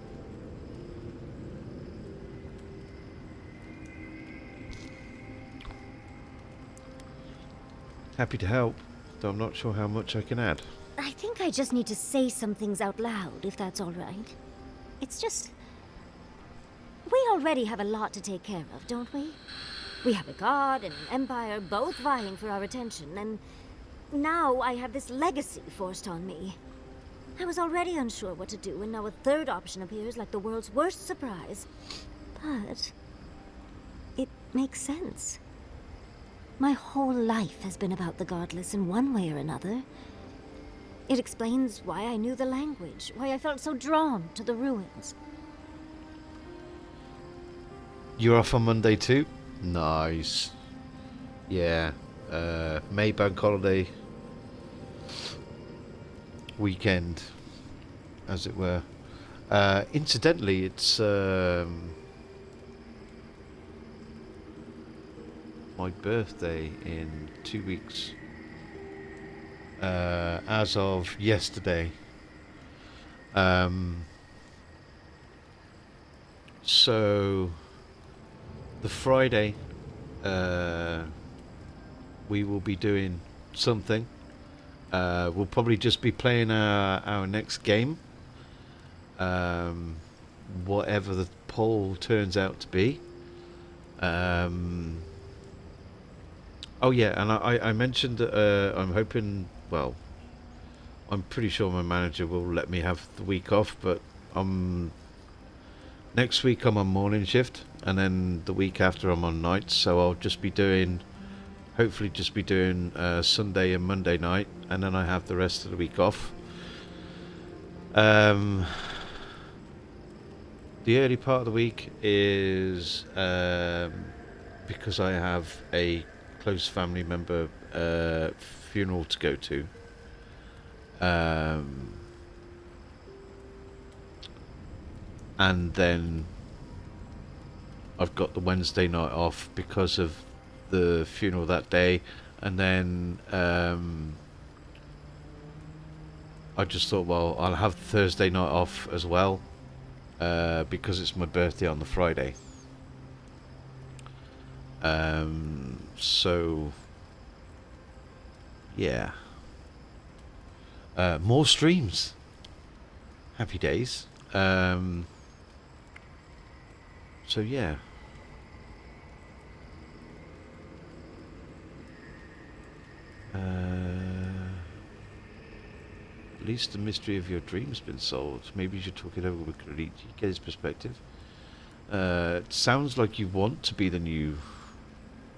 Happy to help, though I'm not sure how much I can add. I think I just need to say some things out loud, if that's all right. It's just... we already have a lot to take care of, don't we? We have a god and an empire both vying for our attention, and now I have this legacy forced on me. I was already unsure what to do, and now a third option appears like the world's worst surprise. But... it makes sense. My whole life has been about the godless in one way or another. It explains why I knew the language, why I felt so drawn to the ruins. You're off on Monday too? Nice. Yeah. May bank holiday weekend, as it were. Incidentally, it's my birthday in 2 weeks. As of yesterday. So the Friday, we will be doing something. We'll probably just be playing our next game, whatever the poll turns out to be. Oh yeah, and I mentioned that I'm hoping, well, I'm pretty sure my manager will let me have the week off, but next week I'm on morning shift, and then the week after I'm on nights, so I'll just be doing, hopefully just be doing Sunday and Monday night, and then I have the rest of the week off. The early part of the week is because I have a close family member funeral to go to. And then I've got the Wednesday night off because of the funeral that day, and then I just thought, well, I'll have Thursday night off as well, because it's my birthday on the Friday. So yeah, more streams. Happy days. So yeah. At least the mystery of your dream's been solved. Maybe you should talk it over with Khalid, get his perspective. It sounds like you want to be the new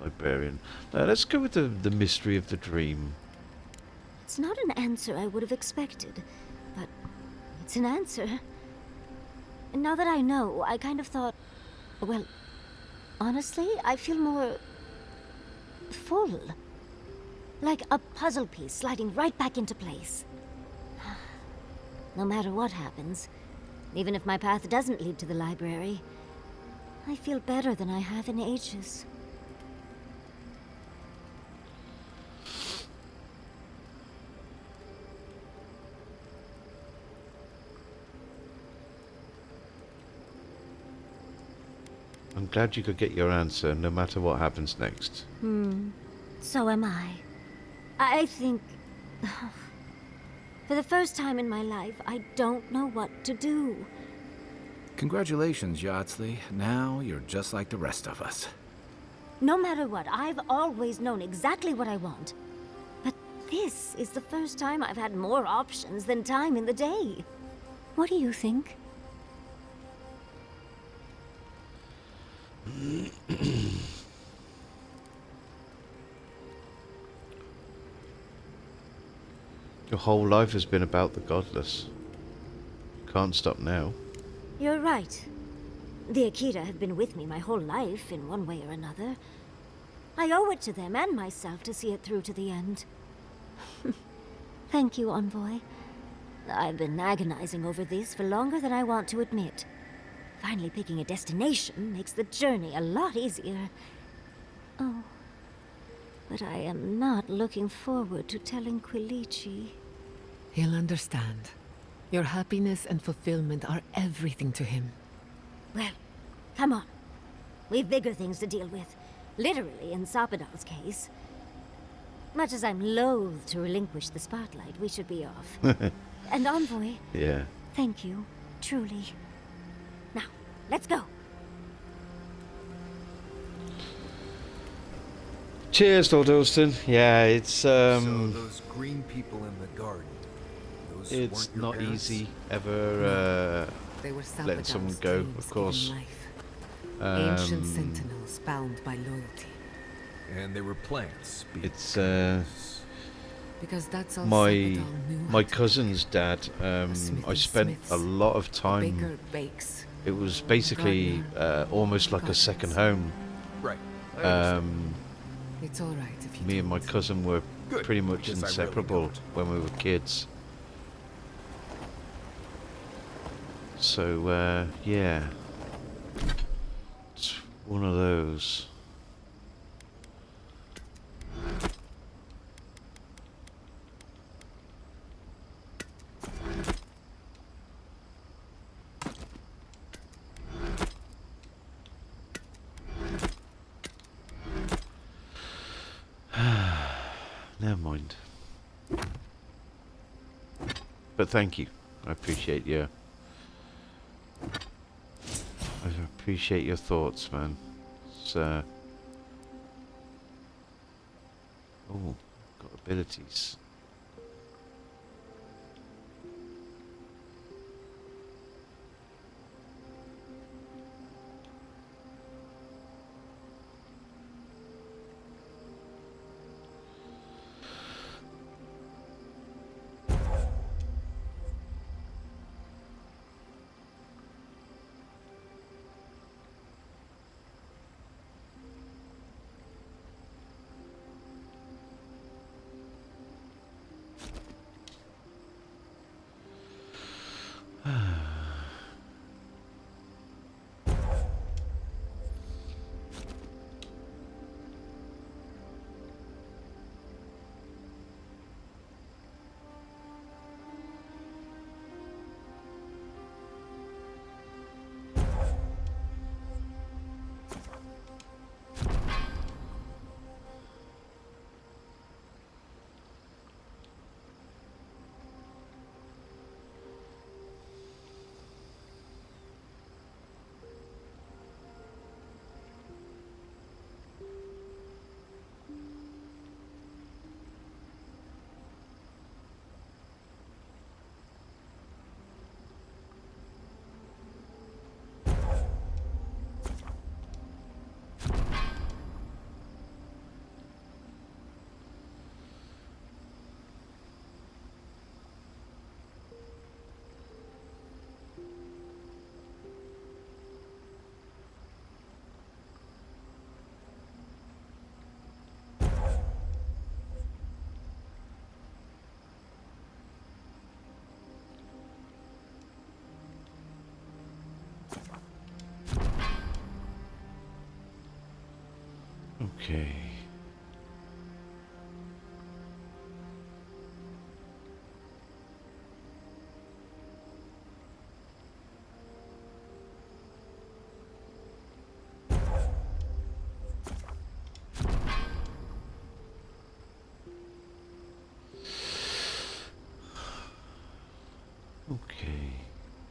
librarian. Let's go with the mystery of the dream. It's not an answer I would have expected, but it's an answer. And now that I know, I kind of thought, well, honestly, I feel more full. Like a puzzle piece sliding right back into place. No matter what happens, even if my path doesn't lead to the library, I feel better than I have in ages. I'm glad you could get your answer, no matter what happens next. So am I. I think... for the first time in my life, I don't know what to do. Congratulations, Yardsley. Now you're just like the rest of us. No matter what, I've always known exactly what I want. But this is the first time I've had more options than time in the day. What do you think? Your whole life has been about the godless. Can't stop now. You're right. The Akira have been with me my whole life, in one way or another. I owe it to them and myself to see it through to the end. Thank you, Envoy. I've been agonizing over this for longer than I want to admit. Finally picking a destination makes the journey a lot easier. Oh, but I am not looking forward to telling Quilici. He'll understand. Your happiness and fulfillment are everything to him. Well, come on. We've bigger things to deal with. Literally, in Sapadal's case. Much as I'm loath to relinquish the spotlight, we should be off. And Envoy, Yeah. thank you, truly. Now, let's go. Cheers, Lord Alston. Yeah, it's So those green people in the garden, those it's weren't your not parents? easy ever They were letting someone Sapadal's go, dreams of course. given life. Ancient Um, sentinels bound by loyalty. And they were plants. It's Because that's all my Sapadal knew how my to cousin's dad. smith I and spent smiths. a lot of do. time. Baker bakes. It was basically almost like a second home. Right. It's all right if you Me and my don't. cousin were Good, pretty much because I really inseparable don't. when we were kids. So yeah, it's one of those. Never mind. But thank you. I appreciate your thoughts, man. It's oh, got abilities. Okay. Okay.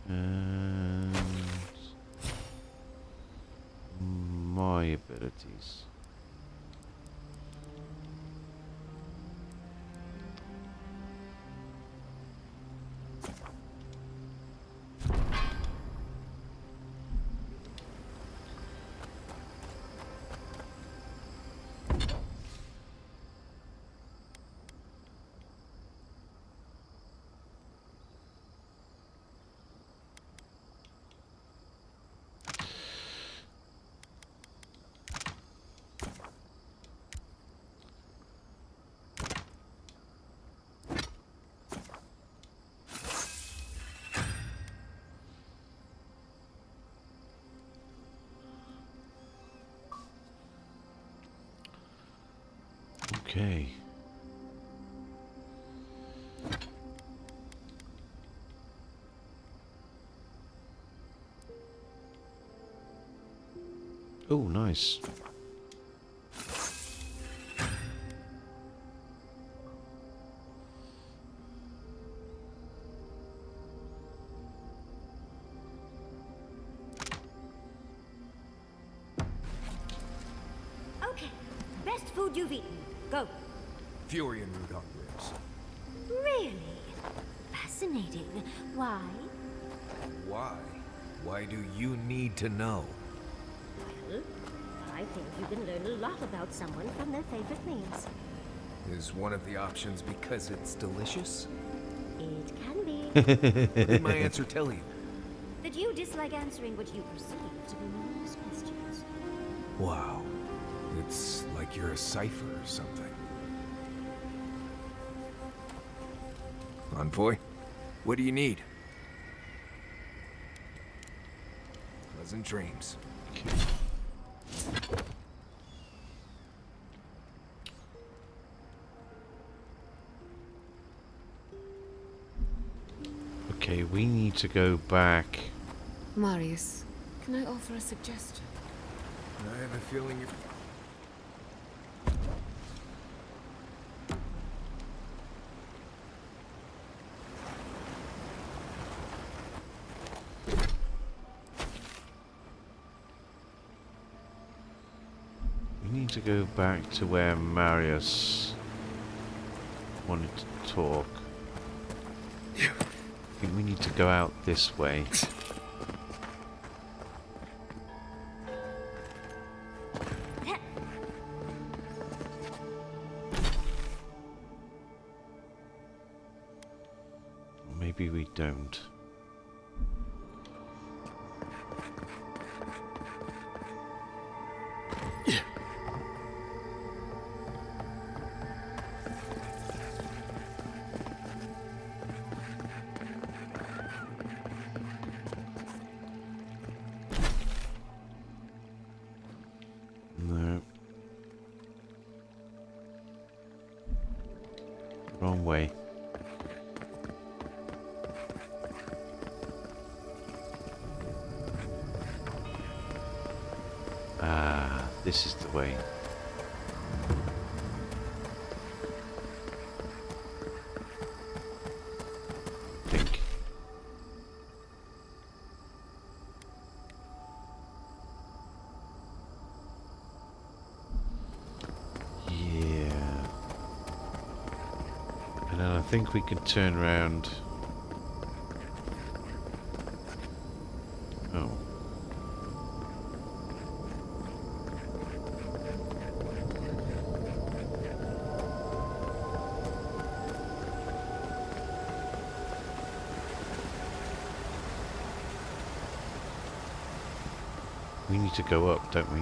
And my abilities. Okay. Oh, nice. Okay, best food you've eaten. Go. Fury and Rudolph ribs. Really? Fascinating. Why? Why? Why do you need to know? Well, I think you can learn a lot about someone from their favorite meals. Is one of the options because it's delicious? It can be. What did my answer tell you? That you dislike answering what you perceive to be meaningless questions. Wow. It's like you're a cipher or something. Envoy, what do you need? Pleasant dreams. Okay, we need to go back. Marius, can I offer a suggestion? I have a feeling you're... We need to go back to where Marius wanted to talk. I think we need to go out this way. Maybe we don't. No. Wrong way. Ah, this is the way. I think. Yeah. And then I think we can turn around. Oh. We need to go up, don't we?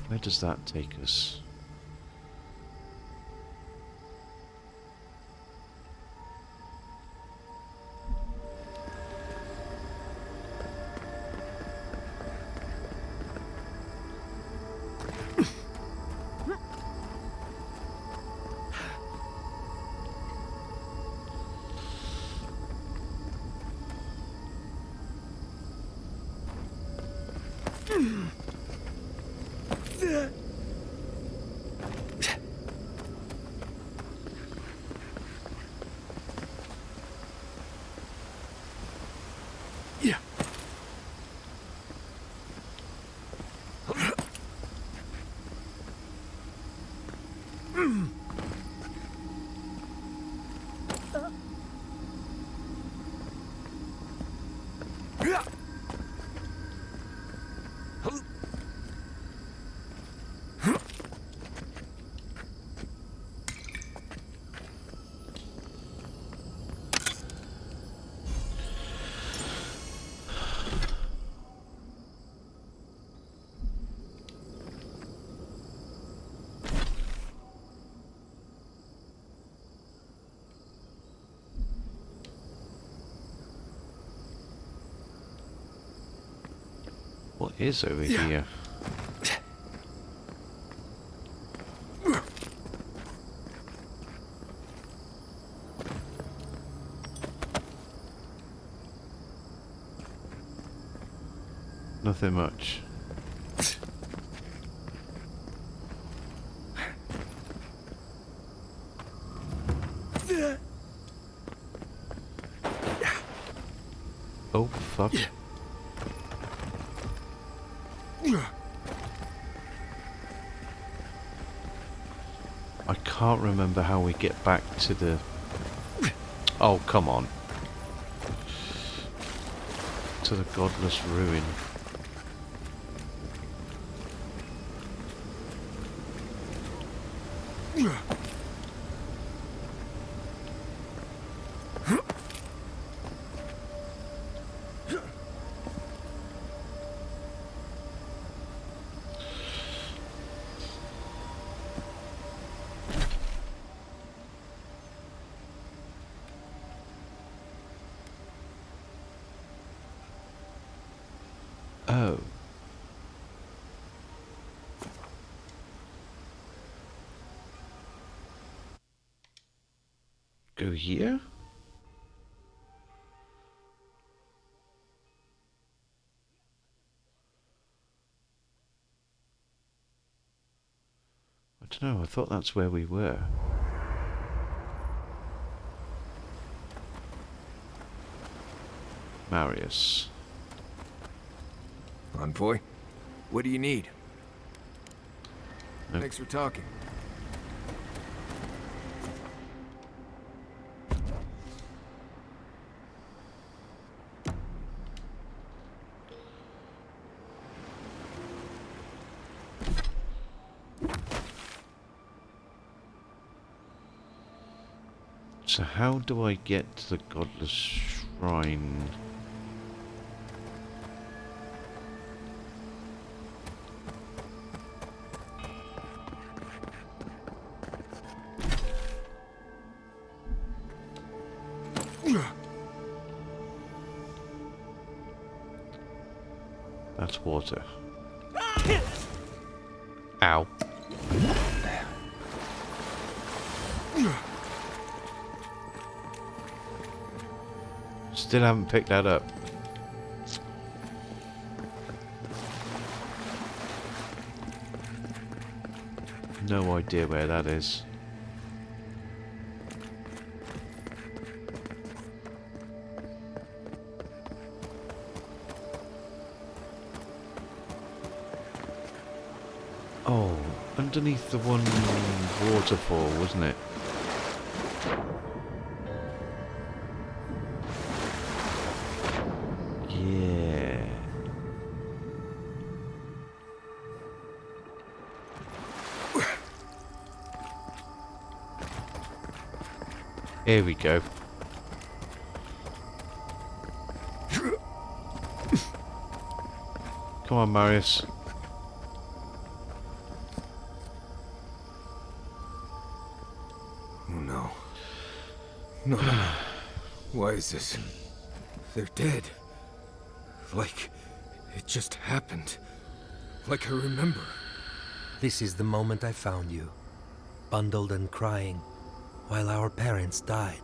Where does that take us? is over here. Nothing much. Oh, fuck. I can't remember how we get back to the... Oh, come on. To the godless ruin. Oh. Go here? I don't know, I thought that's where we were. Marius. Envoy, what do you need? Nope. Thanks for talking. So how do I get to the godless shrine? That's water. Ow. Still haven't picked that up. No idea where that is. Oh, underneath the one waterfall, wasn't it? Yeah. Here we go. Come on, Marius. Oh no. No, no, no. Why is this? They're dead. Like it just happened. Like I remember. This is the moment I found you, bundled and crying, while our parents died.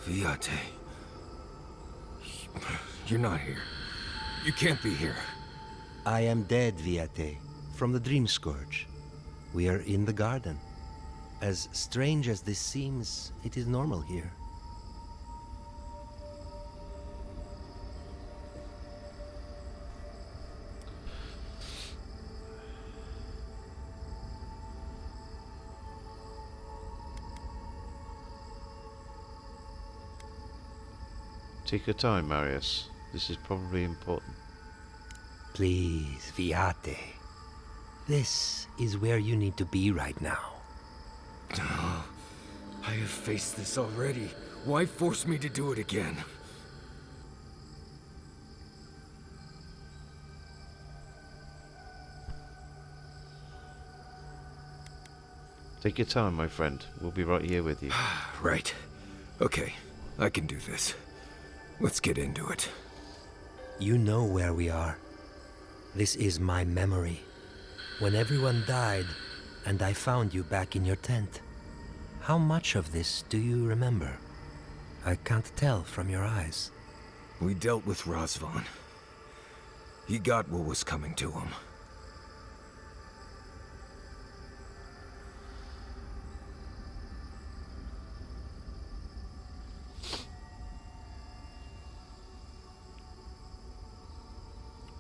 Viate. You're not here. You can't be here. I am dead, Viate, from the Dream Scourge. We are in the garden. As strange as this seems, it is normal here. Take your time, Marius. This is probably important. Please, Viate. This is where you need to be right now. Oh, I have faced this already. Why force me to do it again? Take your time, my friend. We'll be right here with you. Right. Okay, I can do this. Let's get into it. You know where we are. This is my memory. When everyone died, and I found you back in your tent. How much of this do you remember? I can't tell from your eyes. We dealt with Razvan. He got what was coming to him.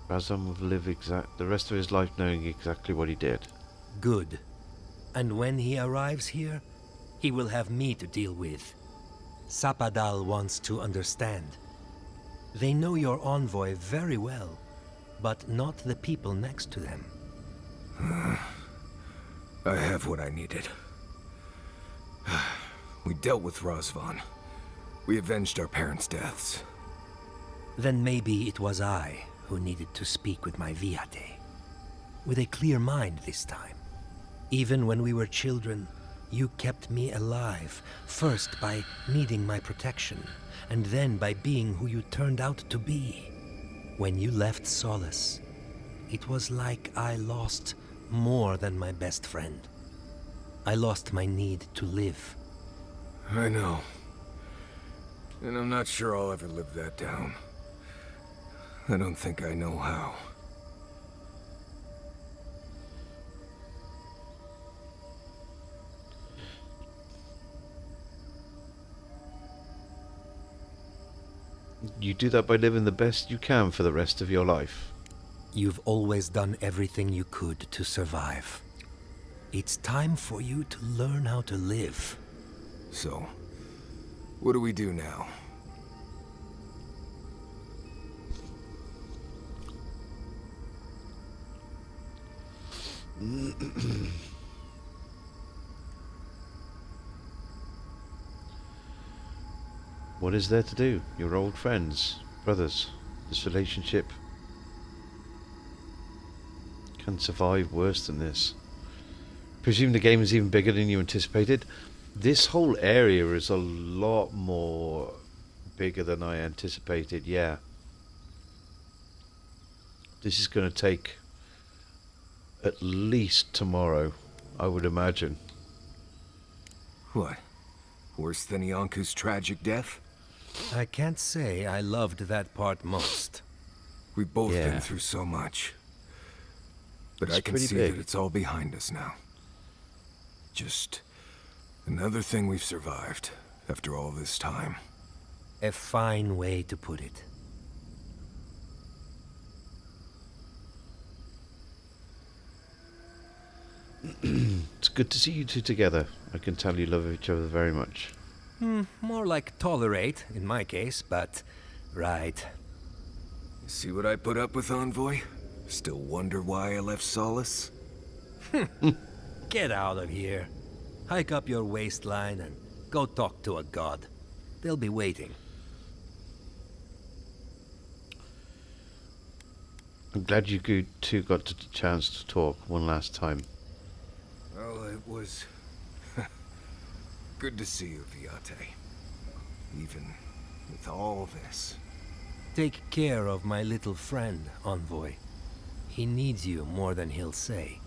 Razvan will live the rest of his life knowing exactly what he did. Good. And when he arrives here, he will have me to deal with. Sapadal wants to understand. They know your envoy very well, but not the people next to them. I have what I needed. We dealt with Razvan. We avenged our parents' deaths. Then maybe it was I who needed to speak with my Viate. With a clear mind this time. Even when we were children, you kept me alive, first by needing my protection, and then by being who you turned out to be. When you left Solace, it was like I lost more than my best friend. I lost my need to live. I know. And I'm not sure I'll ever live that down. I don't think I know how. You do that by living the best you can for the rest of your life. You've always done everything you could to survive. It's time for you to learn how to live. So, what do we do now? What is there to do? You're old friends, brothers. This relationship can survive worse than this. Presume the game is even bigger than you anticipated. This whole area is a lot more bigger than I anticipated, yeah. This is going to take at least tomorrow, I would imagine. What? Worse than Ianku's tragic death? I can't say I loved that part most. We've both been through so much. But I can see that it's all behind us now. Just another thing we've survived after all this time. A fine way to put it. It's good to see you two together. I can tell you love each other very much. More like tolerate, in my case, but... right. You see what I put up with, Envoy? Still wonder why I left Solace? Get out of here. Hike up your waistline and go talk to a god. They'll be waiting. I'm glad you two got the chance to talk one last time. Well, it was good to see you, Viate. Even with all this. Take care of my little friend, Envoy. He needs you more than he'll say.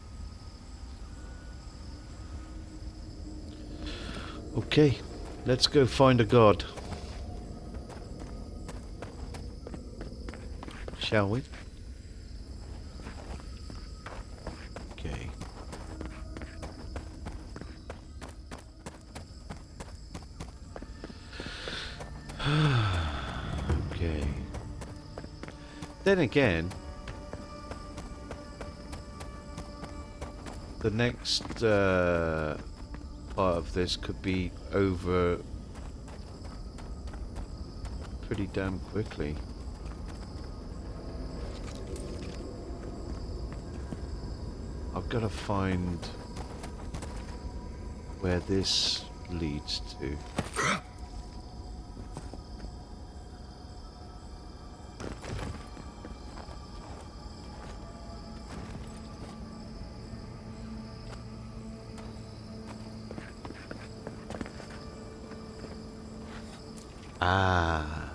Okay, let's go find a god. Shall we? Okay. Okay. Then again, the next part of this could be over pretty damn quickly. I've got to find where this leads to. Ah.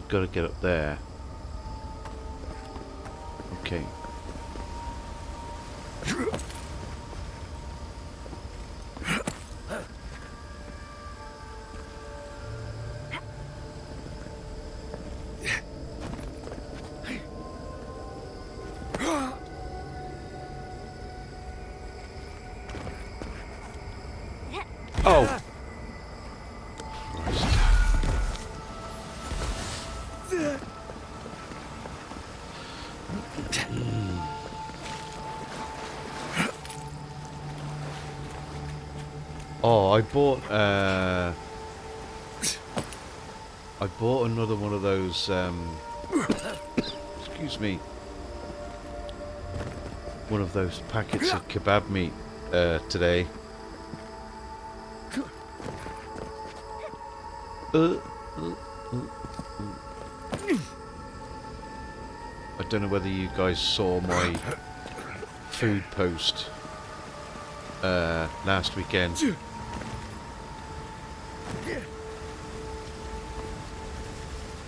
I've got to get up there. Okay. Oh! Christ. Oh, I bought another one of those excuse me, one of those packets of kebab meat today. I don't know whether you guys saw my food post last weekend.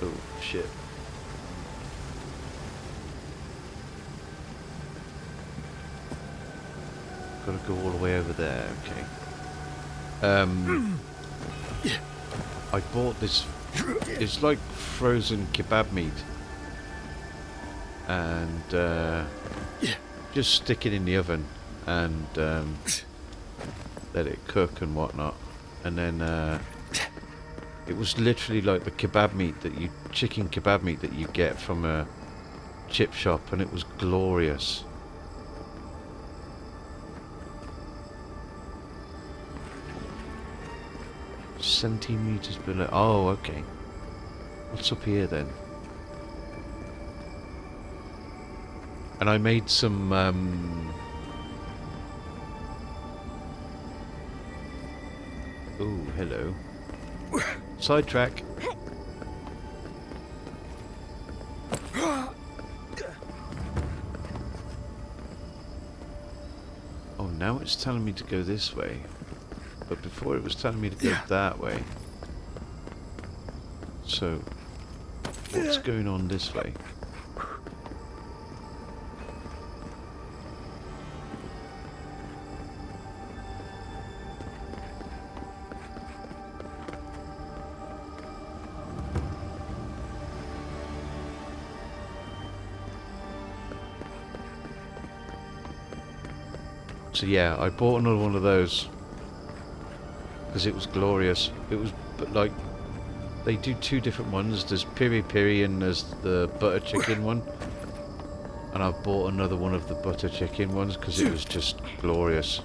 Oh shit. Gotta go all the way over there, okay. I bought this, it's like frozen kebab meat. And just stick it in the oven and let it cook and whatnot. And then it was literally like the kebab meat chicken kebab meat that you get from a chip shop, and it was glorious. Centimeters below. Oh, okay. What's up here then? And I made some ooh, hello. Sidetrack. Oh, now it's telling me to go this way. But before it was telling me to go that way. So, what's going on this way? So yeah, I bought another one of those because it was glorious. It was, but like, they do two different ones. There's piri piri and there's the butter chicken one. And I bought another one of the butter chicken ones because it was just glorious.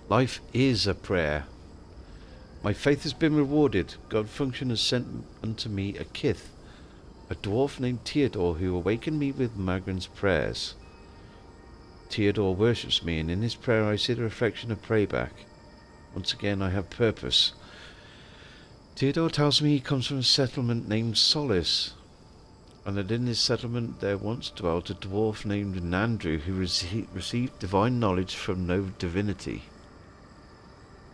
Life is a prayer. My faith has been rewarded. God Function has sent unto me a kith, a dwarf named Theodore, who awakened me with Magran's prayers. Theodore worships me, and in his prayer I see the reflection of Prayback. Once again I have purpose. Theodore tells me he comes from a settlement named Solace, and that in this settlement there once dwelt a dwarf named Nandrew who received divine knowledge from no divinity.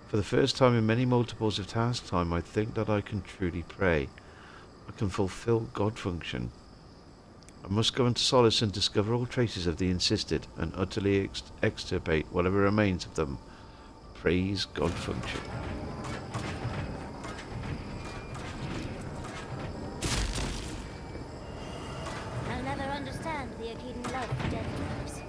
For the first time in many multiples of task time, I think that I can truly pray. I can fulfill God Function. I must go into Solace and discover all traces of the insisted, and utterly extirpate whatever remains of them. Praise God Function. I'll never understand the Akedan love for dead dwarves.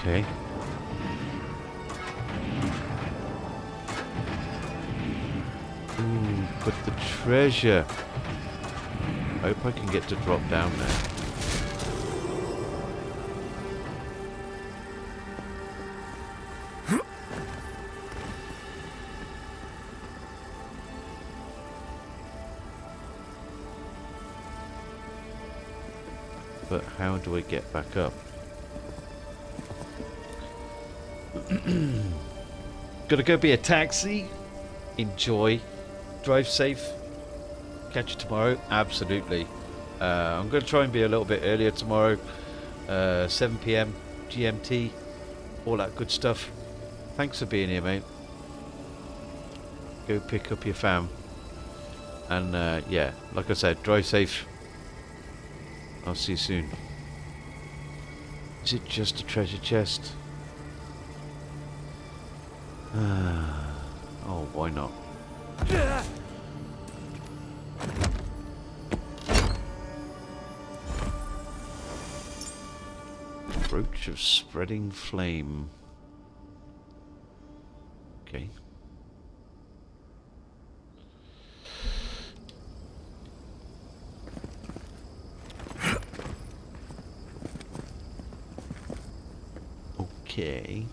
Okay. Ooh, but the treasure. I hope I can get to drop down there. How do I get back up? Gotta go be a taxi. Enjoy. Drive safe. Catch you tomorrow. Absolutely. I'm gonna try and be a little bit earlier tomorrow. 7 PM GMT. All that good stuff. Thanks for being here, mate. Go pick up your fam. And yeah, like I said, drive safe. I'll see you soon. Is it just a treasure chest? Oh, why not? Brooch of spreading flame. Okay. Okay.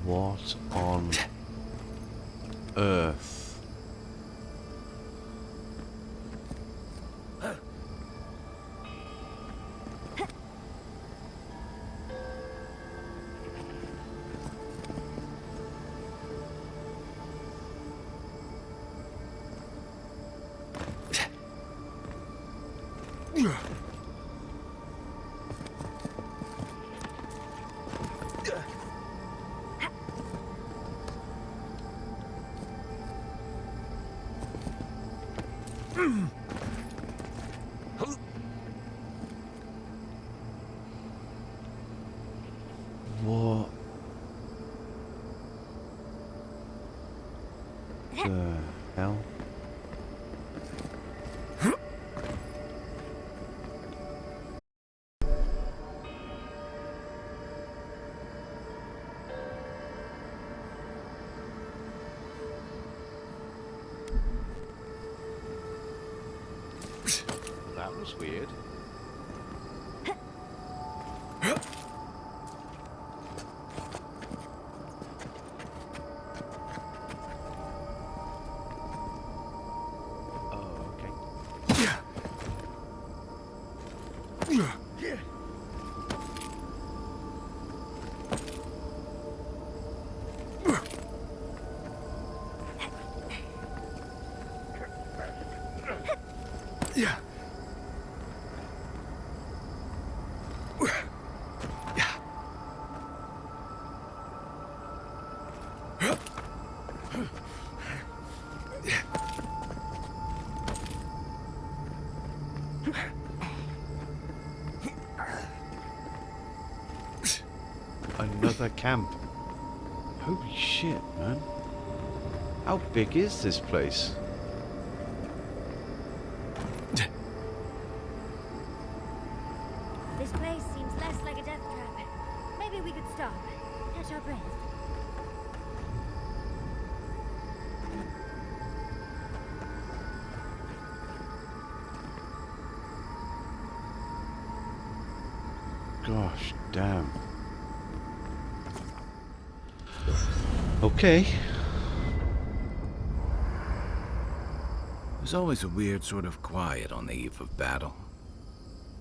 What on earth? What the hell? That was weird. Oh, okay. Another camp. Holy shit, man. How big is this place? This place seems less like a death trap. Maybe we could stop, catch our breath. Gosh damn. Okay. There's always a weird sort of quiet on the eve of battle.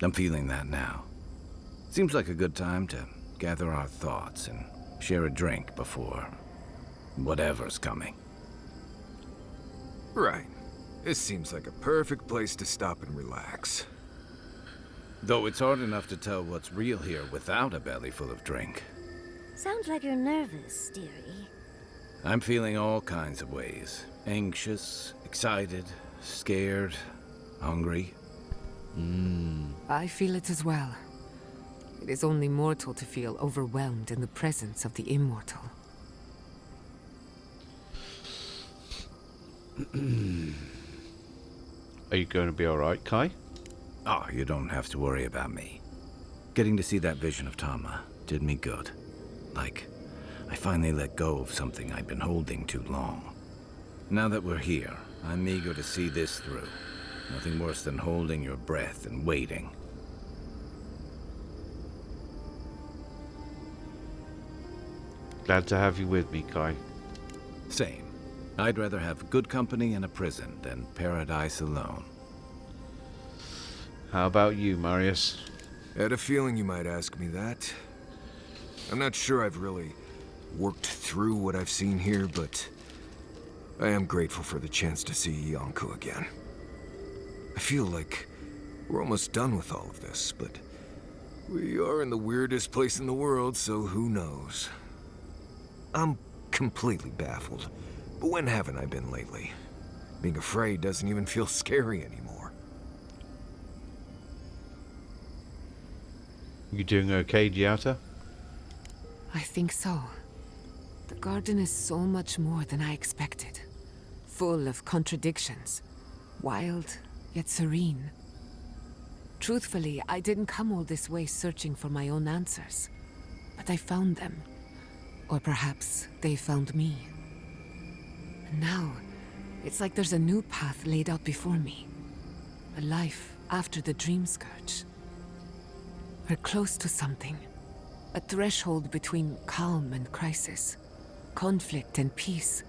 I'm feeling that now. Seems like a good time to gather our thoughts and share a drink before whatever's coming. Right. This seems like a perfect place to stop and relax. Though it's hard enough to tell what's real here without a belly full of drink. Sounds like you're nervous, dearie. I'm feeling all kinds of ways. Anxious, excited, scared, hungry. I feel it as well. It is only mortal to feel overwhelmed in the presence of the immortal. Are you going to be alright, Kai? Oh, you don't have to worry about me. Getting to see that vision of Tama did me good. Like, I finally let go of something I'd been holding too long. Now that we're here, I'm eager to see this through. Nothing worse than holding your breath and waiting. Glad to have you with me, Kai. Same. I'd rather have good company in a prison than paradise alone. How about you, Marius? I had a feeling you might ask me that. I'm not sure I've really worked through what I've seen here, but I am grateful for the chance to see Yonko again. I feel like we're almost done with all of this, but we are in the weirdest place in the world, so who knows? I'm completely baffled, but when haven't I been lately? Being afraid doesn't even feel scary anymore. You doing okay, Giata? I think so. The garden is so much more than I expected. Full of contradictions. Wild, yet serene. Truthfully, I didn't come all this way searching for my own answers. But I found them. Or perhaps they found me. And now, it's like there's a new path laid out before me. A life after the dream scourge. We're close to something. A threshold between calm and crisis. Conflict and peace.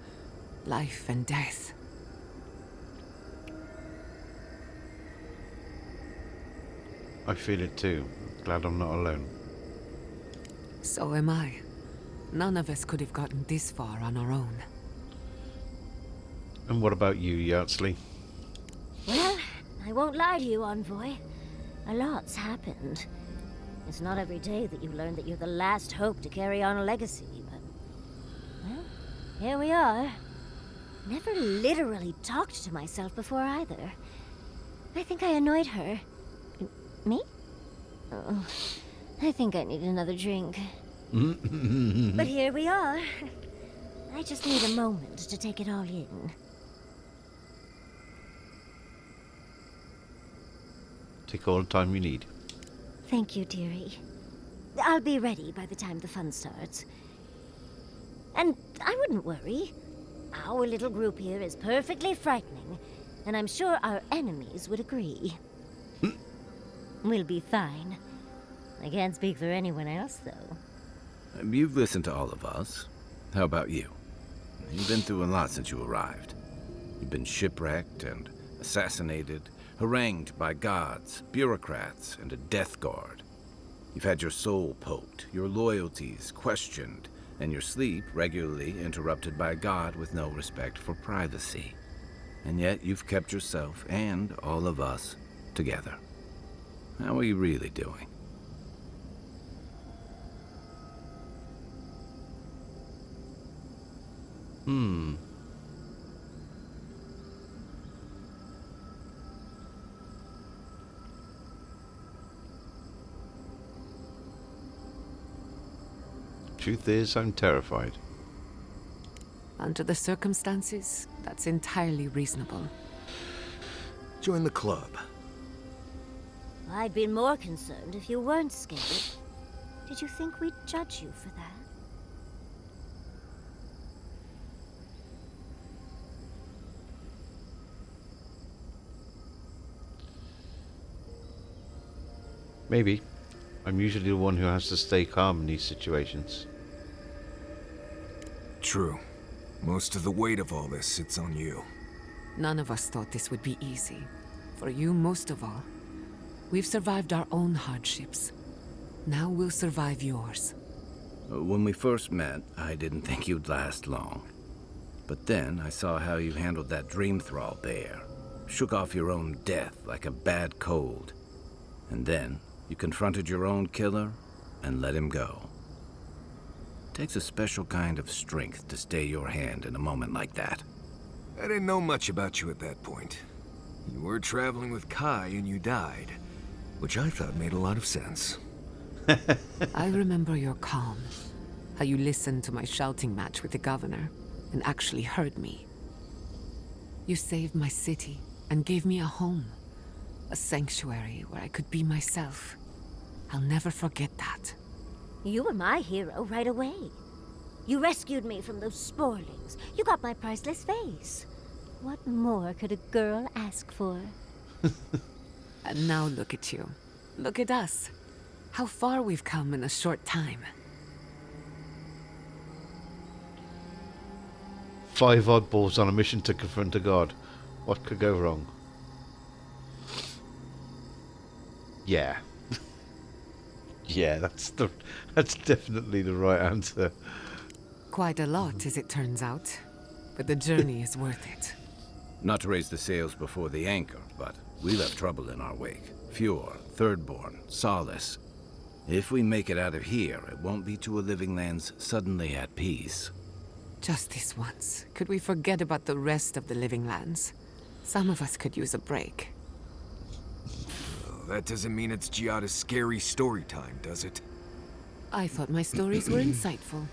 Life and death. I feel it too. Glad I'm not alone. So am I. None of us could have gotten this far on our own. And what about you, Yardsley? Well, I won't lie to you, Envoy. A lot's happened. It's not every day that you learn that you're the last hope to carry on a legacy, but... well, here we are. Never literally talked to myself before either. I think I annoyed her. Me? Oh, I think I need another drink. But here we are. I just need a moment to take it all in. Take all the time you need. Thank you, dearie. I'll be ready by the time the fun starts. And I wouldn't worry. Our little group here is perfectly frightening, and I'm sure our enemies would agree. We'll be fine. I can't speak for anyone else, though. You've listened to all of us. How about you? You've been through a lot since you arrived. You've been shipwrecked and assassinated, harangued by gods, bureaucrats, and a death guard. You've had your soul poked, your loyalties questioned, and your sleep regularly interrupted by a god with no respect for privacy. And yet you've kept yourself and all of us together. How are you really doing? Truth is, I'm terrified. Under the circumstances, that's entirely reasonable. Join the club. I'd been more concerned if you weren't scared. Did you think we'd judge you for that? Maybe. I'm usually the one who has to stay calm in these situations. True. Most of the weight of all this sits on you. None of us thought this would be easy. For you, most of all. We've survived our own hardships. Now we'll survive yours. When we first met, I didn't think you'd last long. But then I saw how you handled that dream thrall bear. Shook off your own death like a bad cold. And then you confronted your own killer and let him go. It takes a special kind of strength to stay your hand in a moment like that. I didn't know much about you at that point. You were traveling with Kai and you died, which I thought made a lot of sense. I remember your calm. How you listened to my shouting match with the governor and actually heard me. You saved my city and gave me a home. A sanctuary where I could be myself. I'll never forget that. You were my hero right away. You rescued me from those sporelings. You got my priceless face. What more could a girl ask for? And now look at you. Look at us. How far we've come in a short time. 5 oddballs on a mission to confront a god. What could go wrong? Yeah. Yeah, that's definitely the right answer. Quite a lot, as it turns out. But the journey is worth it. Not to raise the sails before the anchor, but we left trouble in our wake. Fjord, Thirdborn, Solace. If we make it out of here, it won't be to a living lands suddenly at peace. Just this once. Could we forget about the rest of the living lands? Some of us could use a break. Well, that doesn't mean it's Giada's scary story time, does it? I thought my stories were insightful.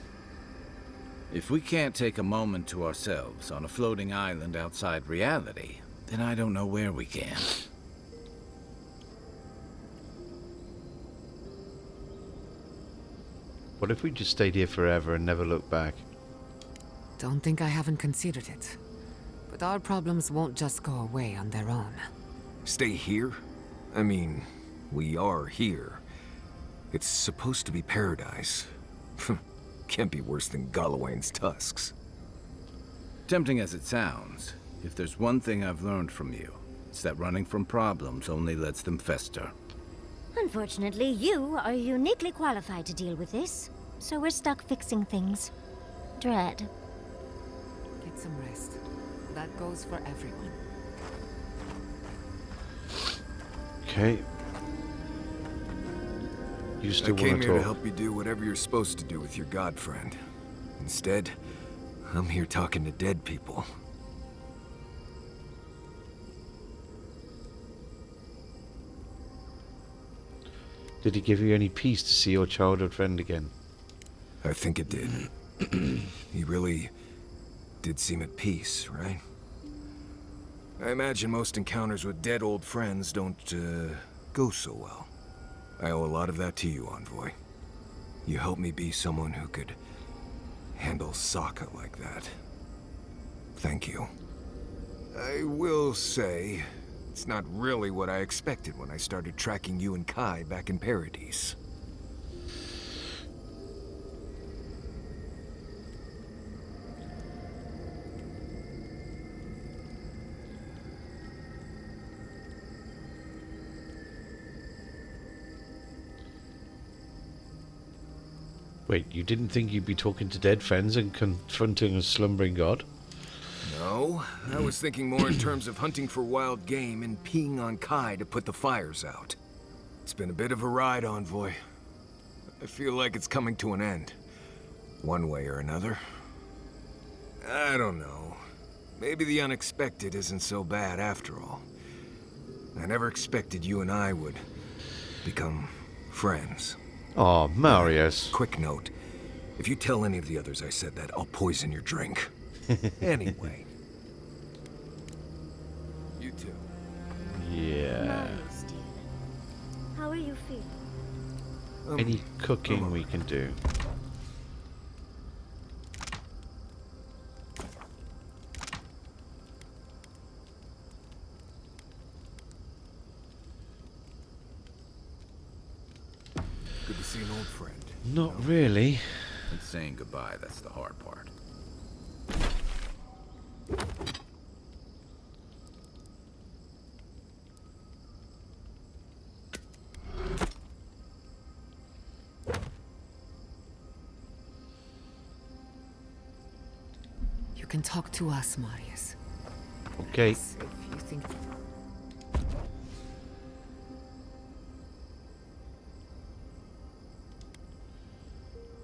If we can't take a moment to ourselves on a floating island outside reality, then I don't know where we can. What if we just stayed here forever and never looked back? Don't think I haven't considered it. But our problems won't just go away on their own. Stay here? I mean, we are here. It's supposed to be paradise. Can't be worse than Galawain's tusks. Tempting as it sounds, if there's one thing I've learned from you, it's that running from problems only lets them fester. Unfortunately, you are uniquely qualified to deal with this, so we're stuck fixing things. Dread. Get some rest. That goes for everyone. Okay. You I still came want to here to talk? help you do whatever you're supposed to do with your god friend. Instead, I'm here talking to dead people. Did he give you any peace to see your childhood friend again? I think it did. He really did seem at peace, right? I imagine most encounters with dead old friends don't, go so well. I owe a lot of that to you, Envoy. You helped me be someone who could handle Sokka like that. Thank you. I will say, it's not really what I expected when I started tracking you and Kai back in Paradise. Wait, you didn't think you'd be talking to dead friends and confronting a slumbering god? No, I was thinking more in terms of hunting for wild game and peeing on Kai to put the fires out. It's been a bit of a ride, Envoy. I feel like it's coming to an end. One way or another. I don't know. Maybe the unexpected isn't so bad after all. I never expected you and I would become friends. Oh, Marius. Quick note. If you tell any of the others I said that, I'll poison your drink. Anyway. You too. Yeah. Marius, dear. How are you feeling? Any cooking we can do? Good to see an old friend. Not really. And saying goodbye, that's the hard part. You can talk to us, Marius. Okay. If you think...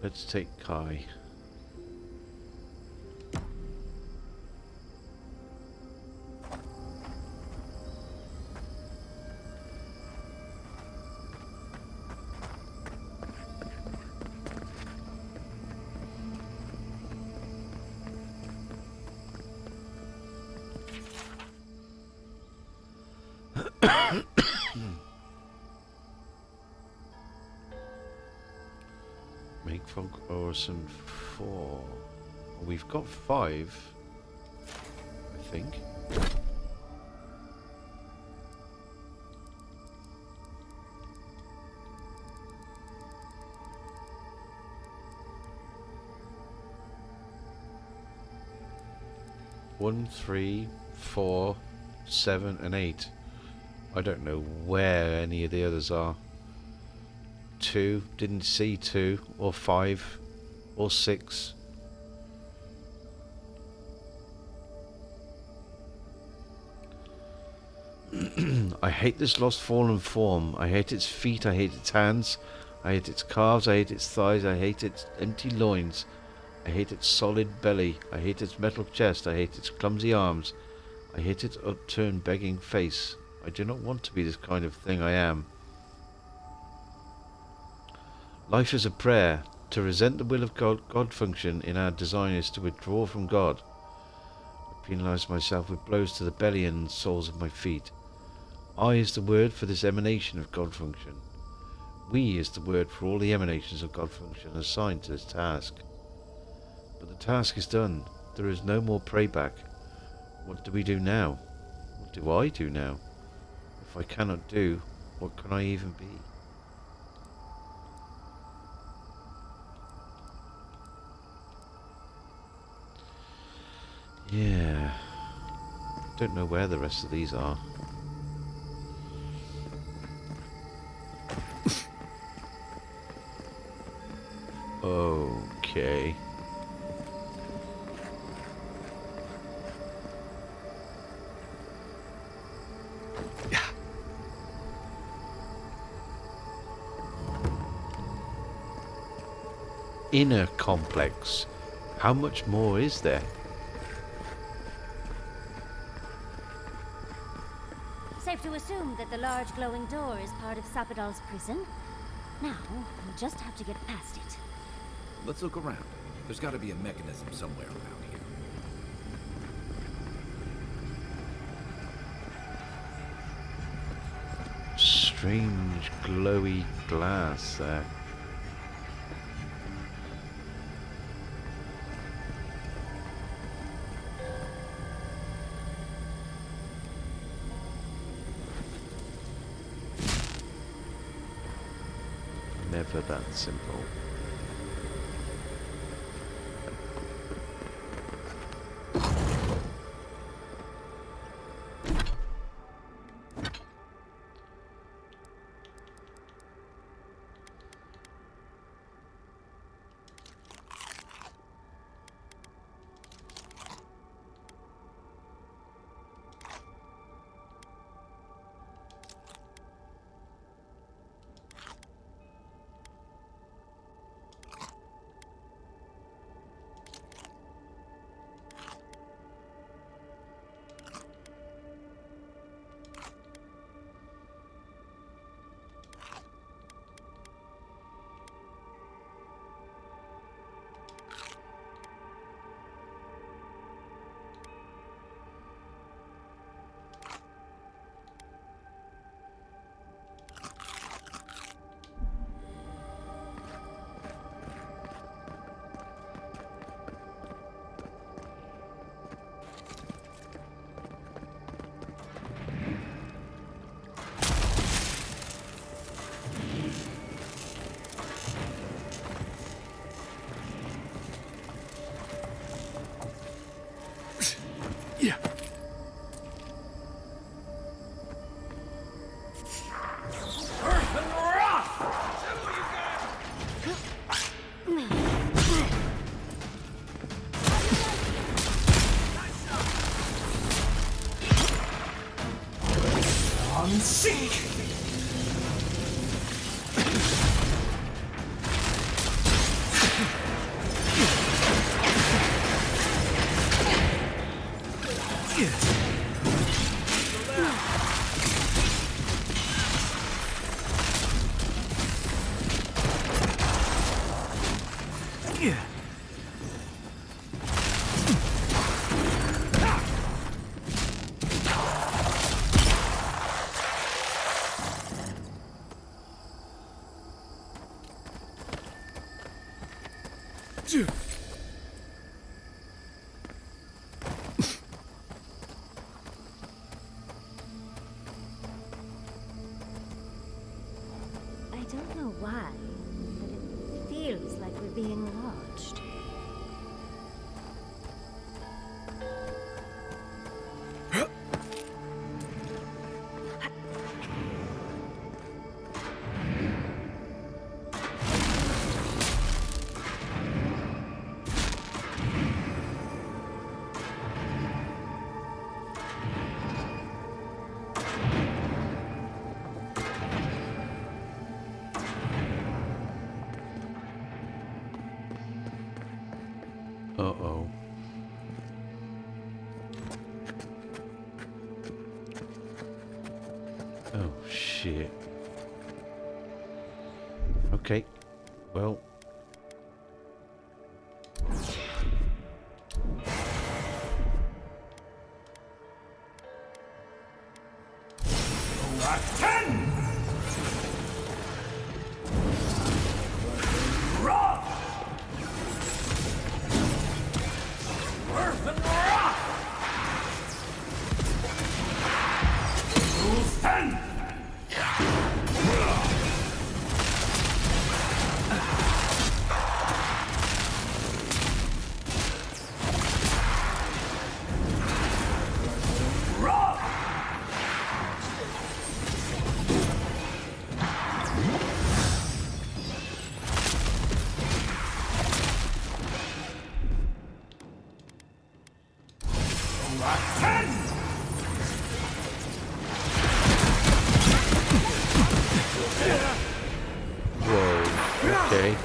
Let's take Kai. Make Fog Orson 4. We've got 5, I think. 1, 3, 4, 7, and 8. I don't know where any of the others are. 2, didn't see 2, or 5, or 6. I hate this lost fallen form. I hate its feet, I hate its hands, I hate its calves, I hate its thighs, I hate its empty loins, I hate its solid belly, I hate its metal chest, I hate its clumsy arms, I hate its upturned begging face. I do not want to be this kind of thing I am. Life is a prayer. To resent the will of God function in our design is to withdraw from God. I penalize myself with blows to the belly and soles of my feet. I is the word for this emanation of God function. We is the word for all the emanations of God function assigned to this task. But the task is done. There is no more prayback. What do we do now? What do I do now? If I cannot do, what can I even be? Yeah. Don't know where the rest of these are. Okay. Inner complex. How much more is there? Safe to assume that the large glowing door is part of Sapadal's prison. Now, we'll just have to get past it. Let's look around. There's got to be a mechanism somewhere around here. Strange glowy glass there. Never that simple. Uh-oh. Oh, shit. Okay. Well. Whoa. Okay.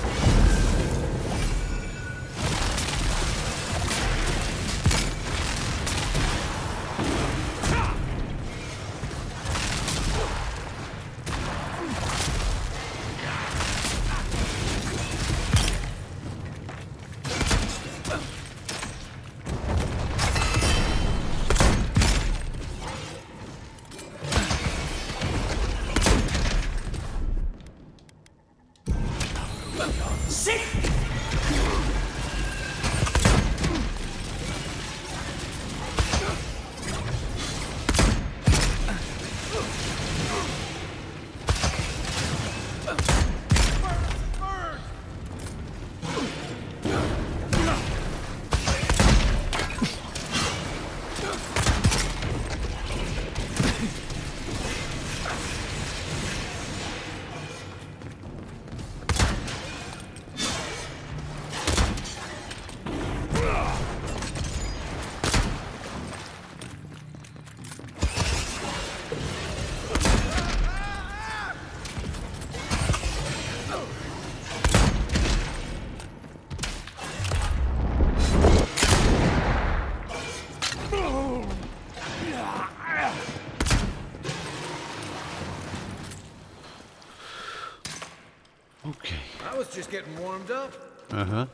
Okay. I was just getting warmed up. Uh-huh.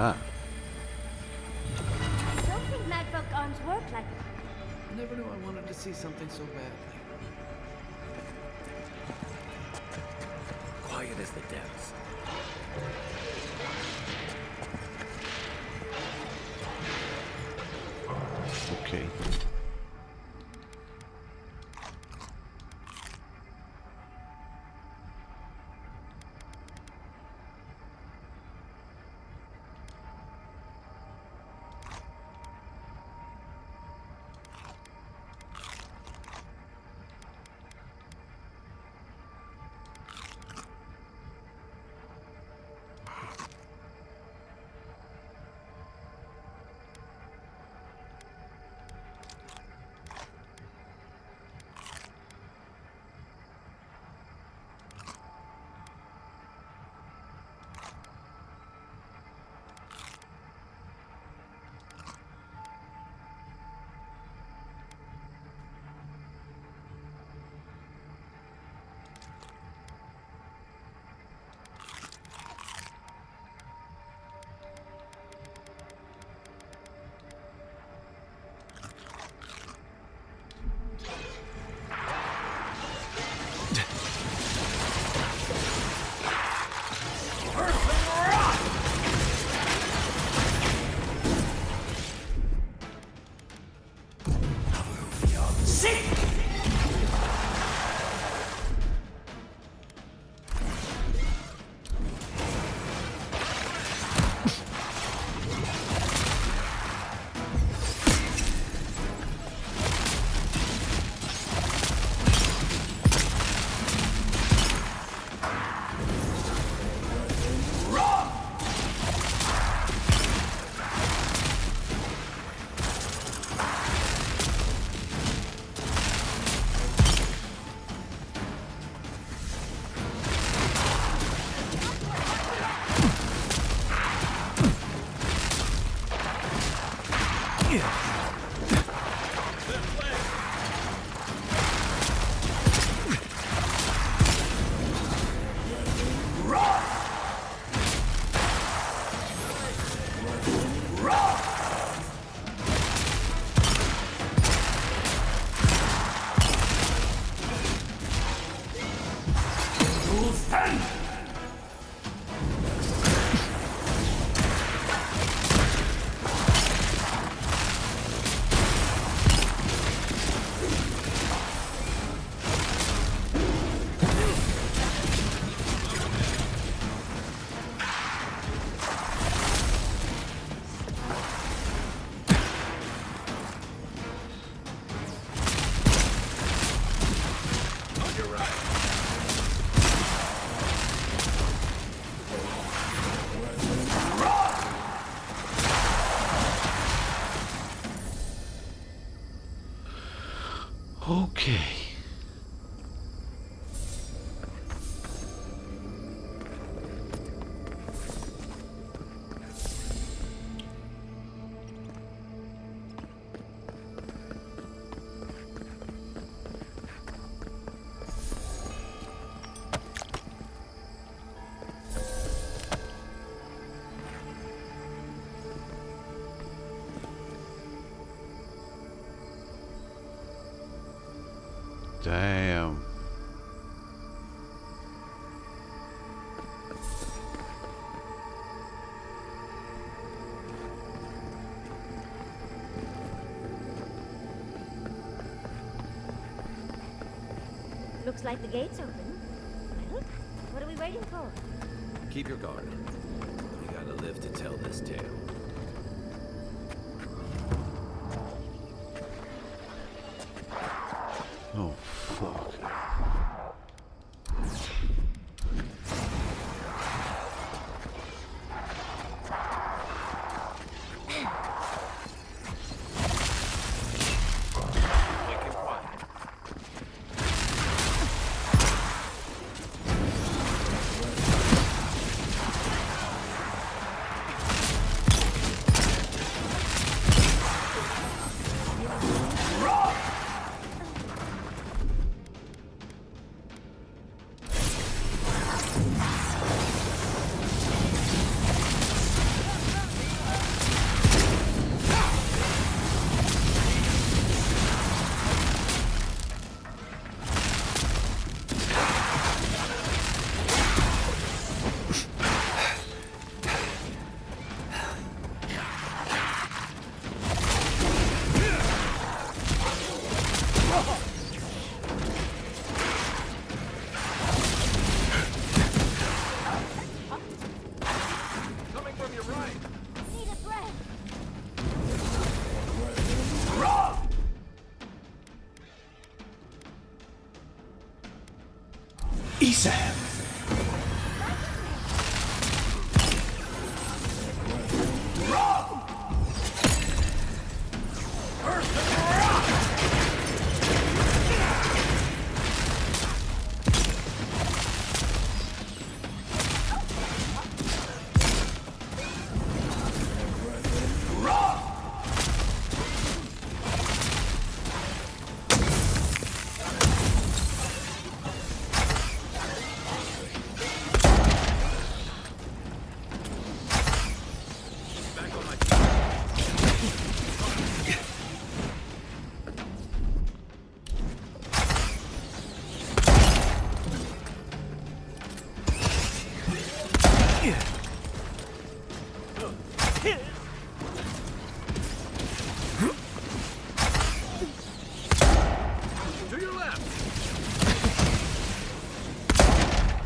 Ah. Don't think Madfolk arms work like I never knew I wanted to see something so badly. Quiet as the depths. Okay. Okay. Damn. Looks like the gate's open. Well, what are we waiting for? Keep your guard. We gotta live to tell this tale. Oh, fuck. Isam!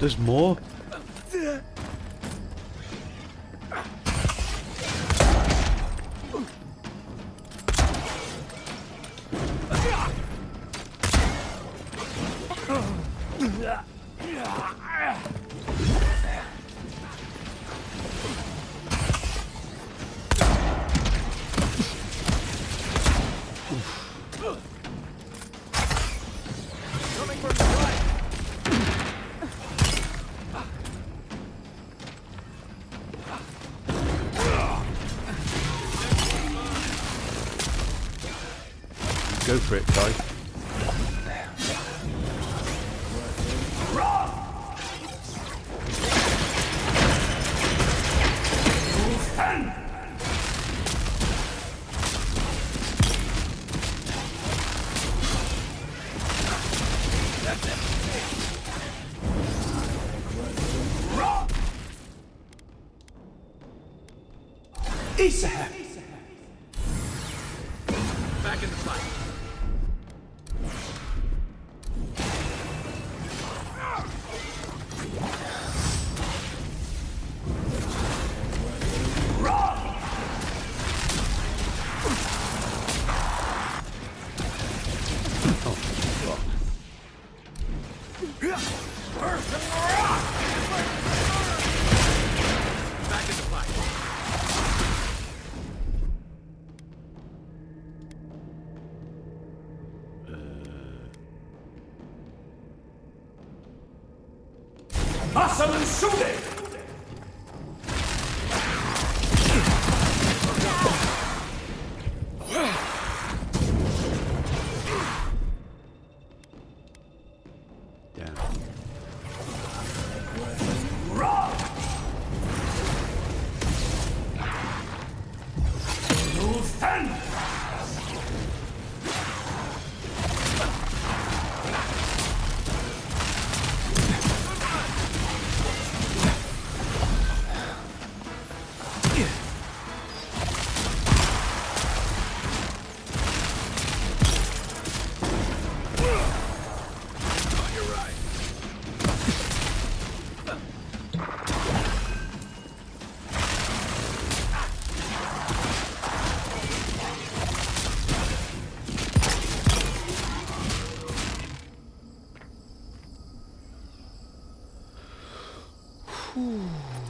There's more? Go for it, guy. Back in the fight. Back in the fight. Awesome shooting! Damn. Lose 10!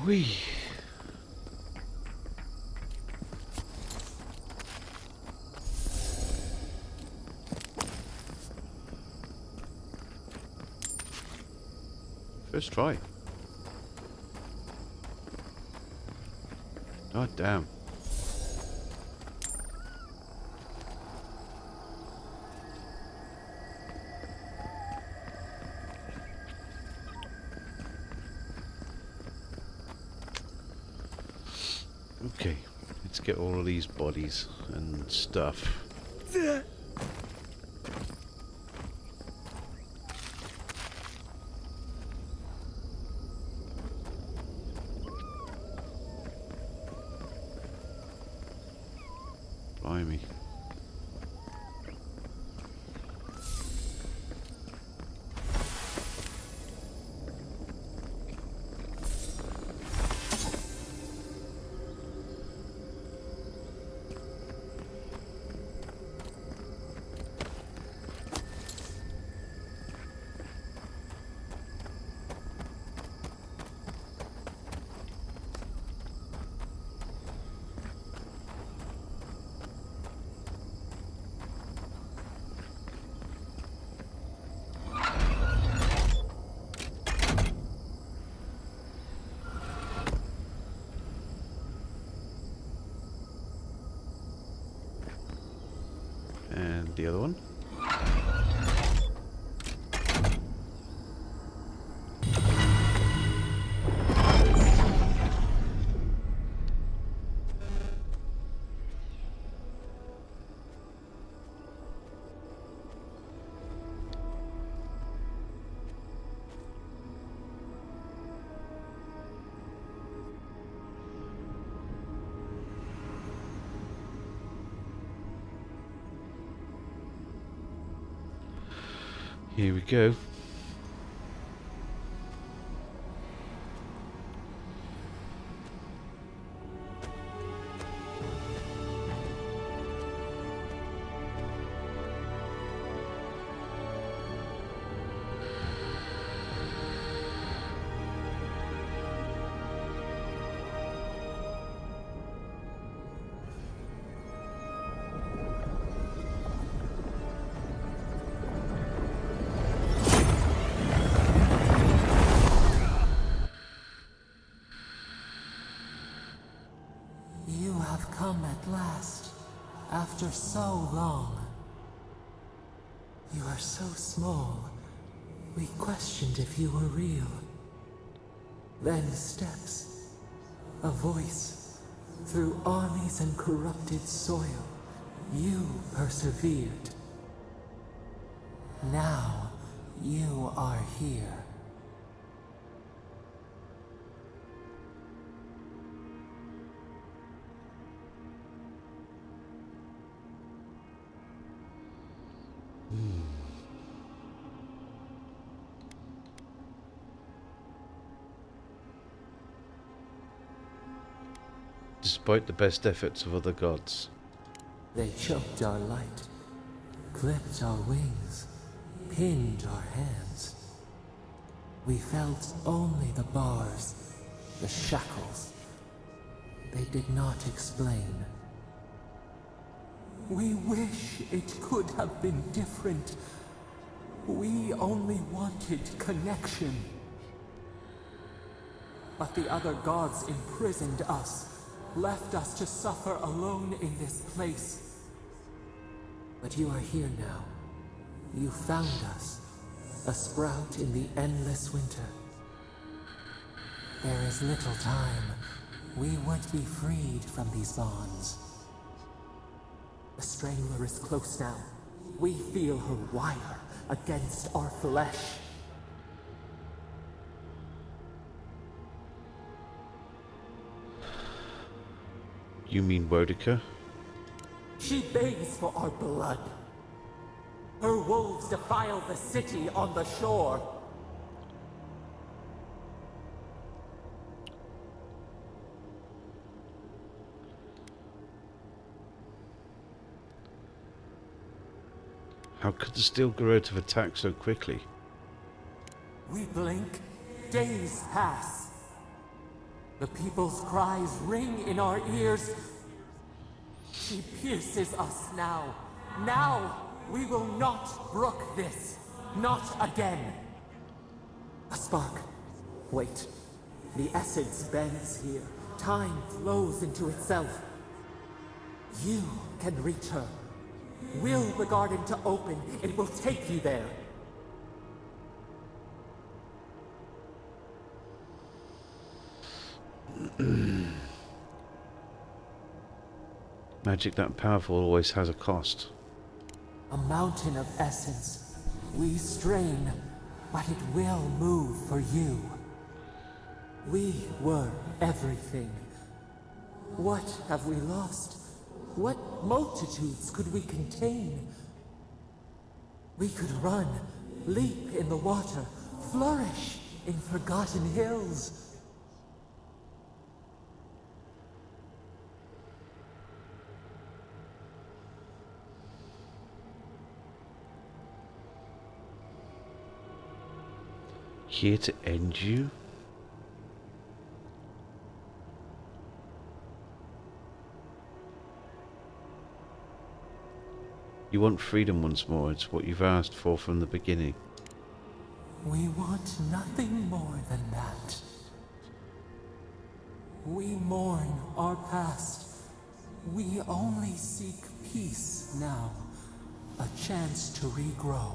Wee. First try. God damn. Okay, let's get all of these bodies and stuff. Blimey. And the other one. Here we go. You have come at last, after so long. You are so small, we questioned if you were real. Then steps, a voice, through armies and corrupted soil, you persevered. Now, you are here. Despite the best efforts of other gods. They choked our light, clipped our wings, pinned our hands. We felt only the bars, the shackles. They did not explain. We wish it could have been different. We only wanted connection. But the other gods imprisoned us, left us to suffer alone in this place. But you are here now. You found us, a sprout in the endless winter. There is little time. We would be freed from these bonds. The Strangler is close now. We feel her wire against our flesh. You mean Boudica? She begs for our blood. Her wolves defile the city on the shore. How could the Steel Garrote have attacked so quickly? We blink, days pass. The people's cries ring in our ears. She pierces us now. Now, we will not brook this. Not again. A spark. Wait. The essence bends here. Time flows into itself. You can reach her. Will the garden to open, it will take you there. Magic that powerful always has a cost. A mountain of essence. We strain, but it will move for you. We were everything. What have we lost? What multitudes could we contain? We could run, leap in the water, flourish in forgotten hills. Here to end you? You want freedom once more, it's what you've asked for from the beginning. We want nothing more than that. We mourn our past. We only seek peace now. A chance to regrow.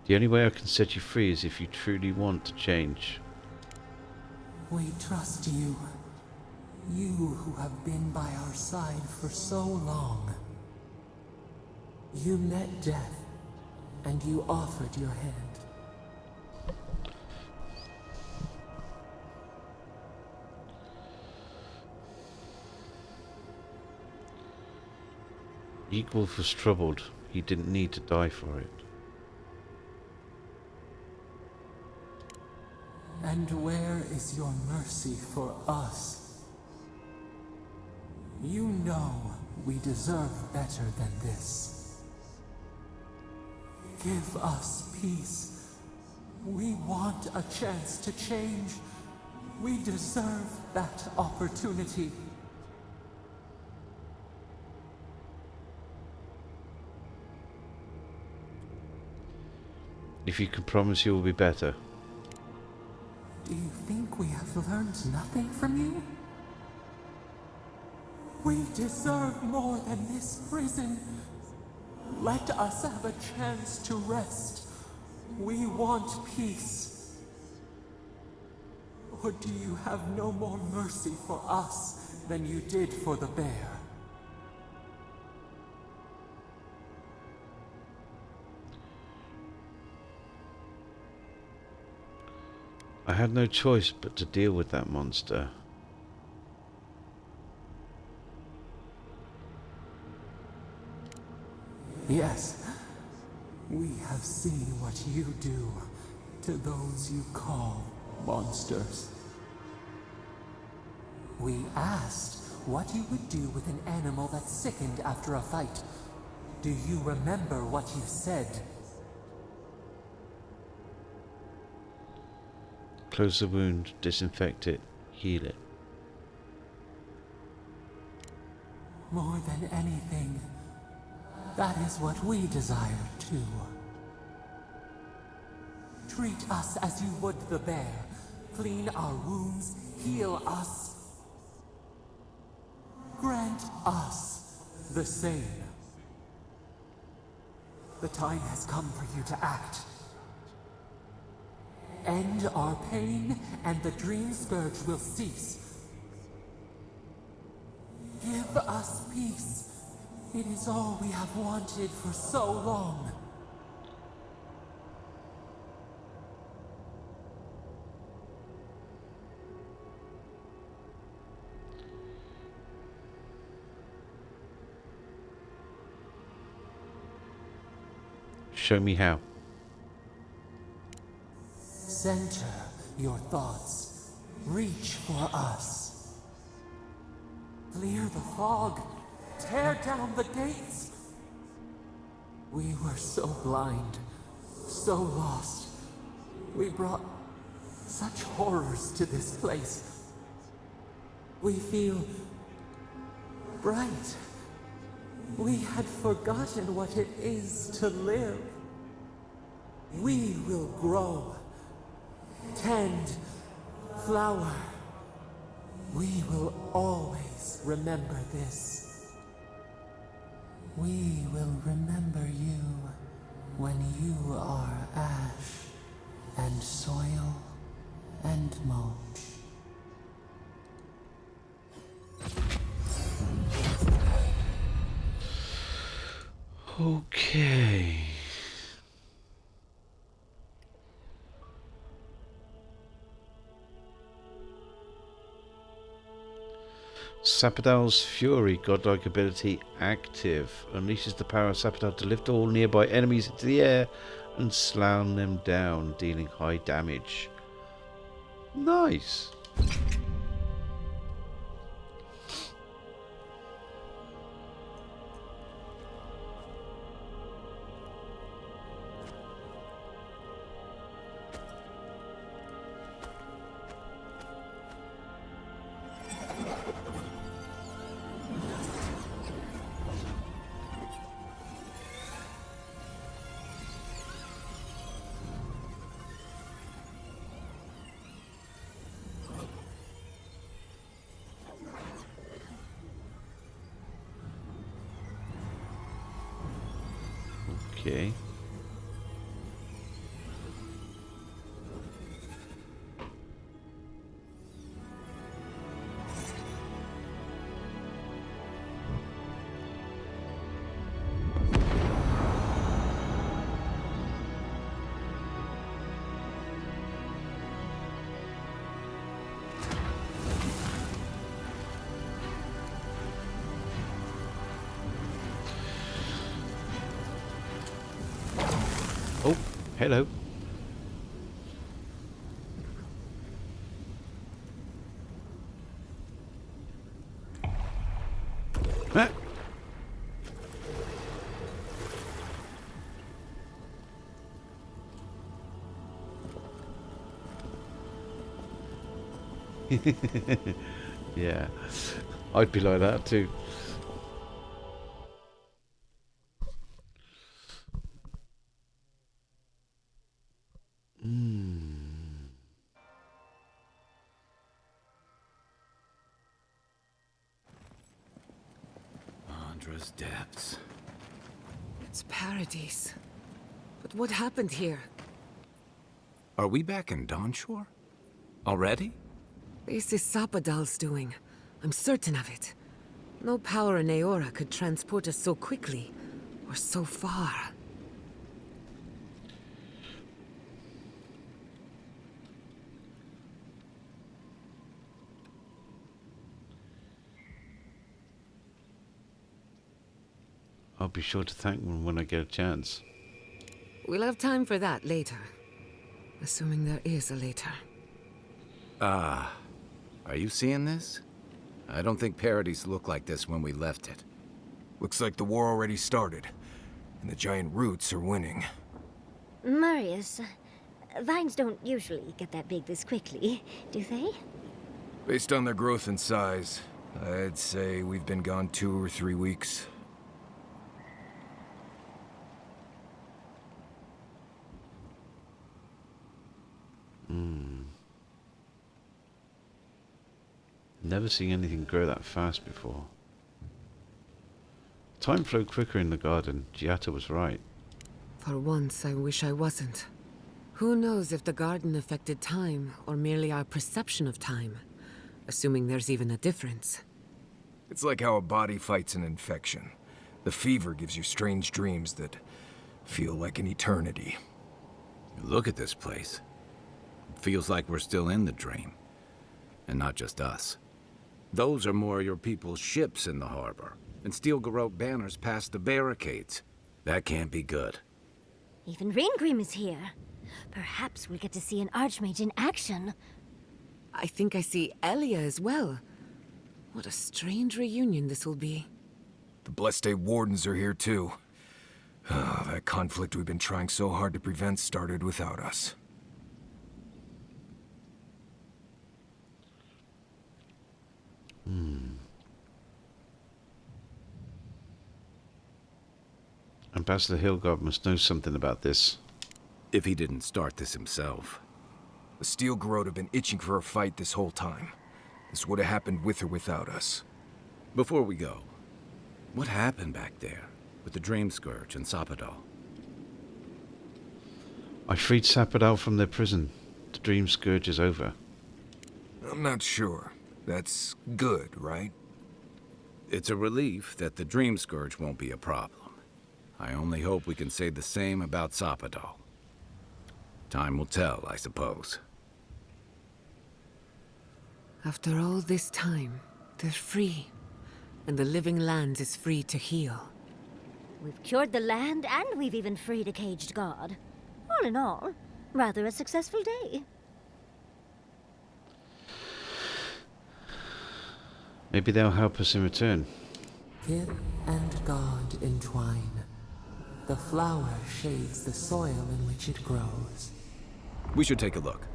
The only way I can set you free is if you truly want to change. We trust you. You who have been by our side for so long. You met death, and you offered your hand. Eagwolf was troubled. He didn't need to die for it. And where is your mercy for us? You know we deserve better than this. Give us peace. We want a chance to change. We deserve that opportunity. If you can promise you will be better. Do you think we have learned nothing from you? We deserve more than this prison. Let us have a chance to rest. We want peace. Or do you have no more mercy for us than you did for the bear? I had no choice but to deal with that monster. Yes, we have seen what you do to those you call monsters. We asked what you would do with an animal that sickened after a fight. Do you remember what you said? Close the wound, disinfect it, heal it. More than anything, that is what we desire too. Treat us as you would the bear. Clean our wounds, heal us. Grant us the same. The time has come for you to act. End our pain, and the dream scourge will cease. Give us peace. It is all we have wanted for so long. Show me how. Center your thoughts. Reach for us. Clear the fog. Tear down the gates. We were so blind, so lost. We brought such horrors to this place. We feel bright. We had forgotten what it is to live. We will grow. Tend, flower. We will always remember this. We will remember you when you are ash and soil and mulch. Okay. Sapadal's Fury, godlike ability active. Unleashes the power of Sapadal to lift all nearby enemies into the air and slam them down, dealing high damage. Nice. Okay. hello. Ah. Yeah, I'd be like that too. Andra's depths. It's paradise. But what happened here? Are we back in Dawnshore? Already? This is Sapadal's doing. I'm certain of it. No power in Aora could transport us so quickly, or so far. I'll be sure to thank them when I get a chance. We'll have time for that later. Assuming there is a later. Are you seeing this? I don't think Paradise looked like this when we left it. Looks like the war already started, and the giant roots are winning. Marius, vines don't usually get that big this quickly, do they? Based on their growth and size, I'd say we've been gone 2 or 3 weeks. Never seen anything grow that fast before. Time flowed quicker in the garden. Giata was right. For once, I wish I wasn't. Who knows if the garden affected time, or merely our perception of time? Assuming there's even a difference. It's like how a body fights an infection. The fever gives you strange dreams that feel like an eternity. Look at this place. It feels like we're still in the dream. And not just us. Those are more your people's ships in the harbor, and steel garrote banners past the barricades. That can't be good. Even Reingrim is here. Perhaps we'll get to see an Archmage in action. I think I see Elia as well. What a strange reunion this will be. The Blessed Wardens are here too. That conflict we've been trying so hard to prevent started without us. Ambassador Hilgard must know something about this. If he didn't start this himself. The Steel Garrote have been itching for a fight this whole time. This would have happened with or without us. Before we go, what happened back there with the Dream Scourge and Sapadal? I freed Sapadal from their prison. The Dream Scourge is over. I'm not sure. That's good, right? It's a relief that the Dream Scourge won't be a problem. I only hope we can say the same about Sapadal. Time will tell, I suppose. After all this time, they're free. And the living land is free to heal. We've cured the land, and we've even freed a caged god. All in all, rather a successful day. Maybe they'll help us in return. Kid and God entwine. The flower shades the soil in which it grows. We should take a look.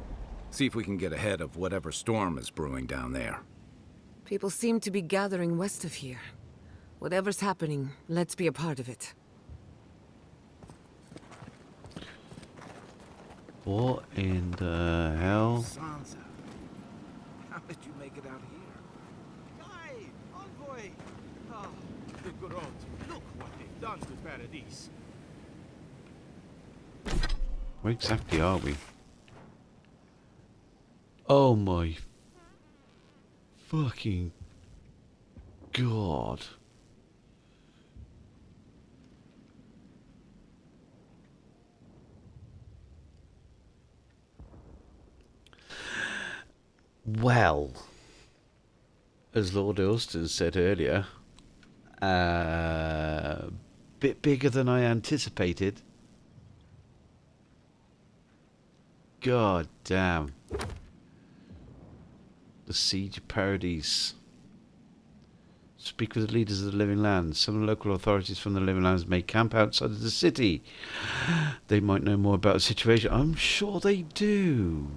See if we can get ahead of whatever storm is brewing down there. People seem to be gathering west of here. Whatever's happening, let's be a part of it. What in the hell? Sansa, how did you make it out here? Guy! Envoy! Ah, the Garrote. Look what they've done to Paradise. Where exactly are we? Oh my fucking god. Well, as Lord Ulston said earlier, bit bigger than I anticipated. God damn. The Siege Parodies. Speak with the leaders of the Living Lands. Some local authorities from the Living Lands may camp outside of the city. They might know more about the situation. I'm sure they do.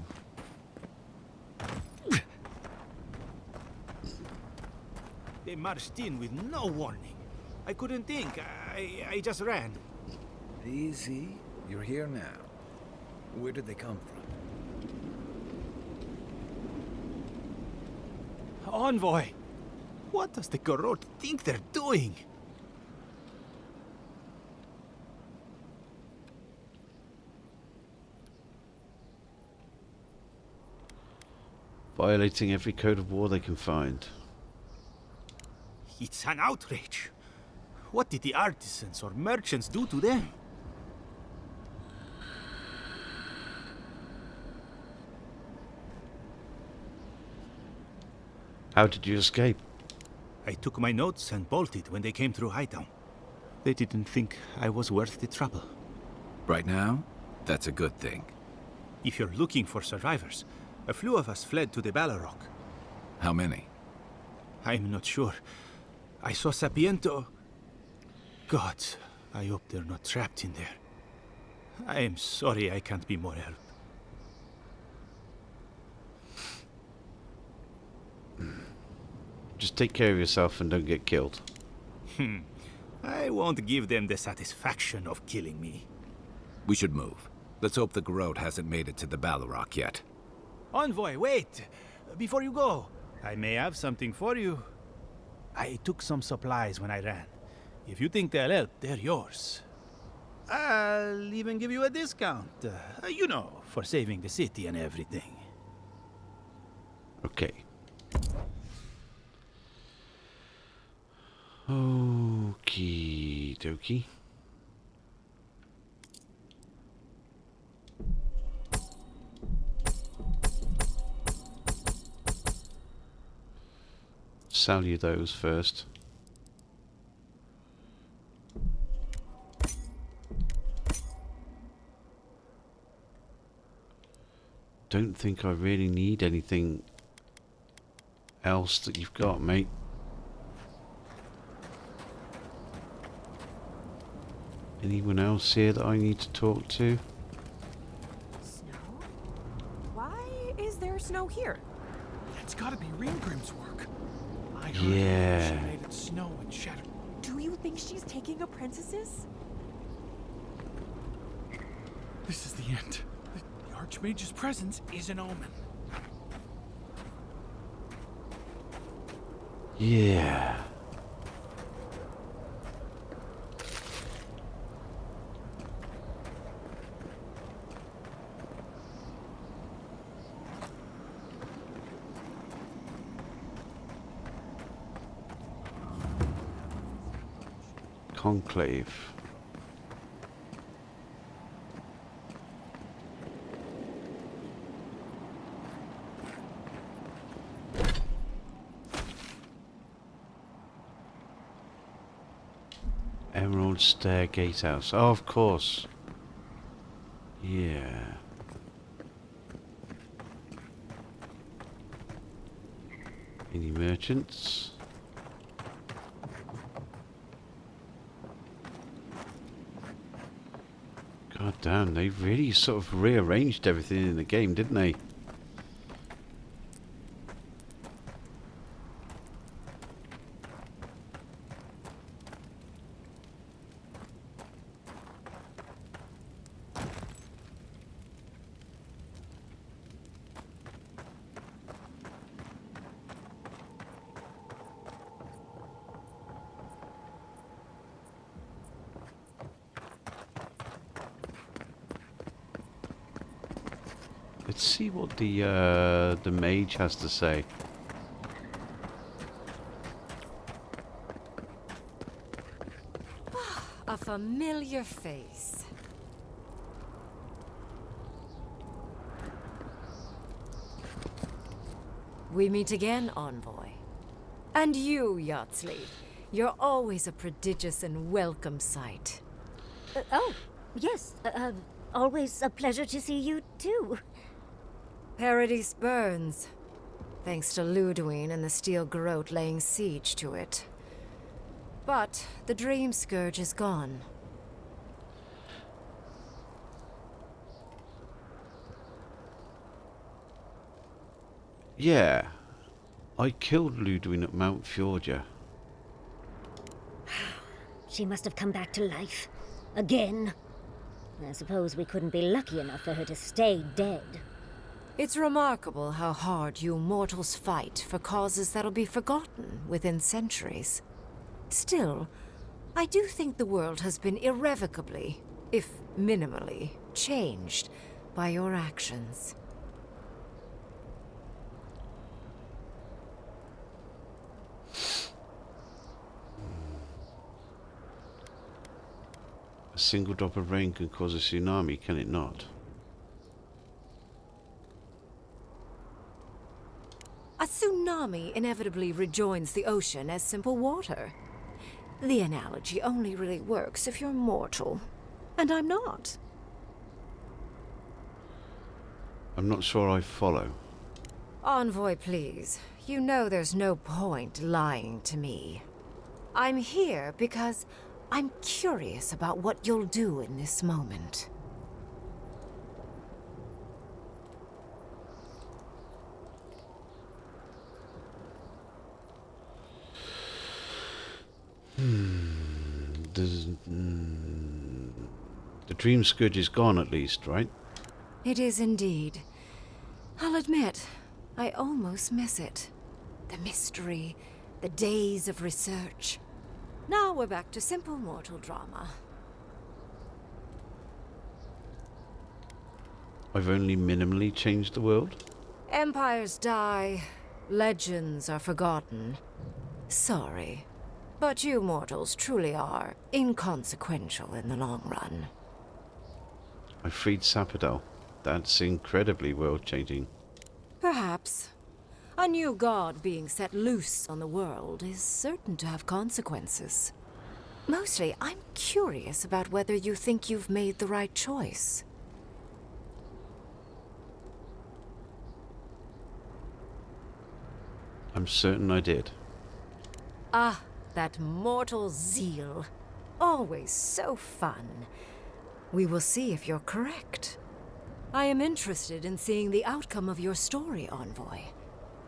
They marched in with no warning. I couldn't think. I just ran. Easy. You're here now. Where did they come from? Envoy! What does the Gorot think they're doing? Violating every code of war they can find. It's an outrage. What did the artisans or merchants do to them? How did you escape? I took my notes and bolted when they came through Hightown. They didn't think I was worth the trouble. Right now? That's a good thing. If you're looking for survivors, a few of us fled to the Balrog. How many? I'm not sure. I saw Sapiento. God, I hope they're not trapped in there. I am sorry I can't be more help. Just take care of yourself and don't get killed. I won't give them the satisfaction of killing me. We should move. Let's hope the Garrote hasn't made it to the Balrog yet. Envoy, wait! Before you go, I may have something for you. I took some supplies when I ran. If you think they'll help, they're yours. I'll even give you a discount. You know, for saving the city and everything. Okay. Okie dokie. Sell you those first. Don't think I really need anything else that you've got, mate. Anyone else here that I need to talk to? Snow? Why is there snow here? That's gotta be Ringgrim's work. I heard Yeah. she made it snow and shatter. Do you think she's taking apprentices? This is the end. The Archmage's presence is an omen. Yeah. Conclave. Emerald Stair Gatehouse. Oh, of course. Yeah. Any merchants? God damn, they really sort of rearranged everything in the game, didn't they? Let's see what the mage has to say. A familiar face. We meet again, Envoy. And you, Yardsley. You're always a prodigious and welcome sight. Oh, yes. Always a pleasure to see you, too. Paradise burns, thanks to Ludwine and the Steel Garrote laying siege to it. But the Dream Scourge is gone. Yeah. I killed Ludwig at Mount Fjordur. She must have come back to life. Again. I suppose we couldn't be lucky enough for her to stay dead. It's remarkable how hard you mortals fight for causes that'll be forgotten within centuries. Still, I do think the world has been irrevocably, if minimally, changed by your actions. A single drop of rain can cause a tsunami, can it not? A tsunami inevitably rejoins the ocean as simple water. The analogy only really works if you're mortal. And I'm not. I'm not sure I follow. Envoy, please. You know there's no point lying to me. I'm here because I'm curious about what you'll do in this moment. The Dream Scourge is gone at least, right? It is indeed. I'll admit, I almost miss it. The mystery, the days of research. Now we're back to simple mortal drama. I've only minimally changed the world? Empires die, legends are forgotten. Sorry, but you mortals truly are inconsequential in the long run. I freed Sapodal. That's incredibly world-changing. Perhaps. A new god being set loose on the world is certain to have consequences. Mostly, I'm curious about whether you think you've made the right choice. I'm certain I did. Ah, that mortal zeal. Always so fun. We will see if you're correct. I am interested in seeing the outcome of your story, Envoy.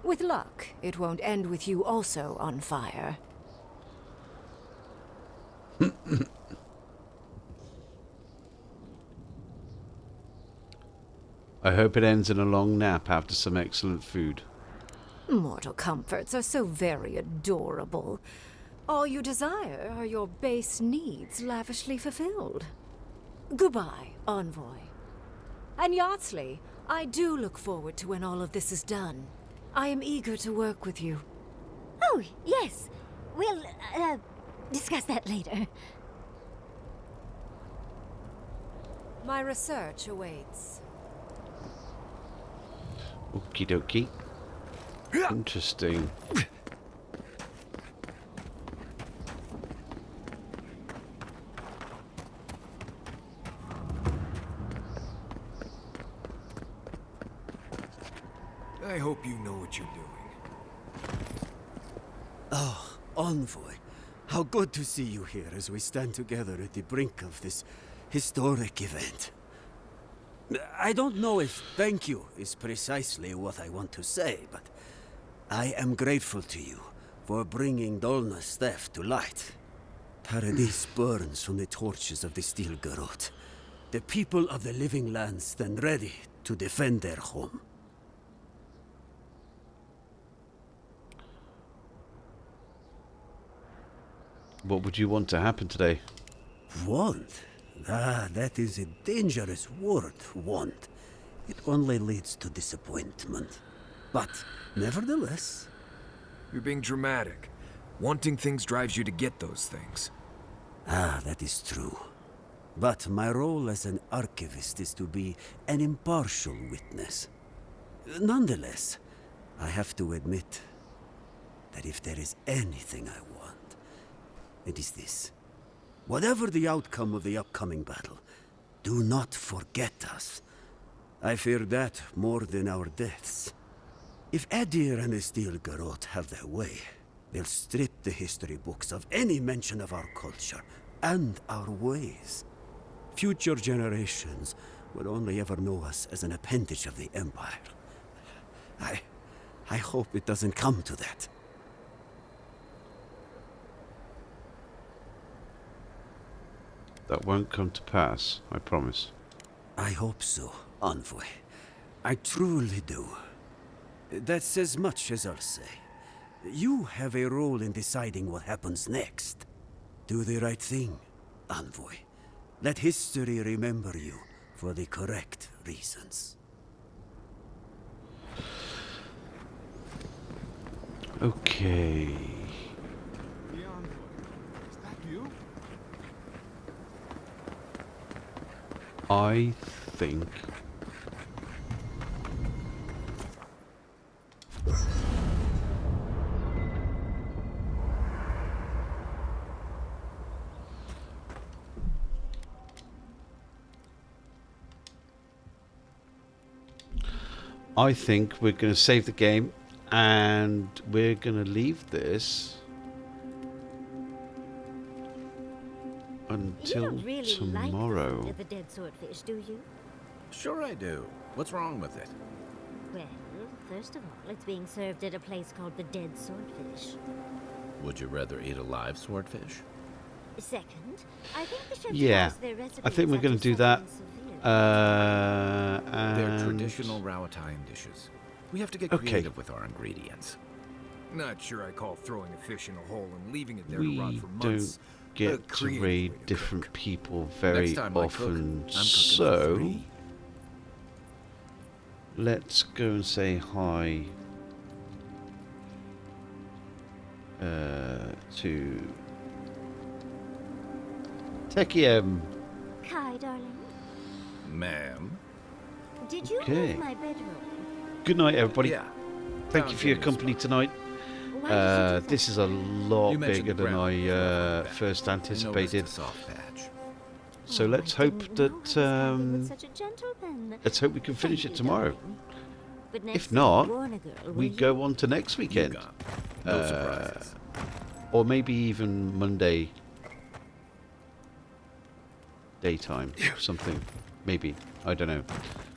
With luck, it won't end with you also on fire. I hope it ends in a long nap after some excellent food. Mortal comforts are so very adorable. All you desire are your base needs lavishly fulfilled. Goodbye, Envoy. And Yardsley, I do look forward to when all of this is done. I am eager to work with you. Oh, yes. We'll, discuss that later. My research awaits. Okie dokie. Interesting. I hope you know what you're doing. Oh, Envoy. How good to see you here as we stand together at the brink of this historic event. I don't know if thank you is precisely what I want to say, but I am grateful to you for bringing Dolna's theft to light. Paradise burns from the torches of the Steel Garrote. The people of the Living Lands stand ready to defend their home. What would you want to happen today? Want? Ah, that is a dangerous word, want. It only leads to disappointment. But, nevertheless... You're being dramatic. Wanting things drives you to get those things. Ah, that is true. But my role as an archivist is to be an impartial witness. Nonetheless, I have to admit that if there is anything I want, it is this. Whatever the outcome of the upcoming battle, do not forget us. I fear that more than our deaths. If Adir and the Steel Garrote have their way, they'll strip the history books of any mention of our culture and our ways. Future generations will only ever know us as an appendage of the Empire. I hope it doesn't come to that. That won't come to pass, I promise. I hope so, Envoy. I truly do. That's as much as I'll say. You have a role in deciding what happens next. Do the right thing, Envoy. Let history remember you for the correct reasons. Okay. The Envoy. Is that you? I think... I think we're going to save the game and we're going to leave this until you don't really tomorrow. Like the dead swordfish, do you? Sure I do. What's wrong with it? Well, first of all, it's being served at a place called the Dead Swordfish. Would you rather eat a live swordfish? Second, I think the chefs Yeah, pass their recipes I think we're after going to do that. suffering They're And traditional Rawatine dishes. We have to get Okay. creative with our ingredients. Not sure I call throwing a fish in a hole and leaving it there we to rot for don't months. a get to creative raid way to different cook. people very Next time I cook, often, I'm cooking for so 3. let's go and say hi to Techiem. Kai, darling, Ma'am? did you Okay. move my bedroom? Good night, everybody. Yeah. Thank you for your company tonight. Why did you do that? This is a lot You mentioned bigger the than brown I before, first I anticipated. noticed a soft patch. So Oh, let's I hope didn't know I was handling with that such a gentle pen. let's hope we can finish Thank it you, tomorrow. darling. But next If time, not, warn a girl, we will you? go on to next You weekend, got no surprises. or maybe even Monday daytime, something. Maybe, I don't know.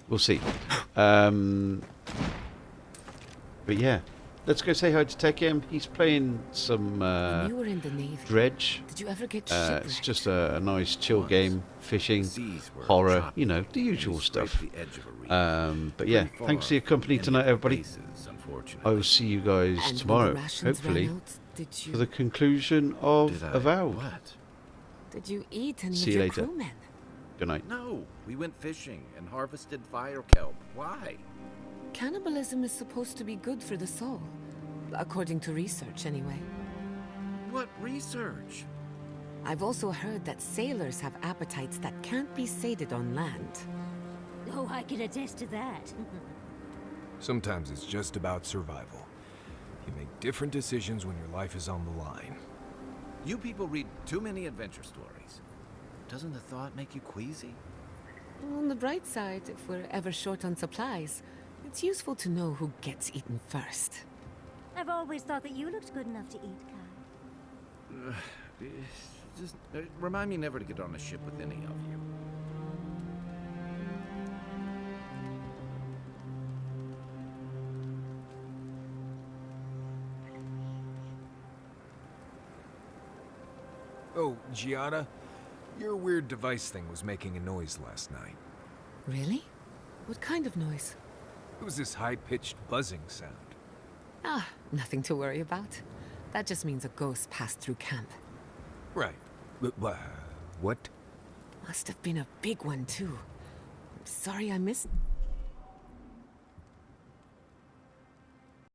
We'll see. But yeah, let's go say hi to Techiem. He's playing some When you were in the Navy, Dredge. did you ever get It's shipwrecked? just a nice chill Once. game, fishing, Seas were horror, choppy, you know, the and we usual scraped stuff. the edge of a reef. But yeah, Pretty thanks for far your company from any tonight, of the everybody. bases, unfortunately. I will see you guys And when the tomorrow, rations hopefully, ran out, did you, for the conclusion of Did I? Avowed. What? did you eat any See of you your later. crewmen? Good night. No, we went fishing and harvested fire kelp. Why? Cannibalism is supposed to be good for the soul. According to research, anyway. What research? I've also heard that sailors have appetites that can't be sated on land. Oh, I can attest to that. Sometimes it's just about survival. You make different decisions when your life is on the line. You people read too many adventure stories. Doesn't the thought make you queasy? On the bright side, if we're ever short on supplies, it's useful to know who gets eaten first. I've always thought that you looked good enough to eat, Kai. Just remind me never to get on a ship with any of you. Oh, Gianna, your weird device thing was making a noise last night. Really? What kind of noise? It was this high-pitched buzzing sound. Ah, nothing to worry about. That just means a ghost passed through camp. Right. What? Must have been a big one, too. I'm sorry I missed...